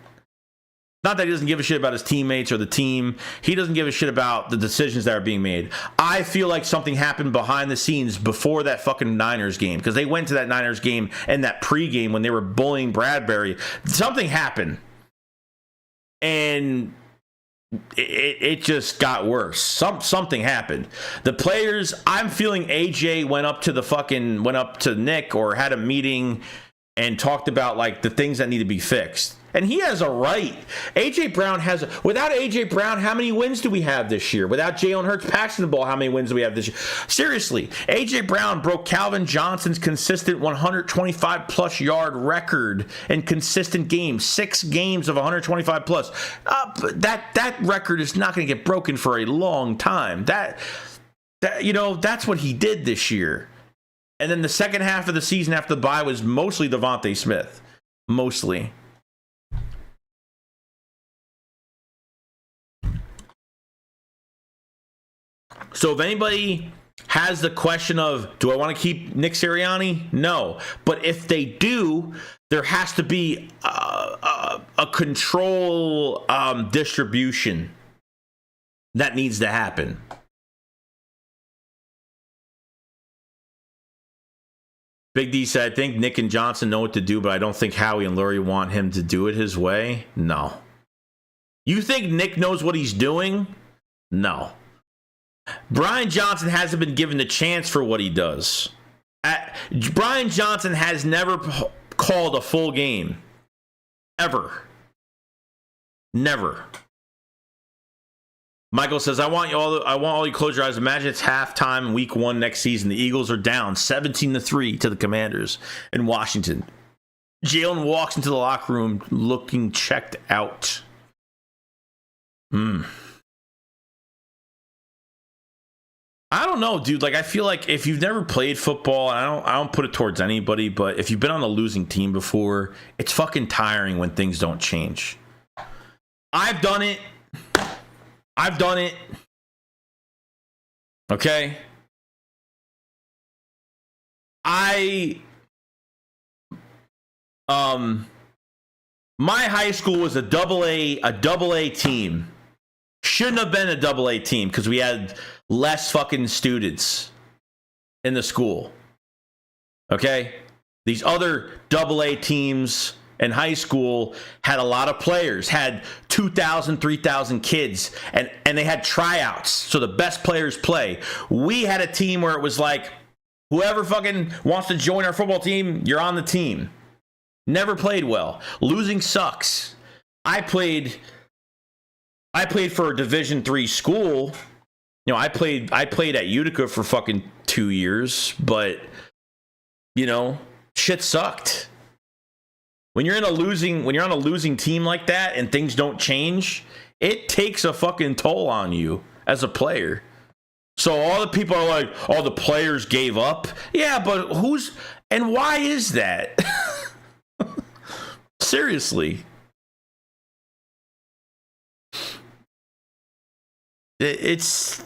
Not that he doesn't give a shit about his teammates or the team. He doesn't give a shit about the decisions that are being made. I feel like something happened behind the scenes before that fucking Niners game, because they went to that Niners game and that pregame when they were bullying Bradbury. Something happened. And it just got worse. Something happened. The players, I'm feeling AJ went up to Nick or had a meeting and talked about like the things that need to be fixed. And he has a right. AJ Brown without AJ Brown, how many wins do we have this year? Without Jalen Hurts passing the ball, how many wins do we have this year? Seriously, AJ Brown broke Calvin Johnson's consistent 125 plus yard record in consistent games, 6 games of 125 plus. That record is not going to get broken for a long time. That's what he did this year. And then the second half of the season after the bye was mostly Devontae Smith. Mostly. So if anybody has the question of, do I want to keep Nick Sirianni? No. But if they do, there has to be a control distribution that needs to happen. Big D said, I think Nick and Johnson know what to do, but I don't think Howie and Lurie want him to do it his way. No. You think Nick knows what he's doing? No. Brian Johnson hasn't been given the chance for what he does. Brian Johnson has never called a full game. Ever. Never. Michael says, I want all you close your eyes. Imagine it's halftime week 1 next season. The Eagles are down 17-3 to the Commanders in Washington. Jalen walks into the locker room looking checked out. I don't know, dude. Like, I feel like if you've never played football, and I don't put it towards anybody, but if you've been on a losing team before, it's fucking tiring when things don't change. I've done it. Okay. My high school was a double A team. Shouldn't have been a double A team because we had less fucking students in the school. Okay? These other double A teams in high school had a lot of players, had 2,000, 3,000 kids, and they had tryouts, so the best players play. We had a team where it was like, whoever fucking wants to join our football team, you're on the team. Never played well. Losing sucks. I played for a Division III school. You know, I played at Utica for fucking 2 years, but you know, shit sucked. When you're on a losing team like that and things don't change, it takes a fucking toll on you as a player. So all the people are like, "Oh, the players gave up." Yeah, but who's and why is that? Seriously. It's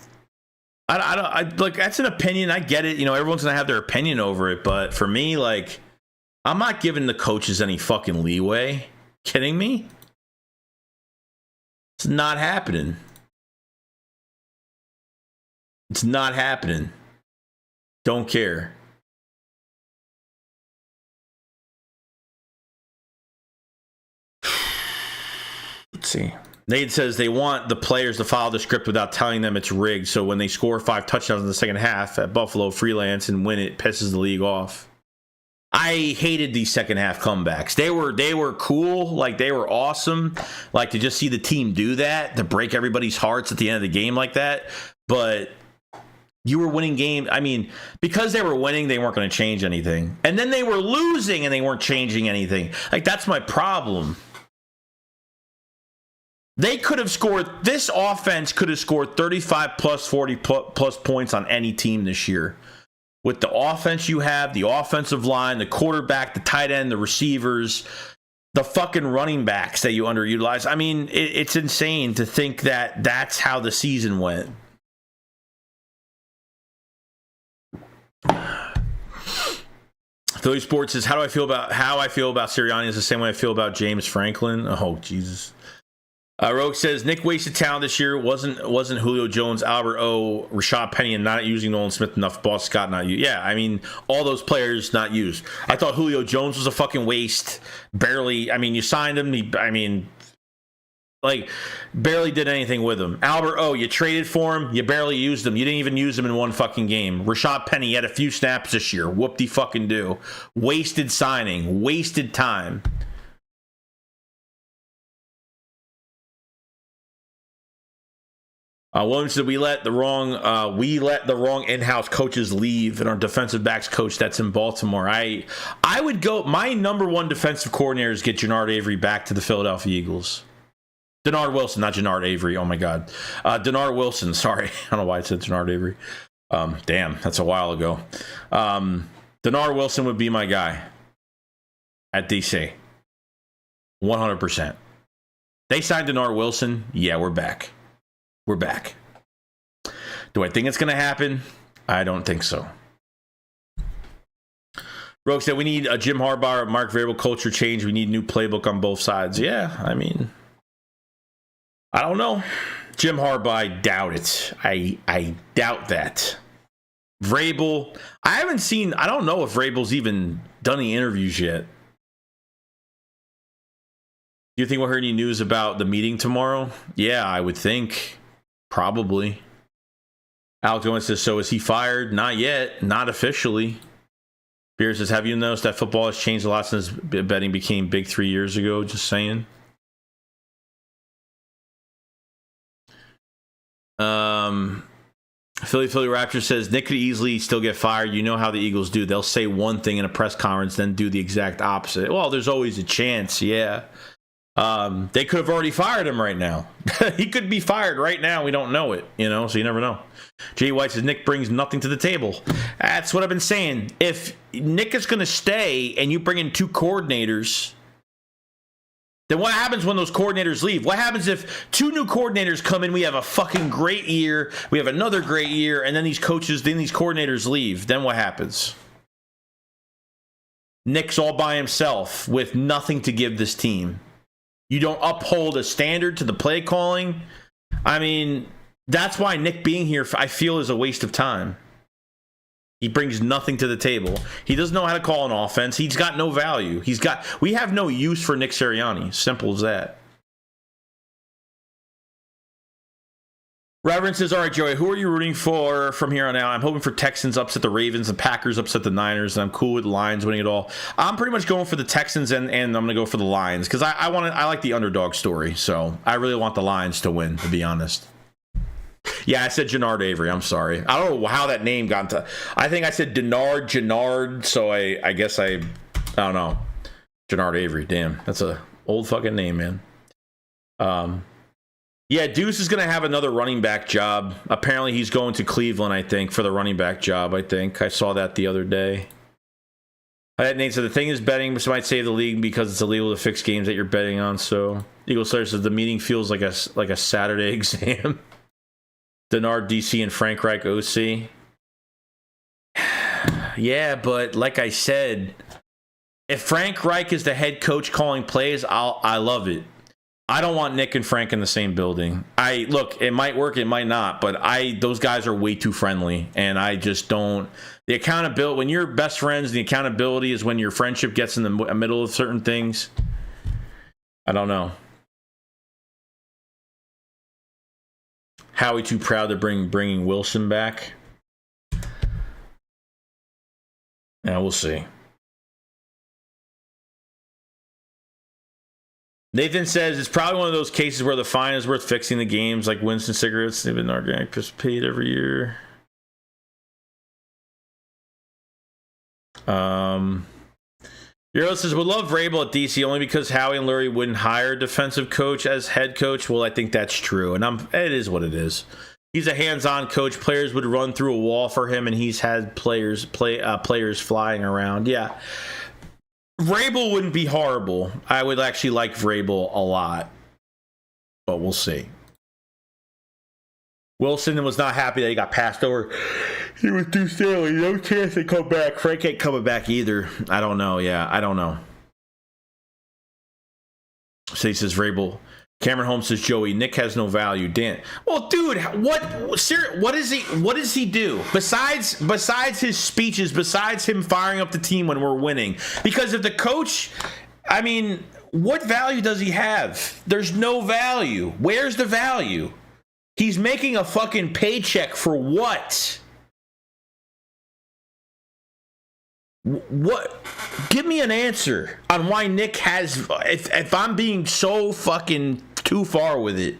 I like, that's an opinion. I get it. You know, everyone's gonna have their opinion over it, but for me, like, I'm not giving the coaches any fucking leeway. Kidding me? It's not happening. It's not happening. Don't care. Let's see. Nate says they want the players to follow the script without telling them it's rigged. So when they score 5 touchdowns in the second half at Buffalo, freelance, and win, it pisses the league off. I hated these second half comebacks. They were cool, like they were awesome. Like to just see the team do that, to break everybody's hearts at the end of the game like that. But you were winning game. I mean, because they were winning, they weren't going to change anything. And then they were losing and they weren't changing anything. Like, that's my problem. They could have scored, this offense could have scored 35 plus 40 plus points on any team this year. With the offense you have, the offensive line, the quarterback, the tight end, the receivers, the fucking running backs that you underutilize. I mean, it's insane to think that that's how the season went. Philly Sports says, how I feel about Sirianni is the same way I feel about James Franklin. Oh, Jesus. Rogue says Nick wasted talent this year. Wasn't Julio Jones, Albert O, Rashad Penny, and not using Nolan Smith enough. Boss Scott not used. Yeah, I mean, all those players not used. I thought Julio Jones was a fucking waste. Barely. I mean, you signed him. Barely did anything with him. Albert O, you traded for him. You barely used him. You didn't even use him in one fucking game. Rashad Penny had a few snaps this year. Whoop-de-fucking-do. Wasted signing. Wasted time. Williams said we let the wrong in-house coaches leave, and our defensive backs coach that's in Baltimore. I would go. My number one defensive coordinator is get Jannard Avery back to the Philadelphia Eagles. Denard Wilson, not Jannard Avery. Oh my God, Denard Wilson. Sorry, I don't know why I said Jannard Avery. Damn, that's a while ago. Denard Wilson would be my guy at DC. 100%. They signed Denard Wilson. Yeah, we're back. We're back. Do I think it's going to happen? I don't think so. Rogue said we need a Jim Harbaugh, Mark Vrabel culture change. We need a new playbook on both sides. Yeah, I mean, I don't know. Jim Harbaugh, I doubt it. I doubt that. Vrabel, I don't know if Vrabel's even done any interviews yet. Do you think we'll hear any news about the meeting tomorrow? Yeah, I would think. Probably. Alex Owens says, so is he fired? Not yet. Not officially. Beer says, have you noticed that football has changed a lot since betting became big 3 years ago? Just saying. Philly Raptor says, Nick could easily still get fired. You know how the Eagles do. They'll say one thing in a press conference, then do the exact opposite. Well, there's always a chance, yeah. They could have already fired him right now. He could be fired right now. We don't know it, so you never know. Jay White says Nick brings nothing to the table. That's what I've been saying. If Nick is going to stay and you bring in 2 coordinators, then what happens when those coordinators leave? What happens if 2 new coordinators come in, we have a fucking great year, we have another great year, and then these coordinators leave? Then what happens? Nick's all by himself with nothing to give this team. You don't uphold a standard to the play calling. I mean, that's why Nick being here, I feel, is a waste of time. He brings nothing to the table. He doesn't know how to call an offense. He's got no value. We have no use for Nick Sirianni. Simple as that. Reverend says, all right, Joey, who are you rooting for from here on out? I'm hoping for Texans upset the Ravens and Packers upset the Niners, and I'm cool with the Lions winning it all. I'm pretty much going for the Texans, and I'm going to go for the Lions because I like the underdog story, so I really want the Lions to win, to be honest. Yeah, I said Jannard Avery. I'm sorry. I don't know how that name got into. I think I said Jannard, so I guess I don't know. Jannard Avery. Damn, that's a old fucking name, man. Yeah, Deuce is going to have another running back job. Apparently, he's going to Cleveland, I think, for the running back job, I think. I saw that the other day. Nate said, the thing is betting might save the league because it's illegal to fix games that you're betting on. So, Eagle Slayer says, the meeting feels like a Saturday exam. Denard, DC, and Frank Reich, OC. Yeah, but like I said, if Frank Reich is the head coach calling plays, I love it. I don't want Nick and Frank in the same building. Look, it might work, it might not, but those guys are way too friendly, and I just don't. The accountability, when you're best friends, the accountability is when your friendship gets in the middle of certain things. I don't know. Howie too proud to bringing Wilson back. Yeah, we'll see. Nathan says it's probably one of those cases where the fine is worth fixing the games, like Winston cigarettes. They've been organic paid every year. Euro says, would love Vrabel at DC only because Howie and Lurie wouldn't hire a defensive coach as head coach. Well, I think that's true, and it is what it is. He's a hands-on coach. Players would run through a wall for him, and he's had players flying around. Yeah. Vrabel wouldn't be horrible. I would actually like Vrabel a lot, but we'll see. Wilson was not happy that he got passed over. He was too silly. No chance they come back. Frank ain't coming back either. I don't know. Yeah, I don't know. So he says Vrabel. Cameron Holmes says Joey. Nick has no value. Dan. Well, dude, what does he do besides his speeches? Besides him firing up the team when we're winning? Because if the coach, I mean, what value does he have? There's no value. Where's the value? He's making a fucking paycheck for what? What? Give me an answer on why Nick has. If I'm being so fucking too far with it,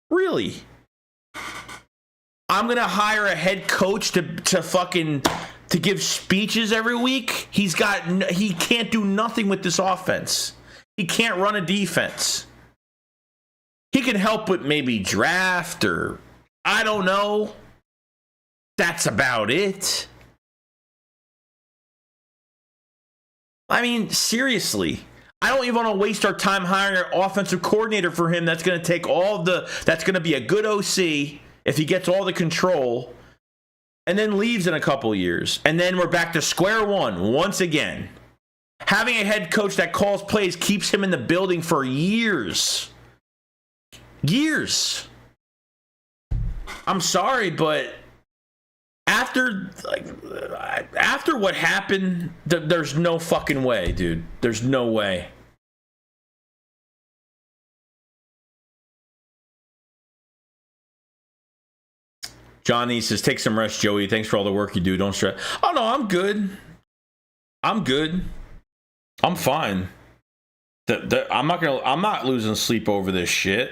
really, I'm gonna hire a head coach to give speeches every week. He can't do nothing with this offense. He can't run a defense. He can help with maybe draft or I don't know. That's about it. I mean, seriously, I don't even want to waste our time hiring an offensive coordinator for him. That's going to take that's going to be a good OC if he gets all the control and then leaves in a couple years. And then we're back to square one once again. Having a head coach that calls plays keeps him in the building for years. Years. I'm sorry, but after what happened, there's no fucking way, dude. There's no way. Johnny says, take some rest, Joey. Thanks for all the work you do. Don't stress. Oh, no, I'm good. I'm fine. I'm not losing sleep over this shit.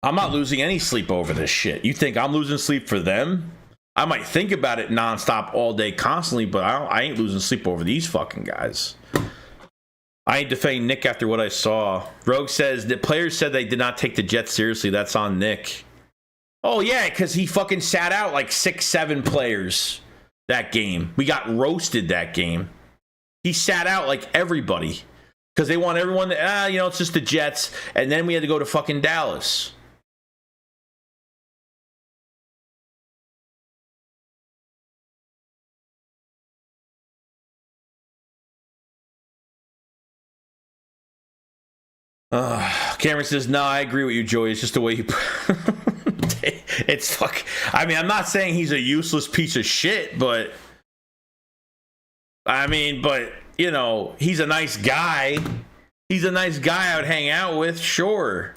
I'm not losing any sleep over this shit. You think I'm losing sleep for them? I might think about it nonstop all day, constantly, but I ain't losing sleep over these fucking guys. I ain't defending Nick after what I saw. Rogue says the players said they did not take the Jets seriously. That's on Nick. Oh, yeah, because he fucking sat out like 6-7 players that game. We got roasted that game. He sat out like everybody because they want everyone to, it's just the Jets. And then we had to go to fucking Dallas. Cameron says, no, I agree with you, Joey. It's just the way you... It's fuck. I mean, I'm not saying he's a useless piece of shit, but... he's a nice guy. He's a nice guy I would hang out with, sure.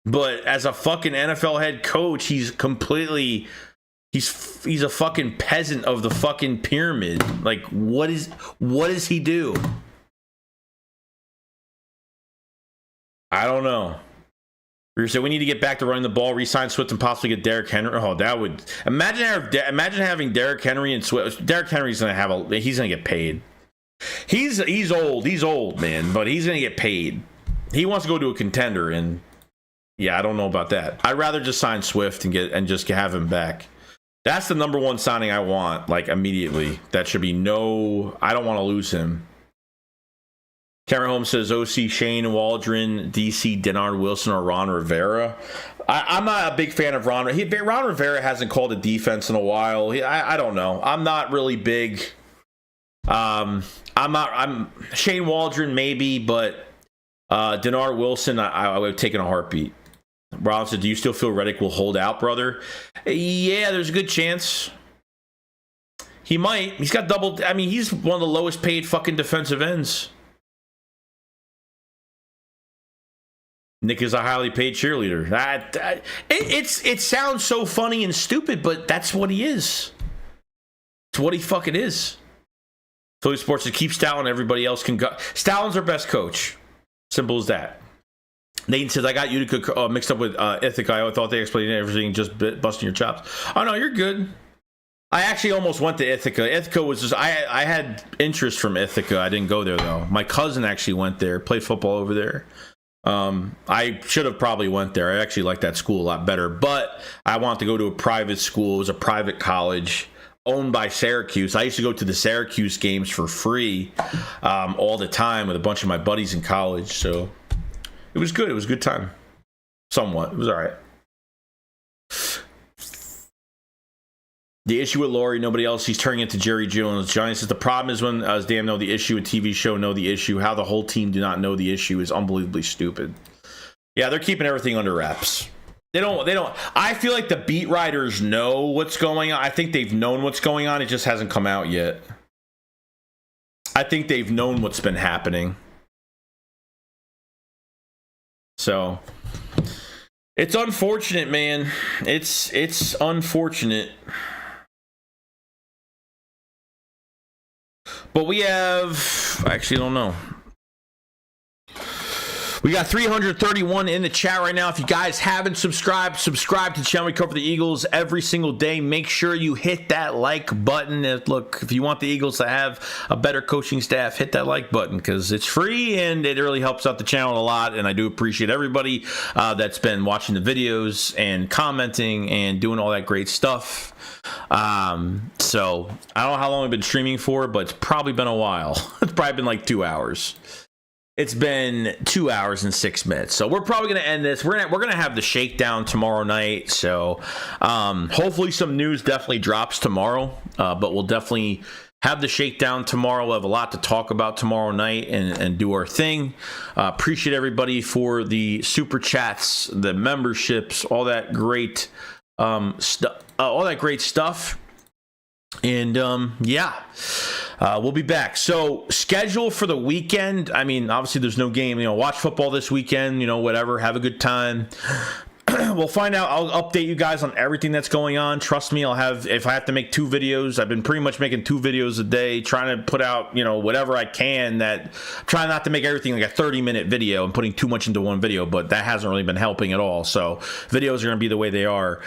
But as a fucking NFL head coach, he's completely... He's a fucking peasant of the fucking pyramid. Like, what does he do? I don't know. We said we need to get back to running the ball, re-sign Swift, and possibly get Derrick Henry. Oh, that would imagine having Derrick Henry and Swift. Derrick Henry's he's gonna get paid. He's old, man, but he's gonna get paid. He wants to go to a contender, and yeah, I don't know about that. I'd rather just sign Swift and just have him back. That's the number one signing I want, like immediately. That should be I don't want to lose him. Cameron Holmes says OC Shane Waldron, DC Denard Wilson, or Ron Rivera. I'm not a big fan of Ron. Ron Rivera hasn't called a defense in a while. I don't know. I'm not really big. I'm Shane Waldron maybe, but Denard Wilson I would have taken a heartbeat. Rob said, do you still feel Reddick will hold out, brother? Yeah, there's a good chance. He might. He's got double. I mean, he's one of the lowest paid fucking defensive ends. Nick is a highly paid cheerleader. It sounds so funny and stupid, but that's what he is. It's what he fucking is. Philly Sports to keep Stalin. Everybody else can go. Stalin's our best coach. Simple as that. Nathan says, I got Utica mixed up with Ithaca. I thought they explained everything, just busting your chops. Oh, no, you're good. I actually almost went to Ithaca. Ithaca was just, I had interest from Ithaca. I didn't go there, though. My cousin actually went there, played football over there. I should have probably went there. I actually like that school a lot better, but I wanted to go to a private school. It was a private college owned by Syracuse. I used to go to the Syracuse games for free all the time with a bunch of my buddies in college. So it was good. It was a good time. Somewhat. It was all right. The issue with Laurie, nobody else. He's turning into Jerry Jones. Johnny says the problem is when as damn know the issue, a TV show know the issue. How the whole team do not know the issue is unbelievably stupid. Yeah, they're keeping everything under wraps. They don't. I feel like the beat writers know what's going on. I think they've known what's going on. It just hasn't come out yet. I think they've known what's been happening. So it's unfortunate, man. It's unfortunate. But we have, actually, I don't know. We got 331 in the chat right now. If you guys haven't subscribe to the channel. We cover the Eagles every single day. Make sure you hit that like button. Look, if you want the Eagles to have a better coaching staff, hit that like button because it's free and it really helps out the channel a lot. And I do appreciate everybody that's been watching the videos and commenting and doing all that great stuff. So I don't know how long I've been streaming for, but it's probably been a while. It's probably been like 2 hours. It's been 2 hours and 6 minutes. So we're probably going to end this. We're gonna have the shakedown tomorrow night. So hopefully some news definitely drops tomorrow. But we'll definitely have the shakedown tomorrow. We'll have a lot to talk about tomorrow night and do our thing. Appreciate everybody for the super chats, the memberships, all that great stuff. And yeah, we'll be back. So schedule for the weekend. I mean, obviously there's no game, watch football this weekend, whatever, have a good time. We'll find out. I'll update you guys on everything that's going on. Trust me, if I have to make 2 videos, I've been pretty much making 2 videos a day, trying to put out, whatever I can. Try not to make everything like a 30-minute video and putting too much into one video, but that hasn't really been helping at all. So videos are going to be the way they are.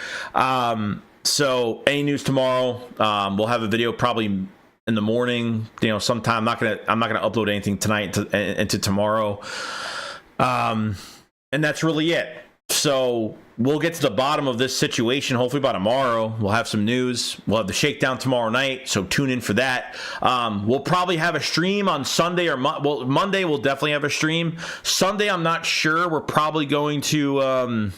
So any news tomorrow, we'll have a video probably in the morning. You know, sometime. I'm not gonna upload anything tonight into tomorrow. And that's really it. So we'll get to the bottom of this situation hopefully by tomorrow. We'll have some news. We'll have the shakedown tomorrow night, so tune in for that. We'll probably have a stream on Sunday or Monday. We'll definitely have a stream. Sunday, I'm not sure. We're probably going to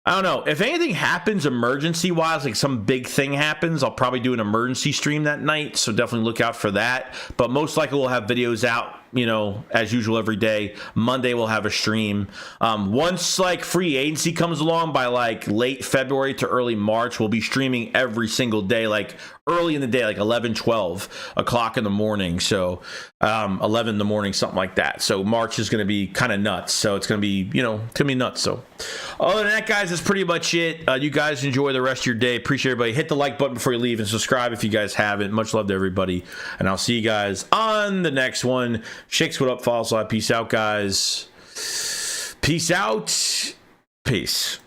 I don't know. If anything happens emergency-wise, like some big thing happens, I'll probably do an emergency stream that night, so definitely look out for that. But most likely we'll have videos out, you know, as usual every day. Monday we'll have a stream. Once, like, free agency comes along by, like, late February to early March, we'll be streaming every single day, like, early in the day, like 11, 12 o'clock in the morning. So 11 in the morning, something like that. So March is going to be kind of nuts. So it's going to be, you know, it's going to be nuts. So other than that, guys, that's pretty much it. You guys enjoy the rest of your day. Appreciate everybody. Hit the like button before you leave and subscribe if you guys haven't. Much love to everybody. And I'll see you guys on the next one. Shakes, what up? Follow, peace out, guys. Peace out. Peace.